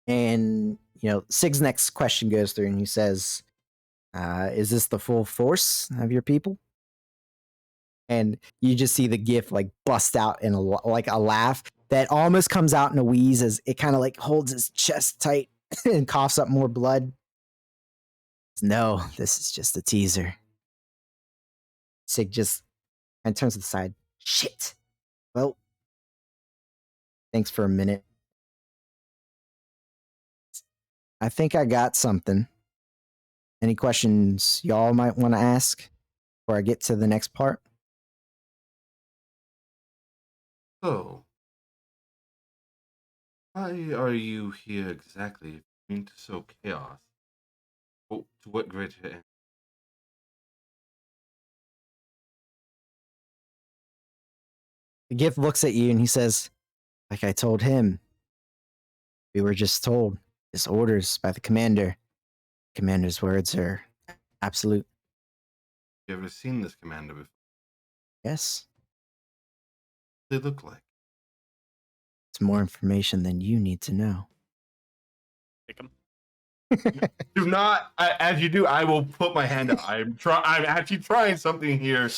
And, Sig's next question goes through and he says, is this the full force of your people? And you just see the gif like bust out in a laugh that almost comes out in a wheeze as it kind of like holds his chest tight and coughs up more blood. No, this is just a teaser. Sig just kind of turns to the side. Shit. Well, thanks for a minute. I think I got something. Any questions y'all might want to ask before I get to the next part? So, why are you here exactly? If you mean to sow chaos. Oh, to what greater end? The gift looks at you and he says, like I told him, we were just told his orders by the commander. Commander's words are absolute. You ever seen this commander before? Yes, What do they look like? it's more information than you need to know. Pick 'em. Do not, as you do, I will put my hand up. I'm actually trying something here,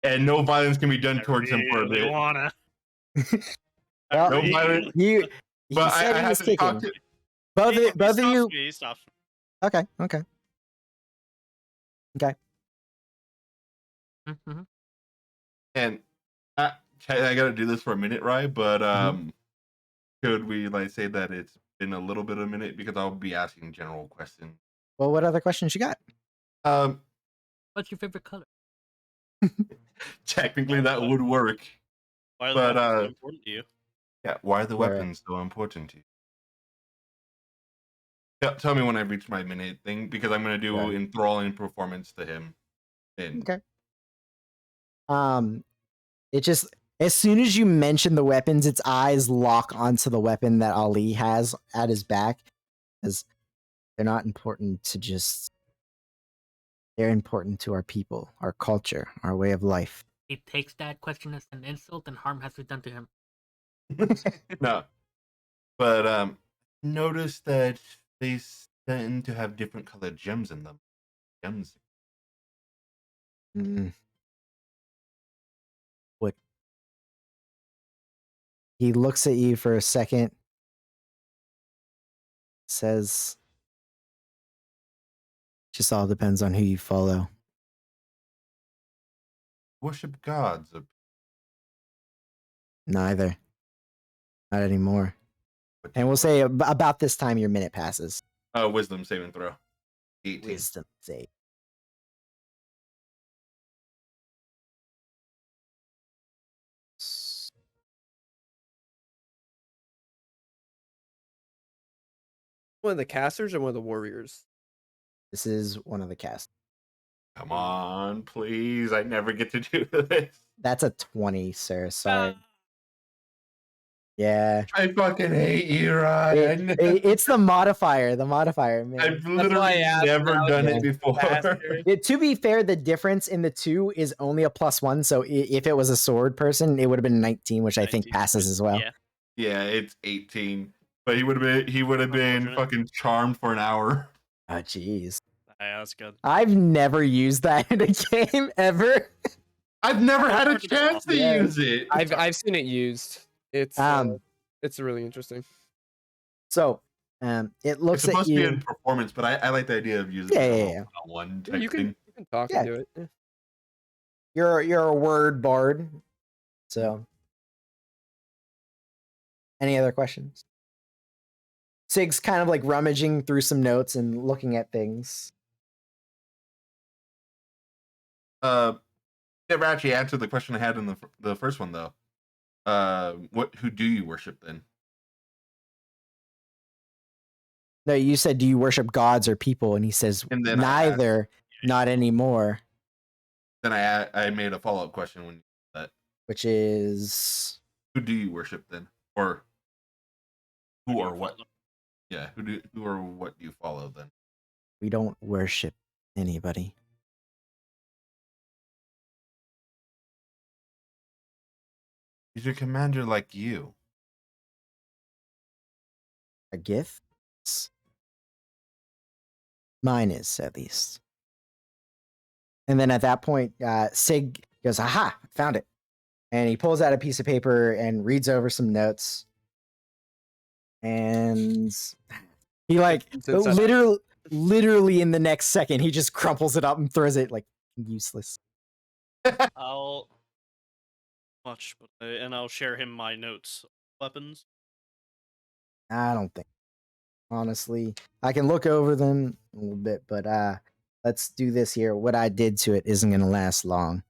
and no violence can be done towards him for a really bit. wanna. Well, No violence. You But said I he have was to talk kicking. to. Both He of you. stops me, he stops me. Okay. Mm-hmm. And I gotta do this for a minute, right? But could we like say that it's been a little bit of a minute because I'll be asking general questions. Well, what other questions you got? What's your favorite color? Technically that would work. Why are But, the weapons so important to you? Yeah, why are the Right. weapons so important to you? Tell me when I reach my minute thing because I'm gonna do Right. enthralling performance to him. And Okay. It just as soon as you mention the weapons, its eyes lock onto the weapon that Ali has at his back, as they're not important to just. They're important to our people, our culture, our way of life. He takes that question as an insult and harm has been done to him. no. But notice that they tend to have different colored gems in them. Gems. What? He looks at you for a second, says, just all depends on who you follow. Worship gods. Neither. Not anymore. And we'll say about this time your minute passes. Wisdom saving throw. 18. Wisdom save. One of the casters or one of the warriors? This is one of the cast. Come on, please. I never get to do this. That's a 20, sir. Sorry. Yeah. I fucking hate you, Ryan. It's the modifier. The modifier, man. I've why I literally asked never now, done yeah. it before. bastard. To be fair, the difference in the two is only a +1. So if it was a sword person, it would have been 19, which I think 19, passes as well. Yeah. Yeah, it's 18. But he would have been Unfortunate. fucking charmed for an hour. Oh, jeez. Yeah, that's good. I've never used that in a game ever. I've never had a Hard to chance to Yeah. use it. I've seen it used. It's really interesting. So it It's looks at supposed to be you. in performance, but I like the idea of using Yeah, it yeah, on yeah. one Yeah, type you thing. can talk Yeah. and do it. Yeah. You're a word bard. So any other questions? Sig's kind of like rummaging through some notes and looking at things. Never actually answered the question I had in the first one though. Who do you worship then? No, you said, do you worship gods or people? And he says, And then I asked- neither, not anymore. Then I made a follow-up question when you said that. Which is, Who do you worship then? Or who do or you what? follow? Yeah, who or what do you follow then? we don't worship anybody. He's a commander like you. A gift? Mine is, at least. And then at that point, Sig goes, aha, found it. And he pulls out a piece of paper and reads over some notes. And he It's inside. literally in the next second, he just crumples it up and throws it like useless. I'll and I'll share him my notes. Weapons. I don't think. Honestly, I can look over them a little bit, but let's do this here. What I did to it isn't going to last long.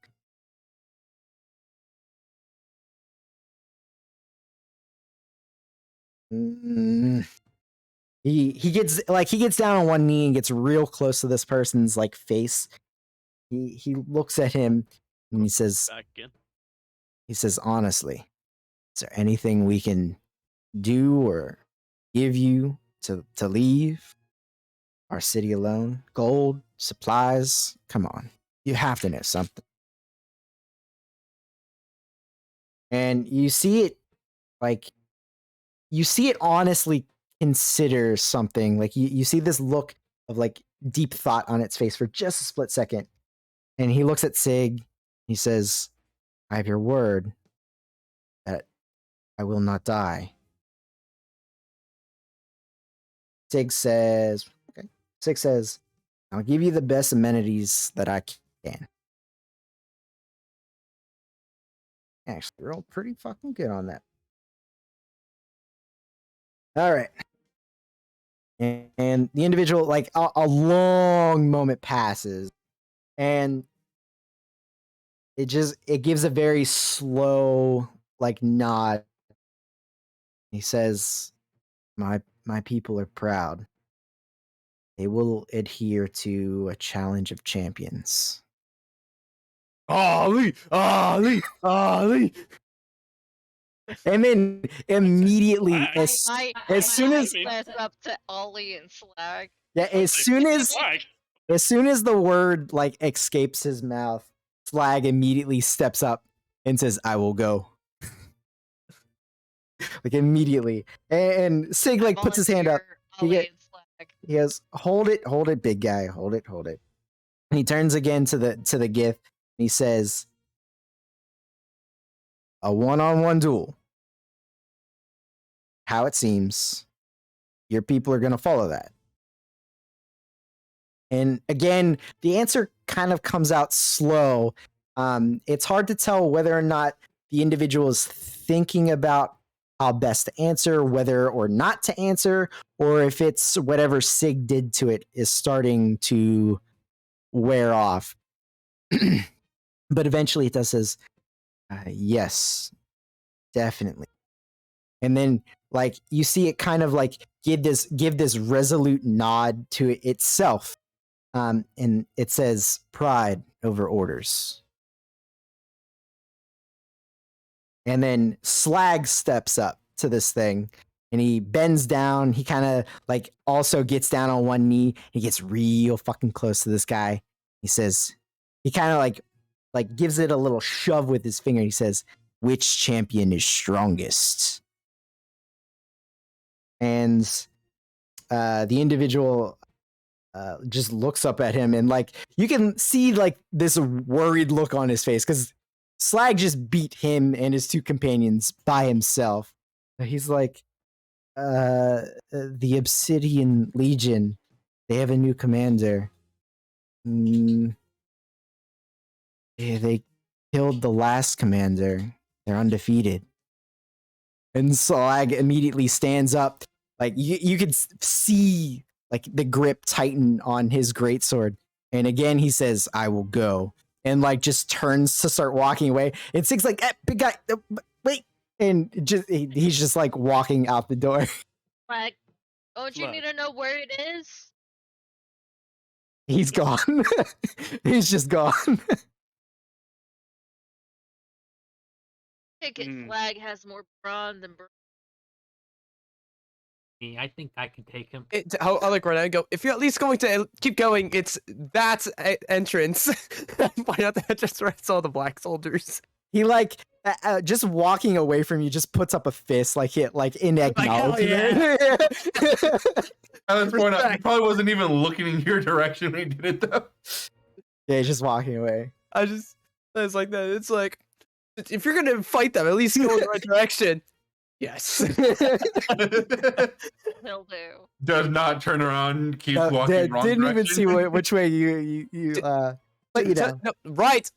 He gets down on one knee and gets real close to this person's like face. He looks at him and he says, Back again. honestly, is there anything we can do or give you to leave our city alone? Gold, supplies, come on. You have to know something. And you see it honestly consider something. Like you see this look of like deep thought on its face for just a split second. And he looks at Sig. He says, I have your word that I will not die. Sig says, okay. Sig says, I'll give you the best amenities that I can. Actually, rolled pretty fucking good on that. All right. And the individual, like a long moment passes, and it gives a very slow like nod. He says, my people are proud. They will adhere to a challenge of champions. Ali. And then immediately, as soon as mess up to Ollie and Slag. yeah, as soon as the word like escapes his mouth, Slag immediately steps up and says, "I will go." Like immediately, and Sig like puts his hand up. Ollie and Slag. He goes, hold it, big guy, hold it. And he turns again to the gift. And he says, a one-on-one duel. How it seems, your people are going to follow that. And again, the answer kind of comes out slow. It's hard to tell whether or not the individual is thinking about how best to answer, whether or not to answer, or if it's whatever Sig did to it is starting to wear off. But eventually it does says, yes, definitely. And then like you see it kind of like give this resolute nod to it itself. And it says pride over orders. And then Slag steps up to this thing, and he bends down. He kind of like also gets down on one knee. He gets real fucking close to this guy. He says, he kind of like gives it a little shove with his finger. He says, "Which champion is strongest?" And the individual just looks up at him, and like you can see like this worried look on his face because Slag just beat him and his two companions by himself. He's like, the Obsidian Legion, they have a new commander. Yeah, they killed the last commander. They're undefeated. And Slag immediately stands up. Like you could see like the grip tighten on his greatsword. And again he says, "I will go." And like just turns to start walking away. And Sig's like, "Big guy, wait." And just he's just like walking out the door. Like, don't you Look. need to know where it is? He's gone. He's just gone. Ticket Mm. Flag has more brawn than I think I can take him. How I like Renan go. If you're at least going to keep going, it's that entrance. Point out the entrance where it's all the black soldiers. He like just walking away from you just puts up a fist like in hell acknowledgement. Let's point out, he probably wasn't even looking in your direction when he did it though. Yeah, he's just walking away. It's like that. It's like, if you're gonna fight them, at least go in the right direction. Yes. will do. Does not turn around, keeps No, walking wrong didn't direction. even see which way you Like, you know. no, right.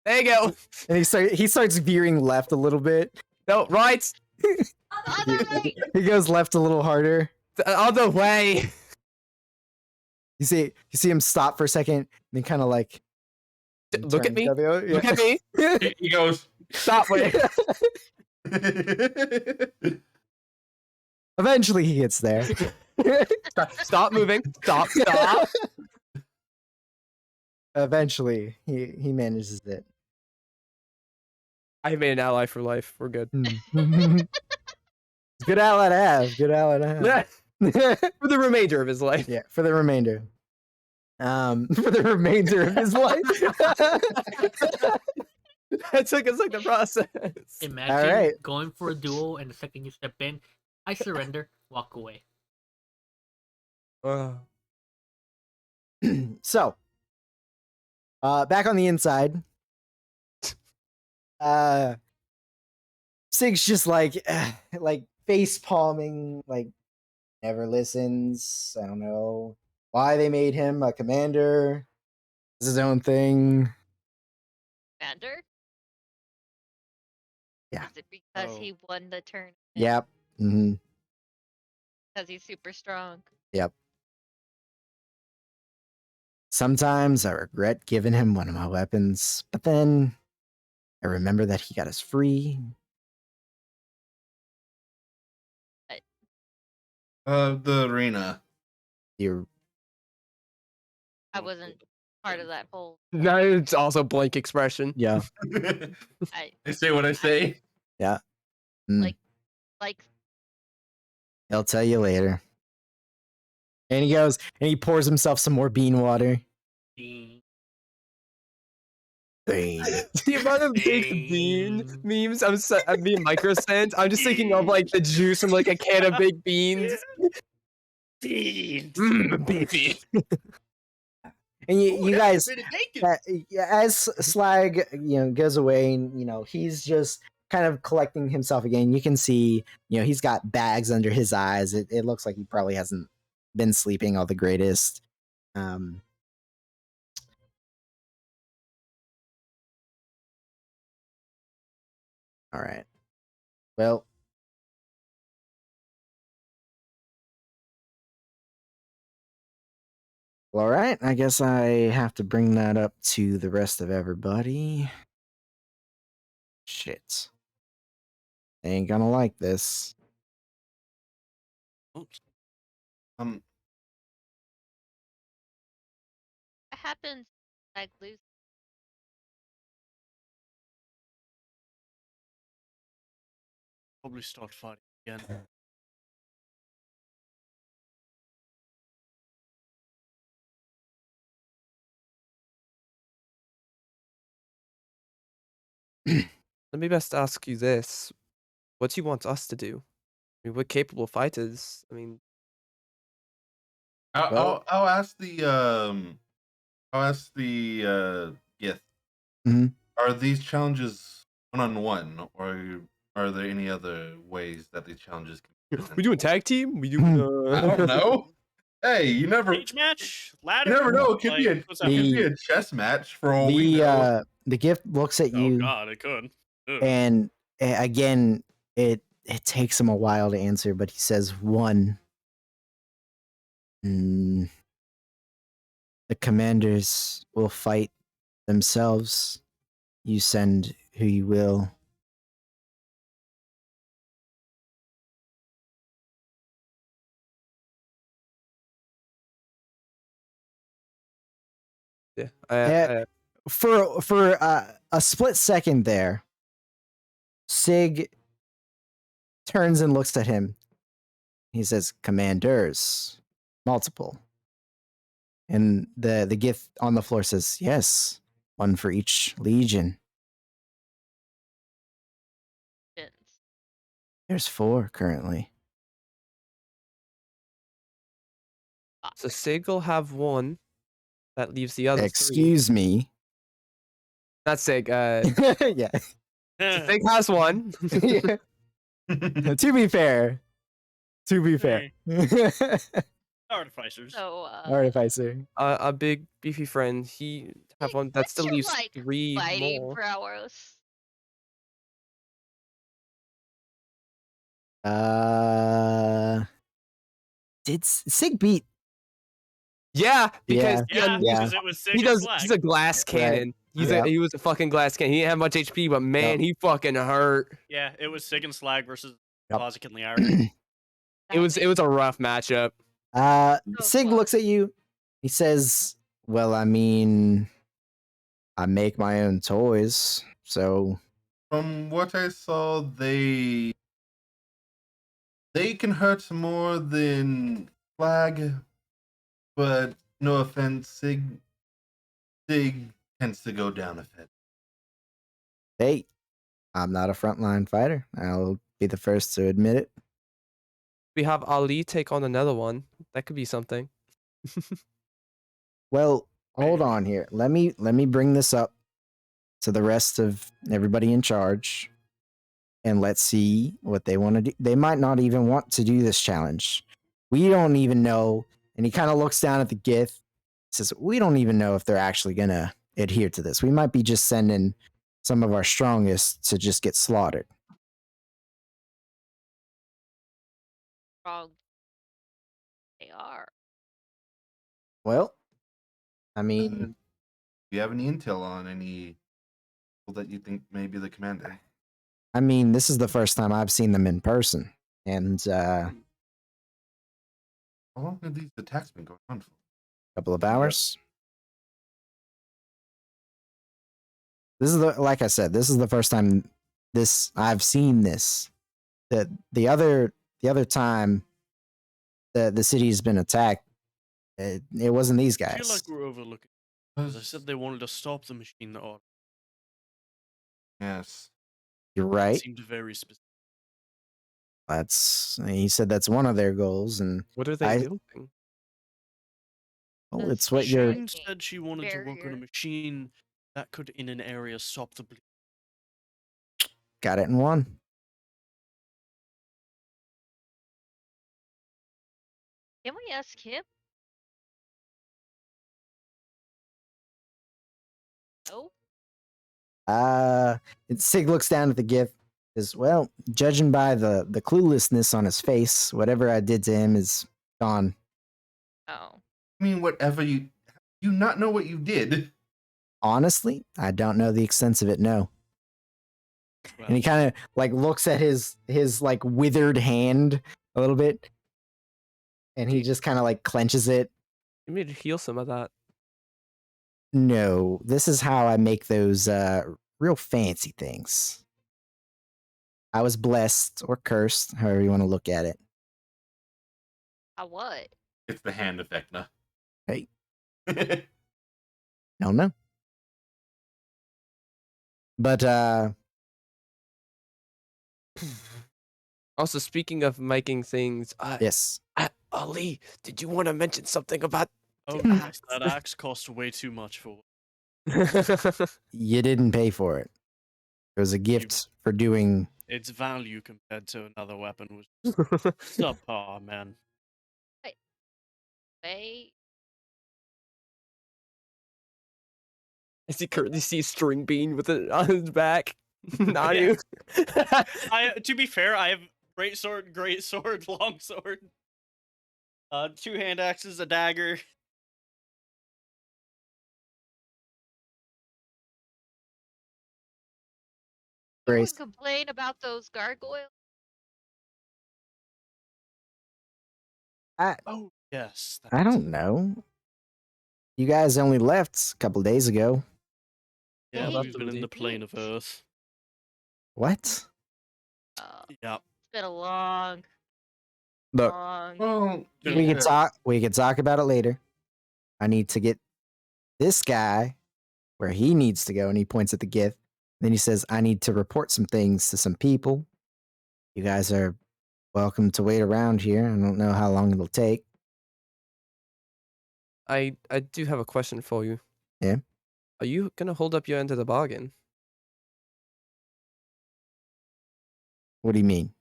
There you go. And he starts veering left a little bit. No, right. Other way! He goes left a little harder. The other way. You see him stop for a second, then kind of like Look at turn me. the other way. Look at me. He goes. Stop. Wait. Eventually he gets there. Stop moving. Stop. Stop. Eventually he manages it. I made an ally for life. We're good. Good ally to have. Good ally to have. Yeah. For the remainder of his life. Yeah, for the remainder. For the remainder of his life. It's like the process. Imagine going for a duel and the second you step in, I surrender, walk away. So, back on the inside, Sig's just like face palming, like never listens. I don't know why they made him a commander. It's his own thing. Commander? Yeah. Is it because Oh. he won the tournament? Yep. Mm-hmm. Because he's super strong. Yep. Sometimes I regret giving him one of my weapons, but then I remember that he got us free. The arena. You're I wasn't part of that whole. No, it's also blank expression. yeah. I say what I say. Mm. Like, He'll tell you later. And he goes and he pours himself some more bean water. Bean. Bean. The amount of baked bean memes I'm being micro sent. I'm just thinking of like the juice from like a can of baked beans. Beans. Beefy. And you guys, Bit of bacon. as Slag, goes away, and he's just kind of collecting himself again. You can see, he's got bags under his eyes. It looks like he probably hasn't been sleeping all the greatest. All right. Well, all right. I guess I have to bring that up to the rest of everybody. Shit. They ain't gonna like this. Oops. what happens? Like, lose. Probably start fighting again. Let me best ask you this: what do you want us to do? I mean, we're capable fighters. I mean, Well- I'll ask the Gith. Mhm. Are these challenges one-on-one, or are there any other ways that these challenges can be we presented? doing tag team? We doing? I don't know. Hey, you never Cage match, ladder. know. It could be like, what's happening? a chess match for all we know. The gift looks at Oh you, god, it could. Ugh. and again, it takes him a while to answer, but he says one. Mm, the commanders will fight themselves. You send who you will. Yeah. For a split second there, Sig turns and looks at him. He says, "Commanders, multiple." And the gift on the floor says, "Yes, one for each legion." Shins. There's 4 currently. So Sig will have one. That leaves the other 3. Excuse me. Not Sig. Yeah. So Sig has one. To be fair. Artificers. So, Artificer. A big beefy friend. He have one. That what's still your, leaves like, 3 fighting more. prowess? Did Sig beat? Yeah, because Yeah, Yeah. because it was sick he and does. slag. He's a glass cannon. Yeah. He was a fucking glass cannon. He didn't have much HP, but man, he fucking hurt. Yeah, it was Sig and Slag versus Yep. Pozic and Liara. It was a rough matchup. So Sig close. looks at you. He says, "Well, I mean, I make my own toys, so From what I saw, they can hurt more than Flag, but no offense, Sig tends to go down a bit. hey, I'm not a frontline fighter. I'll be the first to admit it." We have Ali take on another one. That could be something. Well, hold Maybe. on here. Let me bring this up to the rest of everybody in charge, and let's see what they want to do. They might not even want to do this challenge. We don't even know. And he kind of looks down at the Gith, says, "We don't even know if they're actually gonna adhere to this. We might be just sending some of our strongest to just get slaughtered." Wrong. They are. Well, I mean, Do you have any intel on any people that you think may be the commander? this is the first time I've seen them in person, and How long have these attacks been going on for? couple of Yeah. hours. This is like I said, this is the first time I've seen this. The other time the city's been attacked, it wasn't these I feel guys. like we're overlooking. Because I said they wanted to stop the machine that ought. Yes. You're It right. seemed very specific. He said that's one of their goals, and What are they I- building? well, The it's what you're. Shane said she wanted to work on a barrier. machine that could, in an area, stop the bleed. Got it in one. Can we ask him? No. And Sig looks down at the gift. Says, "Well, judging by the cluelessness on his face, whatever I did to him is gone." Oh. I mean, whatever you not know what you did. Honestly, I don't know the extent of it. No. Well, And he kind of like looks at his like withered hand a little bit, and he just kind of like clenches it. You need to heal some of that. No, this is how I make those real fancy things. I was blessed or cursed, however you want to look at it. I what? It's the hand effect, nah. Hey, don't know. But Also, speaking of miking things, yes. Ali, did you want to mention something about Oh, the yes, axe? that axe cost way too much for. You didn't pay for it. It was a gift for doing. Its value compared to another weapon was subpar, man. Wait. I see currently see string bean with it on his back. Not Yeah. you. To be fair, I have great sword, long sword. 2 hand axes, a dagger. You Grace. would complain about those gargoyles? Oh, yes. I don't know. You guys only left a couple days ago. Yeah, Well, we've been in the plane of Earth. What? Yeah. It's been a long, Look, long. Well, Been we a can talk. We can talk about it later. I need to get this guy where he needs to go, and he points at the gift. Then he says, "I need to report some things to some people. You guys are welcome to wait around here. I don't know how long it'll take." I do have a question for you. Yeah? Are you gonna hold up your end of the bargain? What do you mean?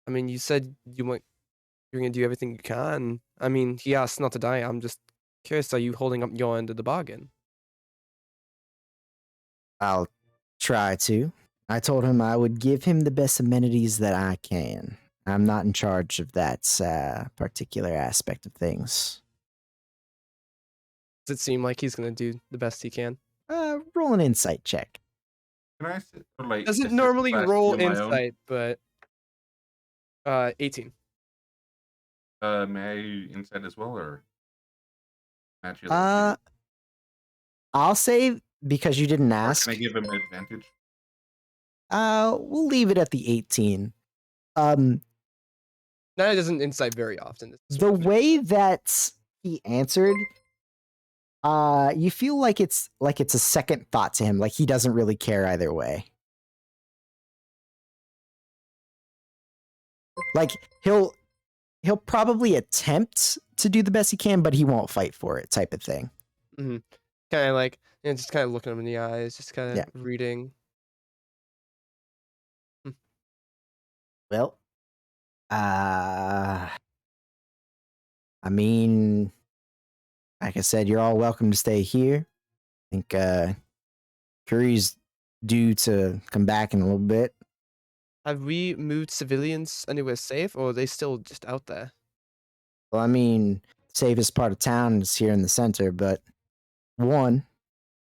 I mean, you said you're gonna do everything you can. I mean, he asked not to die. I'm just curious. Are you holding up your end of the bargain? I'll try to. I told him I would give him the best amenities that I can. I'm not in charge of that particular aspect of things. Does it seem like he's gonna do the best he can? Roll an insight check. Can I sit or like Doesn't assist normally class roll on my own? insight, but 18. May I insight as well or match you? I'll say because you didn't Or ask. can I give him advantage? We'll leave it at the 18. That doesn't insight very often. This The sort of thing. way that he answered, you feel like it's a second thought to him, like he doesn't really care either way. Like he'll probably attempt to do the best he can, but he won't fight for it, type of thing. Kind of like, just kind of looking him in the eyes, just kind of Yeah. reading. Well, I mean, like I said, you're all welcome to stay here. I think Curry's due to come back in a little bit. Have we moved civilians anywhere safe, or are they still just out there? Well, I mean, safest part of town is here in the center, but one,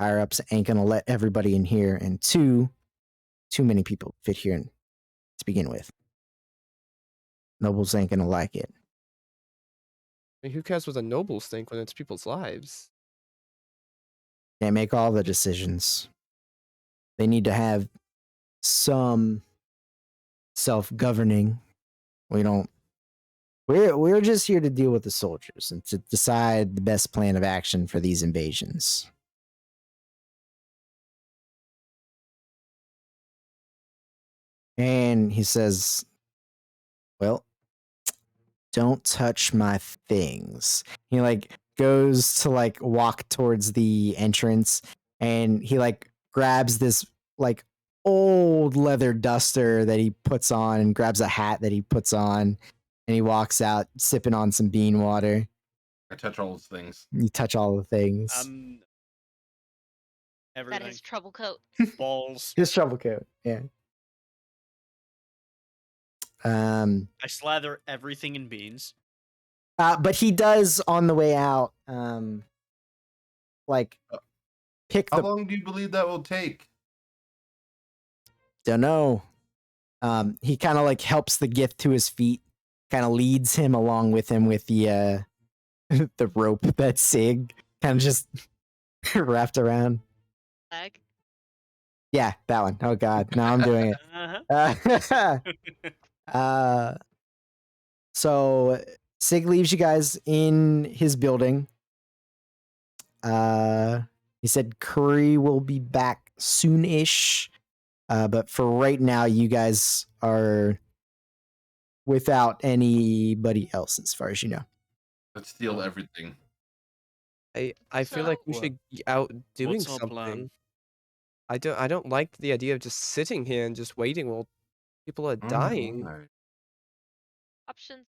higher ups ain't gonna let everybody in here, and two, too many people fit here to begin with. Nobles ain't gonna like it. I mean, who cares what the nobles think when it's people's lives? Can't make all the decisions. They need to have some self-governing. We're just here to deal with the soldiers and to decide the best plan of action for these invasions. And he says, "Well, don't touch my things." He like goes to like walk towards the entrance, and he like grabs this like old leather duster that he puts on, and grabs a hat that he puts on, and he walks out sipping on some bean water. I touch all those things. You touch all the things. That Everything. is trouble coat. Balls. His shovel coat, yeah. I slather everything in beans. But he does on the way out, like pick How the. long do you believe that will take? Don't know. He kind of like helps the gift to his feet, kind of leads him along with him with the the rope that Sig kind of just wrapped around. Leg. Yeah, that one. Oh god, now I'm doing Uh-huh. it. So Sig leaves you guys in his building. He said Curry will be back soon-ish. But for right now, you guys are without anybody else, as far as you know. Let's steal everything. I feel like we So- should be out doing What's our something. plan? I don't like the idea of just sitting here and just waiting while people are dying. Alright. Options.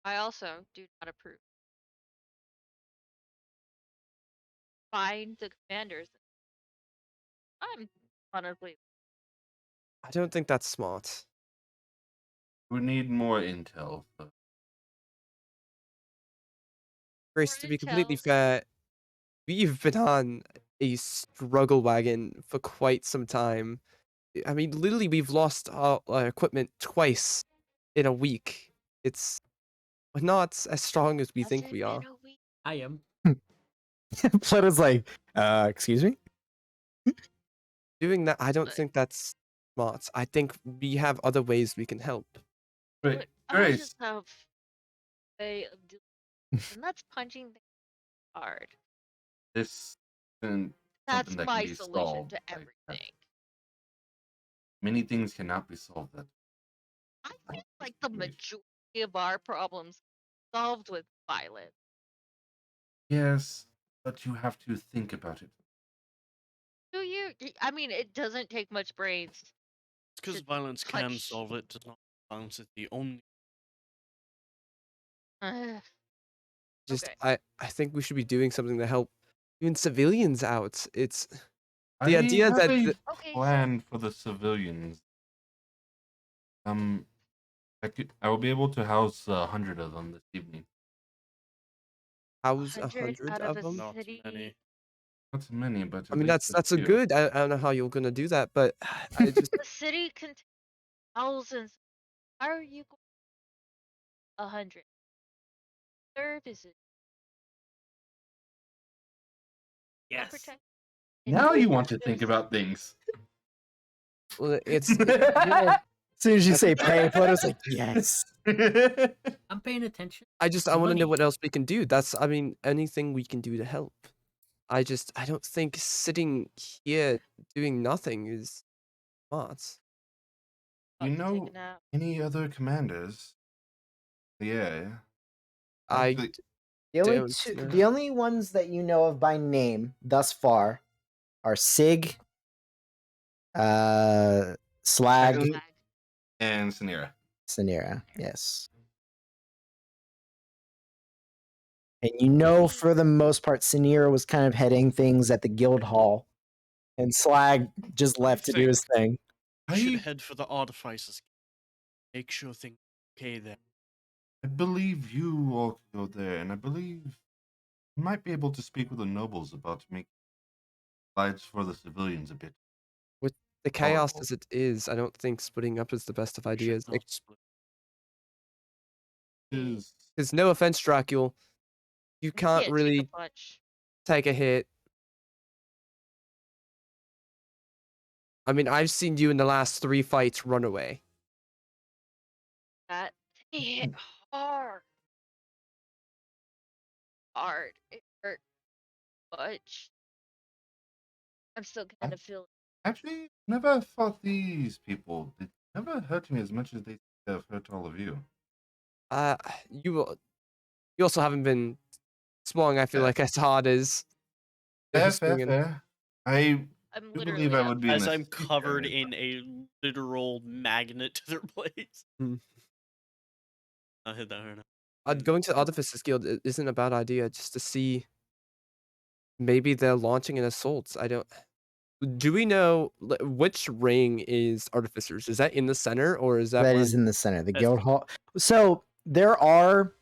I also do not approve. Find the commanders. I'm honestly. I don't think that's smart. We need more intel. So. Grace, to be completely intels. fair, we've been on a struggle wagon for quite some time. I mean, literally, we've lost our equipment twice in a week. We're not as strong as we Has think it we been are. a week? I am. Plato's like, excuse me? Doing that, I don't But- think that's smart. I think we have other ways we can help. Wait, But I Grace. just have a way of doing, and that's punching things hard. This isn't That's something that my can be solution solved to like that. everything. Many things cannot be solved that I feel like the majority of our problems solved with violence. Yes, but you have to think about it. Do you? I mean, it doesn't take much brains. Because to violence can touch- solve it, does not violence is the only. Just, Okay. I think we should be doing something to help even civilians out. It's I idea have that a the- Okay. plan for the civilians. I will be able to house 100 of them this evening. house 100 100 out of of a them. Not city. many. Not so many, but I at mean, least that's a few. good. I don't know how you're gonna do that, but I just The city contains thousands. How are you going? 100. Serve is it? Yes. Protect. Now you want to think about things. well, it's As soon as you say pay, Plato's like, yes. I'm paying attention. I want to know Money. what else we can do. I mean, anything we can do to help. I don't think sitting here doing nothing is smart. You About to take know a nap. any other commanders? Yeah. I Actually, The only ones that you know of by name thus far are Sig, Slag, Slag. and Sanira. Sanira. Yes. And you know, for the most part, Sanira was kind of heading things at the guild hall, and Slag just left to do his thing. We should I head for the artificers. Make sure things are okay there. believe you all could go there, and I believe you might be able to speak with the nobles about making lives for the civilians a bit. The chaos Horrible. as it is, I don't think splitting up is the best of We should ideas. not split. Is Because no offense, Dracula, you can't Take a really punch. take a hit. I mean, I've seen you in the last 3 fights run away. That hit hard. Hard. It hurt much. I'm still kind of feeling. actually never fought these people. They never hurt me as much as they have hurt all of you. You also haven't been swung, I feel Yeah. like, as hard as Fair, swinging. fair. I I'm do literally. believe I would be in As a I'm safe covered area. in a literal magnet to their place. Hmm. I'll hit that right now. Going to the Artificers Guild isn't a bad idea, just to see. Maybe they're launching an assault. Do we know which ring is Artificers? Is that in the center or is that That where is in the center, the That's- guild hall. So there are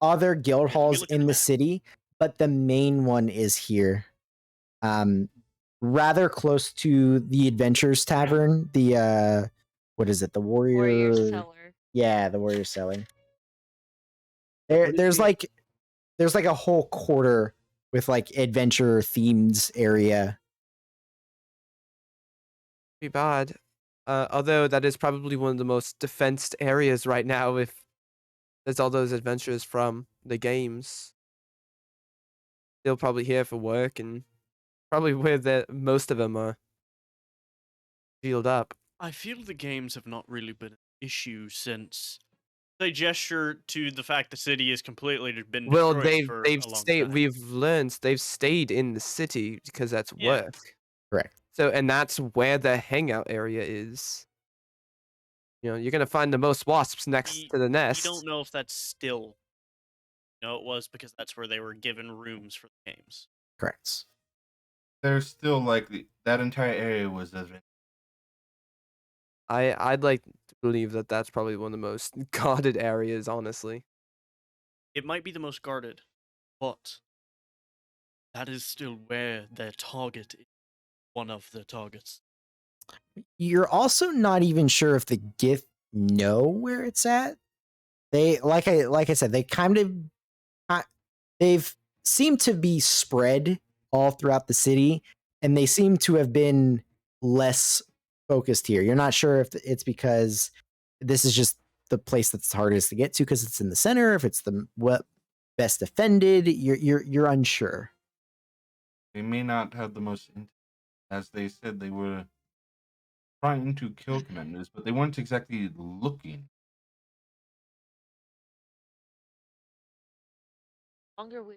other guild Yeah, we halls look at in the the map. city, but the main one is here. Rather close to the Adventures Tavern. The what is it? The Warrior. Warrior Cellar. Yeah, the Warrior Cellar. What do There's you- like a whole quarter with like adventure themed area. be bad. Although that is probably one of the most defensed areas right now if there's all those adventures from the games. They're probably here for work and probably where most of them are sealed up. I feel the games have not really been an issue since they gesture to the fact the city has completely been Well, destroyed for they've a long stayed. time. We've learned they've stayed in the city because that's Yeah. work. Correct. So, and that's where the hangout area is. You're gonna find the most wasps next to the You nest. don't know if that's still. No, it was because that's where they were given rooms for the games. Correct. There's still likely that entire area was I'd like to believe that that's probably one of the most guarded areas, honestly. It might be the most guarded, but that is still where their target is. One of the targets. You're also not even sure if the Gith know where it's at. They like I said, they kind of they've seemed to be spread all throughout the city, and they seem to have been less focused here. You're not sure if it's because this is just the place that's hardest to get to because it's in the center, if it's the best defended. You're unsure. They may not have the most, as they said, they were trying to kill commanders, but they weren't exactly looking. Longer we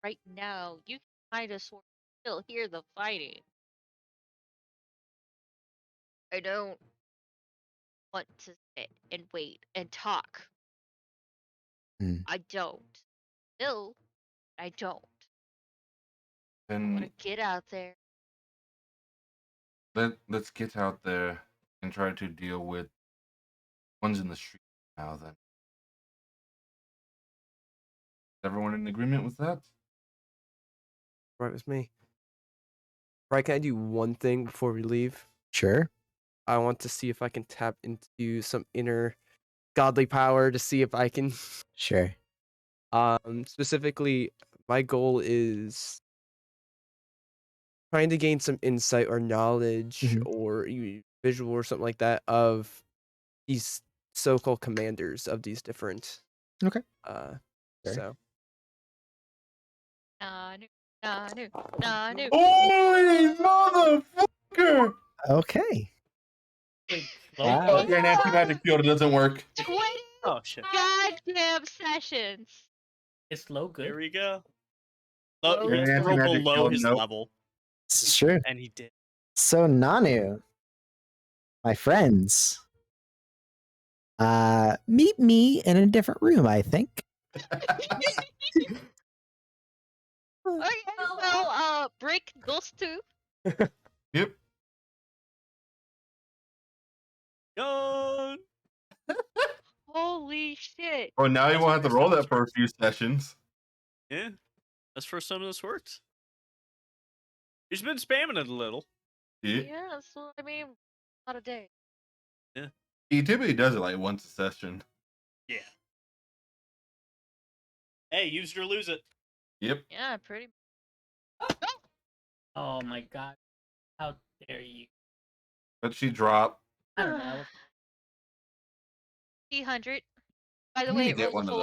right now, you can kind of sort of still hear the fighting. I don't want to sit and wait and talk. Hmm. I don't. Still, I don't. I want Then to get out there. let's get out there and try to deal with ones in the street now. Then, is everyone in agreement with that? Right with me. Right, can I do one thing before we leave? Sure. I want to see if I can tap into some inner godly power to see if I can. Sure. Specifically, my goal is trying to gain some insight or knowledge Mhm. or visual or something like that of these so-called commanders of these different. Okay. Fair. Fair. Nanu, Nanu, Nanu. Holy motherfucker! Okay. Wait, Wow. slow Oh, your nasty magic field doesn't work. 20 Oh shit! goddamn sessions. Is slow good? There we go. Oh, Oh, he yeah. has to roll Anti-magic below shield, his nope. level, This is true. and he did. So Nanu, my friends, meet me in a different room, I think. Okay, so break those two. Yep. Gone. Holy shit. Oh, now you That's won't have to first roll time that for a few sessions. Yeah, that's the first time this worked. He's been spamming it a little. Yeah. Yeah, so I mean, not a day. He typically does it like once a session. Yeah. Hey, use it or lose it. Yep. Yeah, pretty. Oh my god. How dare you? But she dropped. I don't know. 300. By the You way, need it to get rolled one a of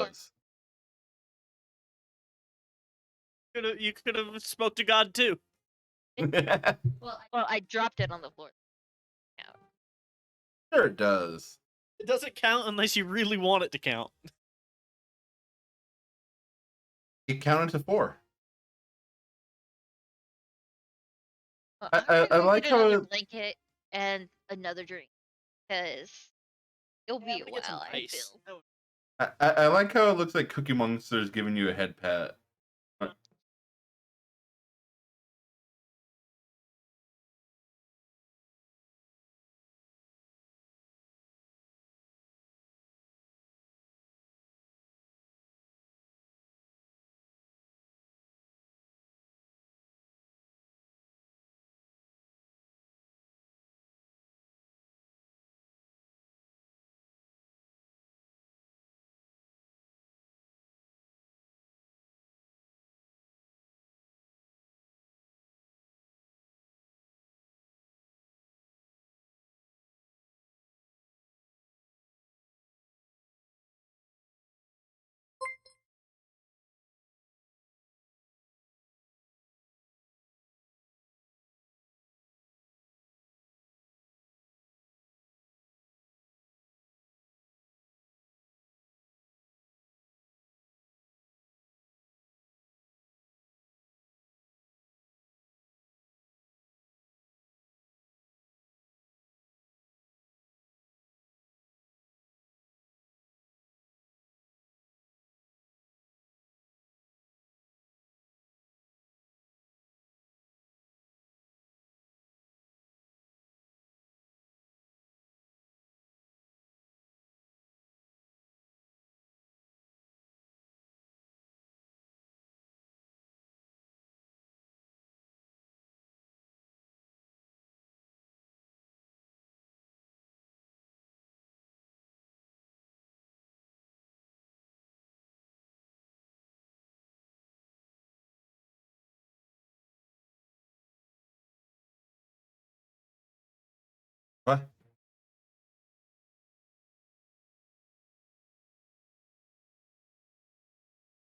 4. those. You could have spoke to God too. Well, I dropped it on the floor. Sure it does. It doesn't count unless you really want it to count. It counted to 4. Well, I- I'm gonna I go like get how another it- blanket and another drink, because it'll be a Get some while. I ice. feel. I like how it looks like Cookie Monster's giving you a head pat.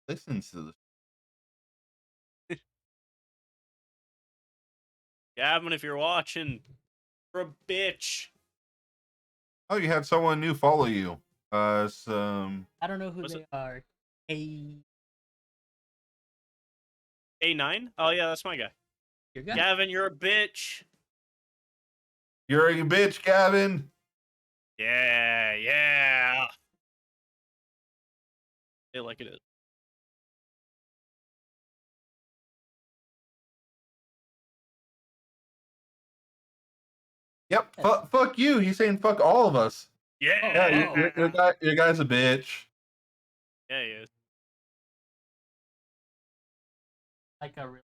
listens to this. Gavin, if you're watching, you're a bitch. Oh, you had someone new follow you. Some. I don't know who Was they it- are. Hey, A9? Oh yeah, that's my guy. you're good. Gavin, you're a bitch. You're a bitch, Gavin. Yeah, yeah. They like it is. Yep. Yes. Fuck you. He's saying fuck all of us. Yeah, Yeah, your guy's a bitch. Yeah, he is. Like a real.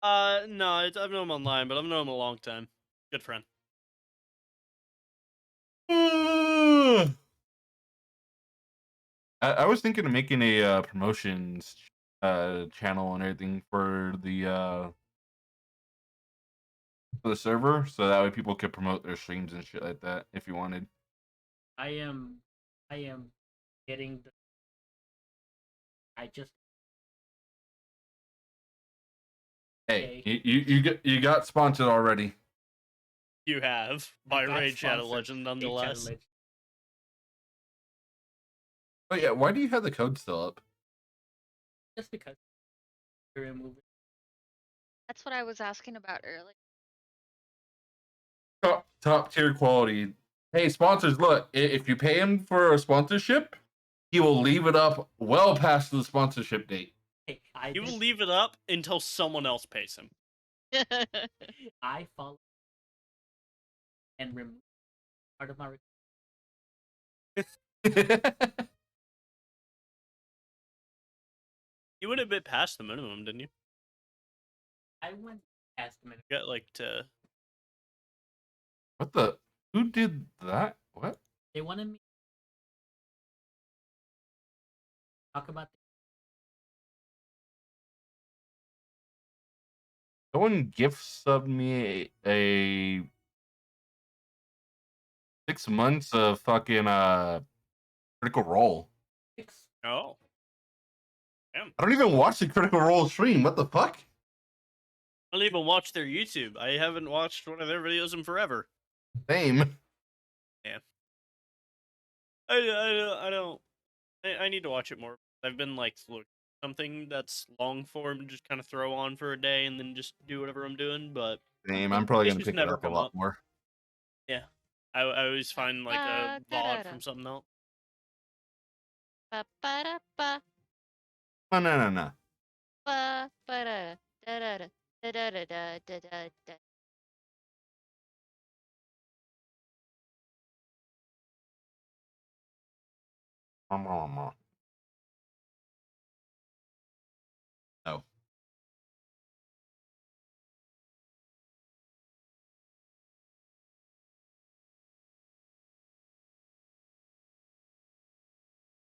No, I've known him online, but I've known him a long time. Good friend. I was thinking of making a promotions channel and everything for the server, so that way people could promote their streams and shit like that if you wanted. I am getting the. I just Hey, Okay. you got sponsored already. You have I by got Raid Shadow sponsored. Legend, Raid Shadow nonetheless. Legend. Oh yeah, why do you have the code still up? Just because you remove it. That's what I was asking about earlier. Top tier quality. Hey, sponsors, look, if you pay him for a sponsorship, he will leave it up well past the sponsorship date. Hey, He will leave it up until someone else pays him. I follow and remove part of my. You went a bit past the minimum, didn't you? I went past a minute. You got like to. What the? Who did that? What? They wanted me to talk about. Someone gift subbed me a 6 months of fucking Critical Role. Oh. Damn. I don't even watch the Critical Role stream. What the fuck? I don't even watch their YouTube. I haven't watched one of their videos in forever. Same. I don't. I need to watch it more. I've been like something that's long form, just kind of throw on for a day and then just do whatever I'm doing. But Same. I'm probably it's gonna just pick it never up a come lot up. more. Yeah, I always find like a VOD from something else. Ba-ba-da-ba, No. ba-ba-da, da-da-da, da-da-da-da, da-da-da. No.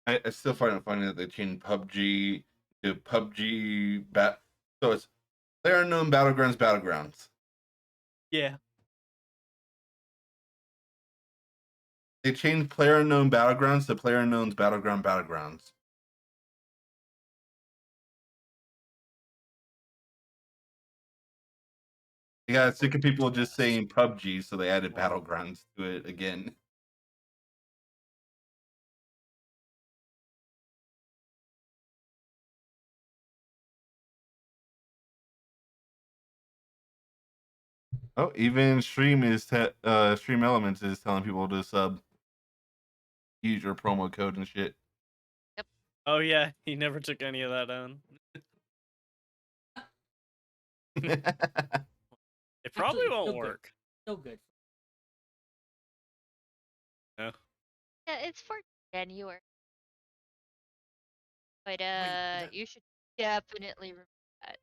I still find it funny that they changed PUBG to PUBG so it's Player Unknown Battlegrounds. Yeah, They changed Player Unknown Battlegrounds to Player Unknown's Battlegrounds. Yeah, sick of people just saying PUBG, so they added Battlegrounds to it again. Oh, even Stream Stream Elements is telling people to use your promo code and shit. Oh yeah, he never took any of that down. It probably Actually, won't still good. work. So good. Yeah. Yeah, it's for January. But that- you should definitely remove that.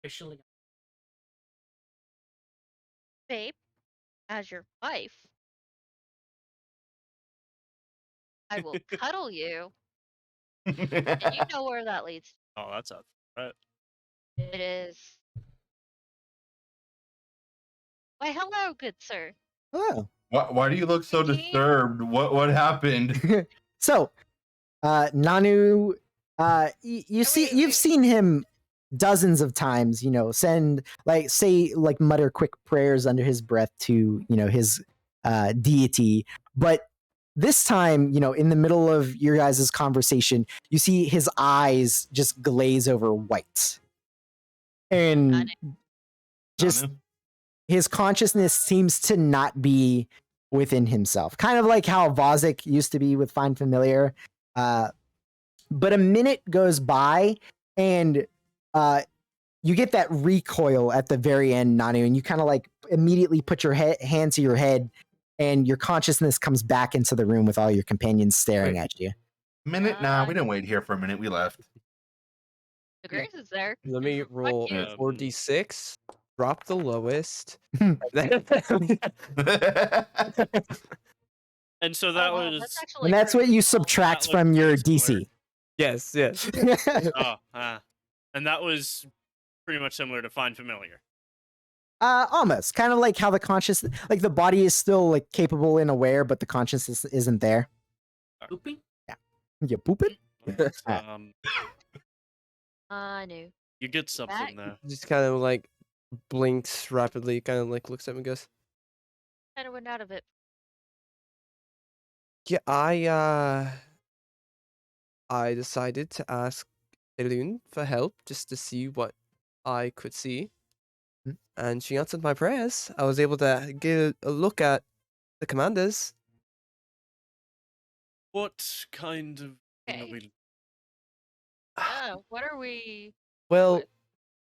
Officially. Babe, as your wife, I will cuddle you, and you know where that leads to. Oh, that's a threat. It is. Why, hello, good sir. Oh, Why do you look so disturbed? What happened? So, Nanu, you've seen him dozens of times, send mutter quick prayers under his breath to, his deity. But this time, in the middle of your guys' conversation, you see his eyes just glaze over white. And just Nanu? his consciousness seems to not be within himself. Kind of like how Vozic used to be with Find Familiar. But a minute goes by and you get that recoil at the very end, Nanu, and you kind of like immediately put your hand to your head and your consciousness comes back into the room with all your companions staring at you. Minute? Nah, we didn't wait here for a minute. We left. The Grace is there. Let me roll you. 4d6. Drop the lowest. And so that Oh, wow, was. that's actually And that's what pretty you small. subtract That from looks your pretty similar. DC. Yes, yes. And that was pretty much similar to Find Familiar. Almost kind of like how the conscious, like the body is still like capable and aware, but the consciousness isn't there. Pooping? You poop it? I knew. You get something there. Just kind of like blinks rapidly, kind of like looks at me and goes, Kind of went out of it. yeah, I decided to ask Elune for help just to see what I could see. Hmm. And she answered my prayers. I was able to get a look at the commanders. What kind of. Okay. What are we? Well, What?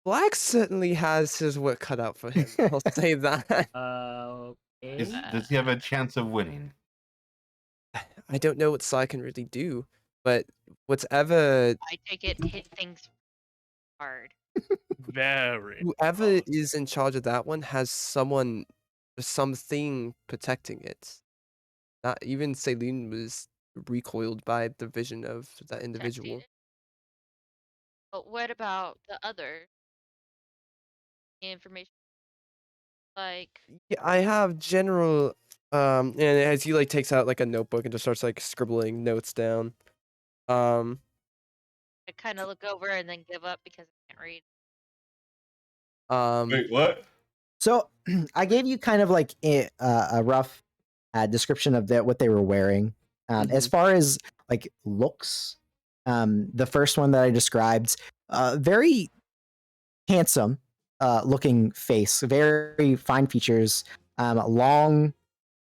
Black certainly has his work cut out for him. I'll say that. Okay. Does he have a chance of winning? I don't know what Sai can really do, but whatever I take it hit things hard. Very. whoever hard. is in charge of that one has someone or something protecting it. Not even Celine was recoiled by the vision of that individual. Protecting it. But what about the other information? Like, Yeah, I have general and as he like takes out like a notebook and just starts like scribbling notes down. I kind of look over and then give up because I can't read. Wait, what? So I gave you kind of like a rough description of what they were wearing. As far as like looks, the first one that I described, very handsome looking face, very fine features, long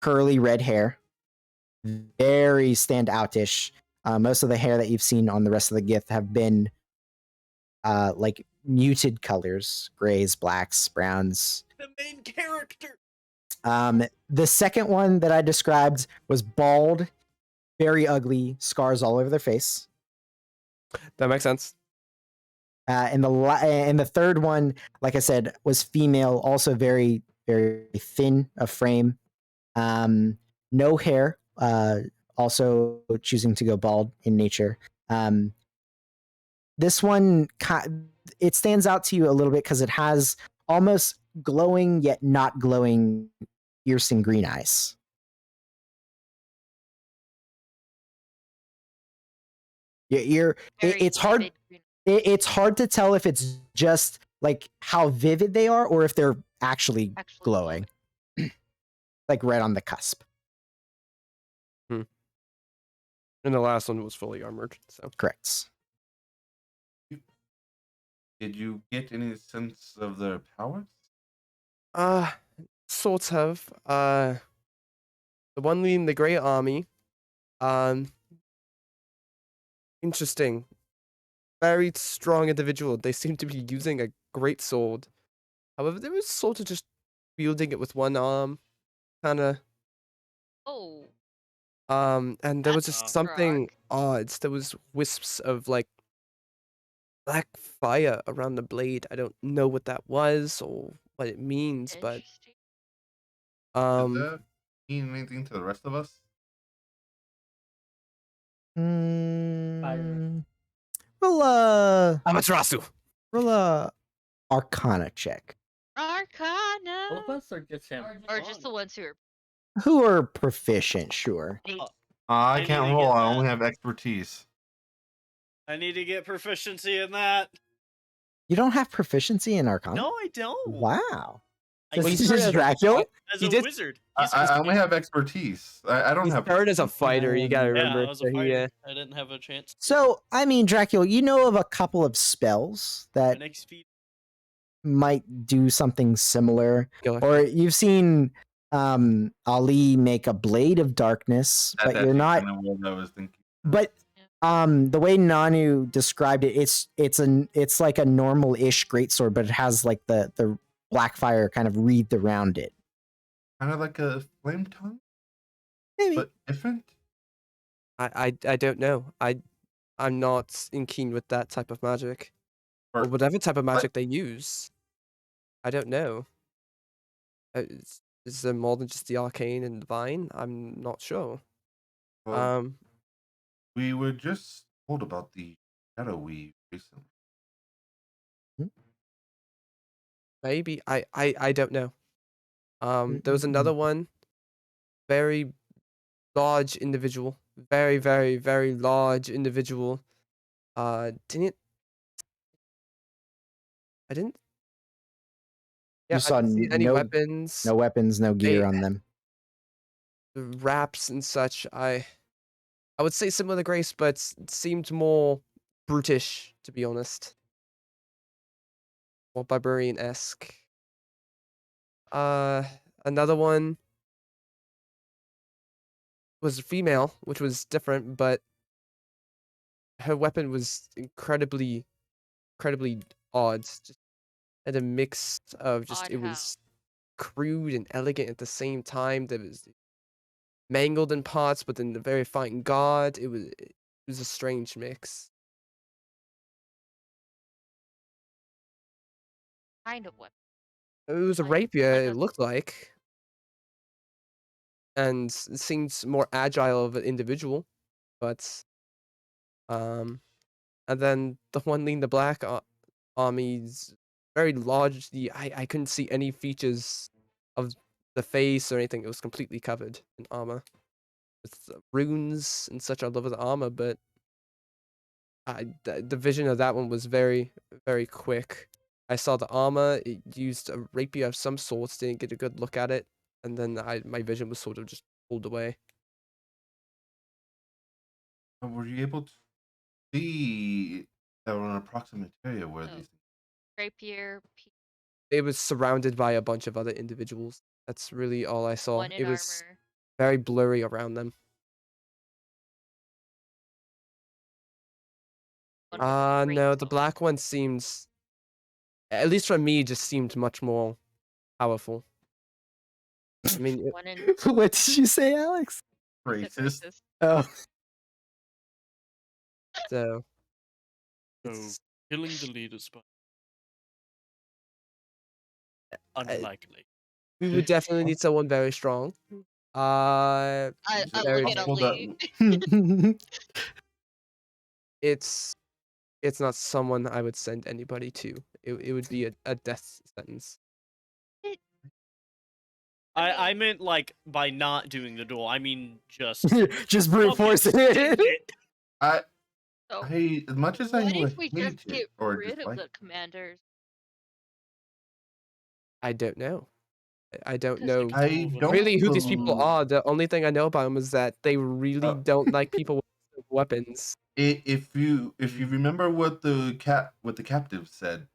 curly red hair, very standoutish. Most of the hair that you've seen on the rest of the gift have been like muted colors, grays, blacks, browns. The main character. The second one that I described was bald, very ugly, scars all over their face. That makes sense. And the third one, like I said, was female, also very, very thin of frame. No hair, also choosing to go bald in nature. This one, it stands out to you a little bit because it has almost glowing yet not glowing, piercing green eyes. It's hard. Vivid green- It's hard to tell if it's just like how vivid they are or if they're actually glowing, like right on the cusp. And the last one was fully armored. So Correct. Did you get any sense of their powers? Sort of. The one leading the Grey Army. Interesting. Very strong individual. They seem to be using a great sword. However, they were sort of just wielding it with one arm, kind of. Oh, And there was That's just something odd. There was wisps of like black fire around the blade. I don't know what that was or what it means, but interesting. Does that mean anything to the rest of us? Roll Amaterasu. a Arcana check. Arcana. Both of us or just him? Or just the ones who are. who are proficient, sure. Eight. I I need can't to roll. get I only that. have expertise. I need to get proficiency in that. You don't have proficiency in Arcana? No, I don't. Wow. I So Well, he this started is as a Dracula? as he a did- wizard. I only have expertise. I don't He have. started as a fighter. You gotta Yeah, remember. Yeah, I was so a he, fighter. I didn't have a chance. So, I mean, Dracula, you know of a couple of spells that Next feed. might do something similar. Go ahead. Or you've seen Ali make a blade of darkness, That's but you're not. kind of what I was thinking. But the way Nanu described it, it's like a normal-ish greatsword, but it has like the black fire kind of wreathed around it. Kind of like a flame tongue, Maybe. but different. I don't know. I'm not in keen with that type of magic. Or Or whatever type of magic they use. I don't know. Is there more than just the arcane and divine? I'm not sure. well, we were just told about the shadow weave recently. Maybe I don't know. There was another one, very large individual, very very very large individual. Didn't I didn't. Yeah, You I saw didn't see any no weapons. no weapons, no gear They- on them. Wraps and such. I would say similar to Grace, but seemed more brutish, to be honest. More barbarian-esque. Another one was female, which was different, but her weapon was incredibly odd. Just had a mix of just Odd it how? was crude and elegant at the same time. There was mangled in parts, but then the very fine god. It was a strange mix. Kind of weapon. It was a Like- rapier, like it a- looked like. And it seems more agile of an individual, but and then the one leading the black army's very large. I couldn't see any features of the face or anything. It was completely covered in armor with runes and such all over the armor. But the vision of that one was very very quick. I saw the armor. It used a rapier of some sorts. Didn't get a good look at it, and then my vision was sort of just pulled away. Were you able to see an approximate area where No. these? Rapier, It was surrounded by a bunch of other individuals. That's really all I saw. one in It was armor. very blurry around them. One with No, great the sword. black one seems, at least for me, just seemed much more powerful. I mean, One in What did you say, Alex? Racist. Oh, so So it's, killing the leaders, but unlikely. we would definitely need someone very strong. I Is it very- look at possible Ali. it's not someone I would send anybody to. It would be a death sentence. I meant like by not doing the duel. I mean just just brute fucking forcing stick it. it. So As much as I what would if we hate just it get or rid of dislike the it, commanders? I don't know. I don't 'Cause know the- I don't really who these people bel- are. The only thing I know about them is that they really don't like people with weapons. If you remember what the captives said,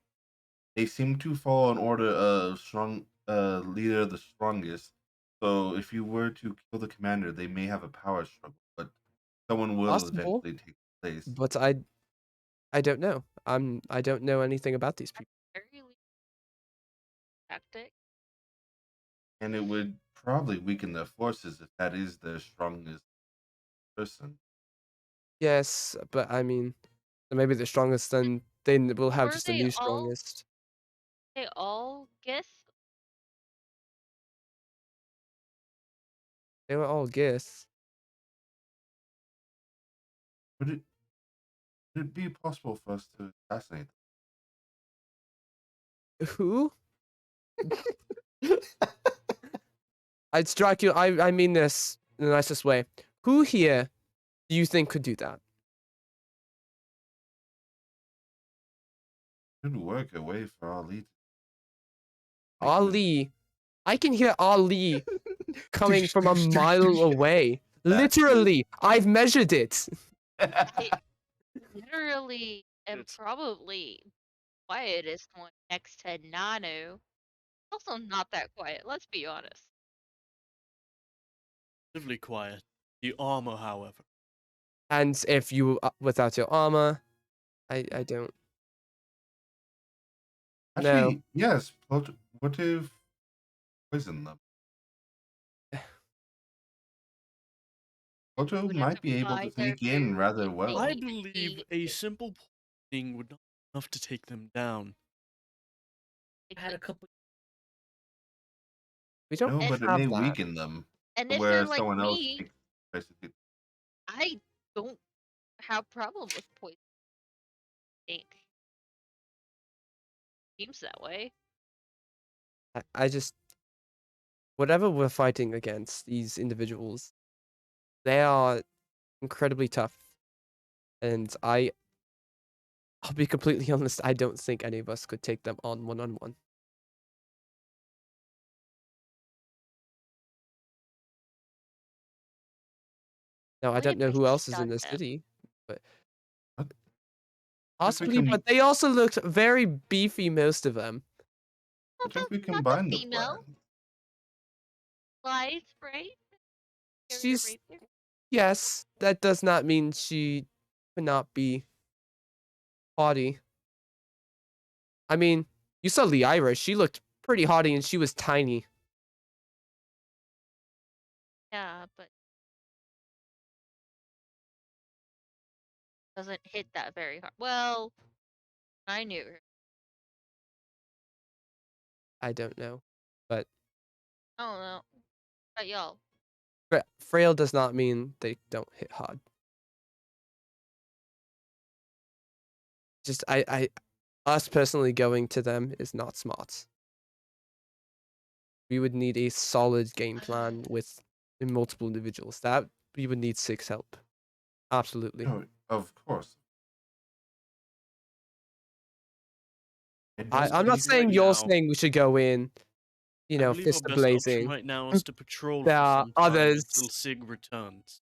they seem to follow an order of strong leader of the strongest. So if you were to kill the commander, they may have a power struggle, but someone will Possible. eventually take place. But I don't know. I don't know anything about these people. very least tactic. And it would probably weaken their forces if that is their strongest person. Yes, but I mean, maybe the strongest. Then we'll have Were just a they new all- strongest. They all Gith. They were all Gith. Would it be possible for us to assassinate them? Who? Dracula, I mean this in the nicest way. Who here do you think could do that? Good work away for Ali. Ali. I can hear Ali coming from a mile away. Literally, I've measured it. I literally am It's- probably quietest one next to Nano. Also not that quiet, let's be honest. Relatively quiet. The armor, however. And if you without your armor, I don't. Actually, yes. What if poison them? Ploto Would have might to be able to buy their sneak in food rather and well. I they need to believe eat a it. simple poisoning would not be enough to take them down. I had a couple. We don't No, And- but it have may that. weaken them. And To if where you're like someone else me, tries to do. I don't have problem with poison. Think. Seems that way. I just whatever we're fighting against, these individuals, they are incredibly tough. And I'll be completely honest, I don't think any of us could take them on one-on-one. Now, I Only don't if know I who else is in stun the them. city, but What? possibly, can- but they also looked very beefy, most of them. What if we Not the combine the female. plan? Lies, right? Carrier She's rapier. yes, that does not mean she could not be haughty. I mean, you saw Lyra, she looked pretty haughty and she was tiny. Yeah, but doesn't hit that very hard. Well, I knew her. I don't know. But I don't know. But y'all, frail does not mean they don't hit hard. Just us personally going to them is not smart. We would need a solid game plan with multiple individuals. That we would need 6 help. Absolutely. No, of course. I'm not believe saying right you're now- saying we should go in, you I know, believe our fist best option blazing. right now is to patrol There for are some time others. until Sig returns.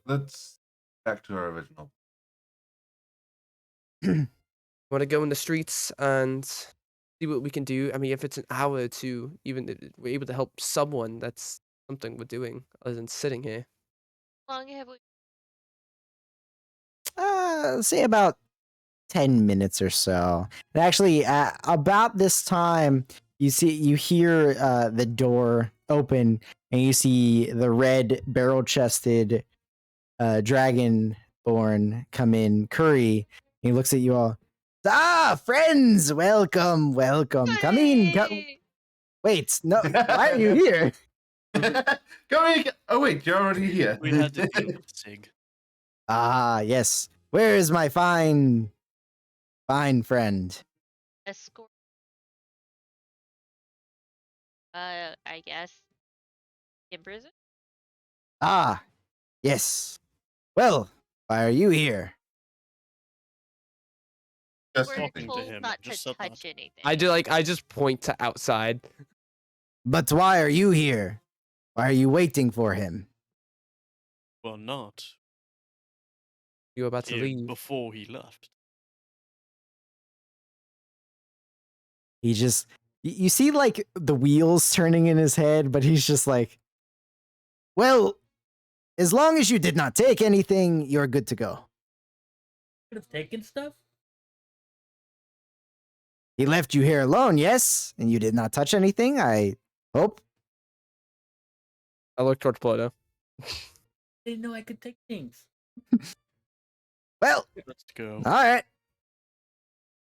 Let's back to our original. Want to go in the streets and see what we can do? I mean, if it's an hour or two, even if we're able to help someone, that's something we're doing other than sitting here. how long have we? Say about 10 minutes or so. And actually, about this time, you hear the door open, and you see the red barrel-chested dragonborn come in, Curry. And he looks at you all. Ah, friends, welcome. Come in. Hey! Wait, no, why are you here? Come in. Oh wait, you're already here. We had to deal with Sig. Ah, yes. Where is my fine friend? Escort. I guess. In prison? Ah, yes. Well, why are you here? Just We're talking to told him, not to just shut touch up. anything. I just point to outside. But why are you here? Why are you waiting for him? Well, not You were about to here leave. before he left. He just, you see like the wheels turning in his head, but he's just like, well, as long as you did not take anything, you're good to go. Could have taken stuff. He left you here alone, yes? And you did not touch anything, I hope? I look towards Ploto. Didn't know I could take things. Well, Let's go. all right.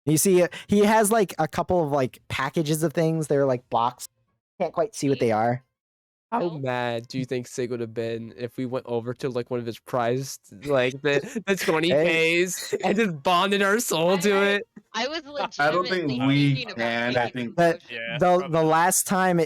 You see, he has like a couple of like packages of things. They're like blocks. Can't quite see what they are. How No. mad do you think Sig would have been if we went over to like one of his prized, like the 20 Hey. Ks and just bonded our soul to I- it? I was I don't legitimately think we thinking about can. I taking think But promotion. Yeah, the probably the not. last time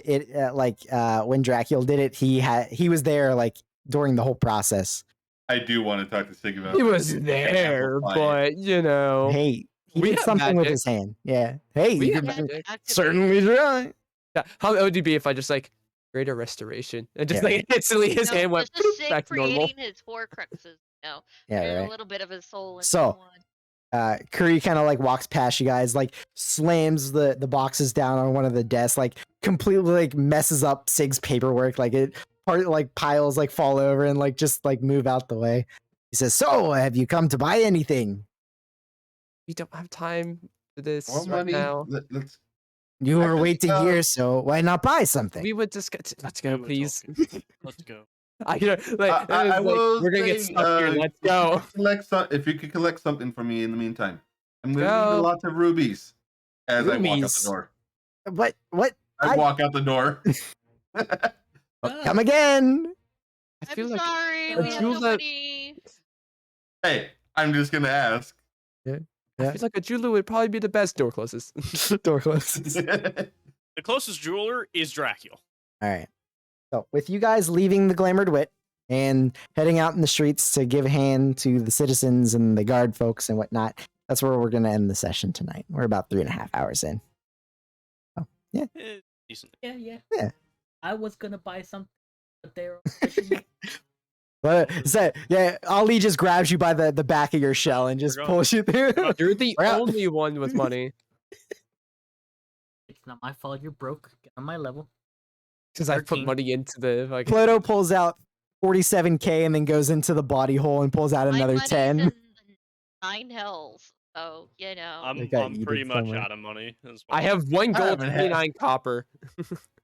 when Dracula did it, he was there like during the whole process. I do want to talk to Sig about He this. was there, amplify it. but you know, Hey, he we did have something with magic. his hand. Yeah. Hey, We you have can magic. Activate. certainly try. Yeah, how would it be if I just like greater restoration and just Yeah. like instantly his No, hand went just a Sig back to normal? creating his Horcruxes. Yeah, Turn a right. little bit of his soul into So, one. Curry kind of like walks past you guys, like slams the boxes down on one of the desks, like completely like messes up Sig's paperwork, like it part like piles like fall over and like just like move out the way. He says, "So, have you come to buy anything? We don't have time for this More right money. now. Let's. You I were just, waiting here, so why not buy something?" We would just let's go, We were please. talking. Let's go. I you know, like, it I was like will we're gonna get say, stuck here. Let's go. If you could collect something for me in the meantime, I'm going to need a Go. lot of rubies. As I walk out Rubies. the door, What? I walk out the door. Come again? I feel I'm like sorry, a we have jewel no that- money. Hey, I'm just gonna ask. I feel like a jeweler would probably be the best door closes. Door closes. The closest jeweler is Dracula. All right. So, with you guys leaving the Glamored Wit and heading out in the streets to give hand to the citizens and the guard folks and whatnot, that's where we're going to end the session tonight. We're about 3.5 hours in. Eh, decent. Yeah. Yeah. I was gonna buy something, but they're pushing me. But so, yeah, Ali just grabs you by the back of your shell and just We're pulls you through. You're the We're out. only one with money It's not my fault you're broke. Get on my level. because I put 13. money into the like. Pluto pulls out 47K and then goes into the body hole and pulls out My another money's 10. in the 9 hells, so I'm got yeeted pretty much somewhere. out of money as well. I have 1 gold, haven't had- 29 copper.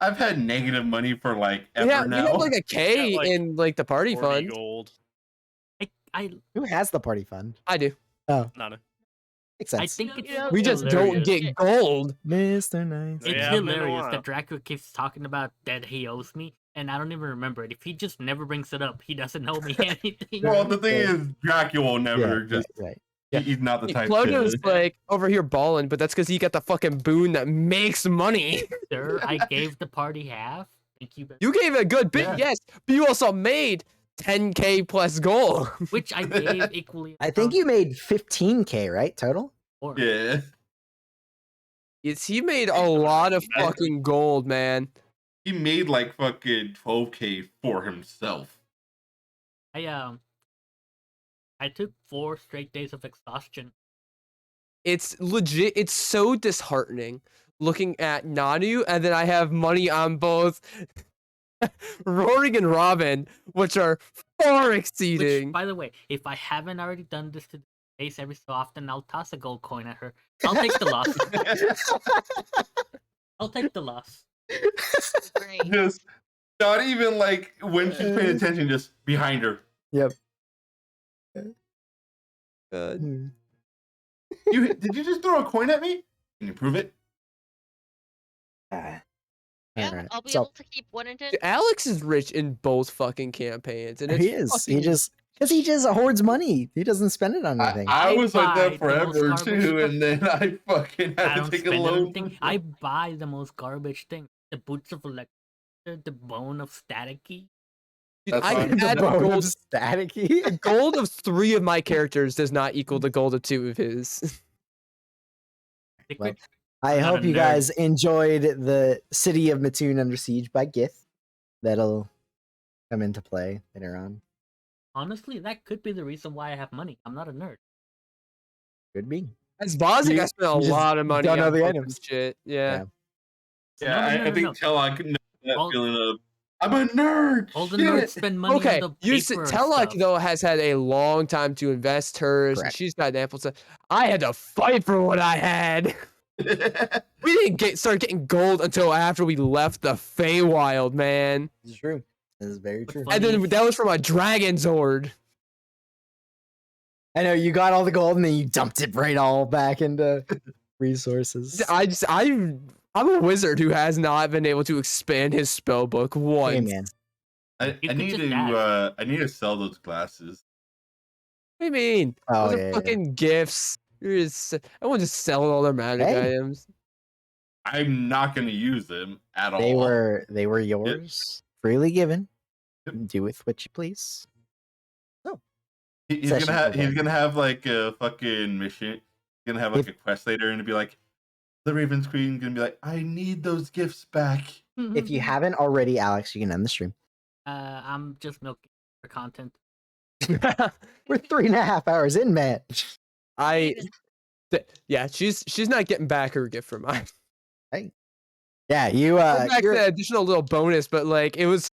I've had negative money for like ever We now. have like a K Got, like, in like the party 40 fund. gold. I Who has the party fund? I do. None. Makes I sense. think it's We just don't hilarious. get gold. Mr. Nice. It's Yeah, been a hilarious while. that Dracula keeps talking about that he owes me, and I don't even remember it. If he just never brings it up, he doesn't owe me anything. Well, the thing is, Dracula will never just. right. He's not the type Ploto's to. like over here balling, but that's because he got the fucking boon that makes money. Sir, I gave the party half. Thank you. You gave a good bit, Yeah. yes, but you also made 10K plus gold. Which I gave equally. I think you made 15K, right? Total? Or Yeah. Yes, he made a lot of fucking gold, man. He made like fucking 12K for himself. I took 4 straight days of exhaustion. It's legit. It's so disheartening looking at Nanu, and then I have money on both Roaring and Robin, which are far exceeding. Which, by the way, if I haven't already done this to the face every so often, I'll toss a gold coin at her. I'll take the loss. I'll take the loss. Great. Just not even like when she's paying attention, just behind her. Yep. God. Did you just throw a coin at me? Can you prove it? Yeah, Alright, I'll be so- able to keep 1 and 10. Alex is rich in both fucking campaigns, and it's He is. He fucking- just because he just hoards money. He doesn't spend it on anything. I was like buy that the most forever garbage too, stuff. and then I fucking I had to don't take a spend loan. anything. I buy the most garbage thing. The boots of electric, the bone of staticky. Dude, That's I fine. had Bone of gold. staticky. The gold of 3 of my characters does not equal the gold of 2 of his. Secret. I I'm not hope a you nerd. guys enjoyed the City of Mattoon Under Siege by Gith. That'll come into play later on. Honestly, that could be the reason why I have money. I'm not a nerd. Could be. As Bozic, You- I spent a you just lot of money don't know on the fucking items. shit. Yeah. Yeah, No, I think Tellock knows that All- feeling of I'm a nerd. All the shit." nerds spend money Okay, on the you paper and Tellock stuff. though has had a long time to invest hers, and Correct. she's got an ample stuff. I had to fight for what I had. We didn't start getting gold until after we left the Feywild, man. This is true. This is very But true. funny And then is- that was from a Dragon Zord. I know you got all the gold and then you dumped it right all back into resources. I'm a wizard who has not been able to expand his spell book once. Hey man, I You could need just to ask. I need to sell those glasses. What do you mean? Oh, Those yeah, are yeah. fucking gifts. Everyone just selling all their magic Hey. items. I'm not gonna use them at all. They were yours, freely given. Yep. Do with what you please. He's Session over. gonna have like a fucking mission. He's gonna have like a quest later and be like, the Raven's Queen gonna be like, I need those gifts back. If you haven't already, Alex, you can end the stream. I'm just milking for content. We're 3.5 hours in, man. Yeah, she's not getting back her gift from mine. Yeah, you Back you're the additional little bonus, but like it was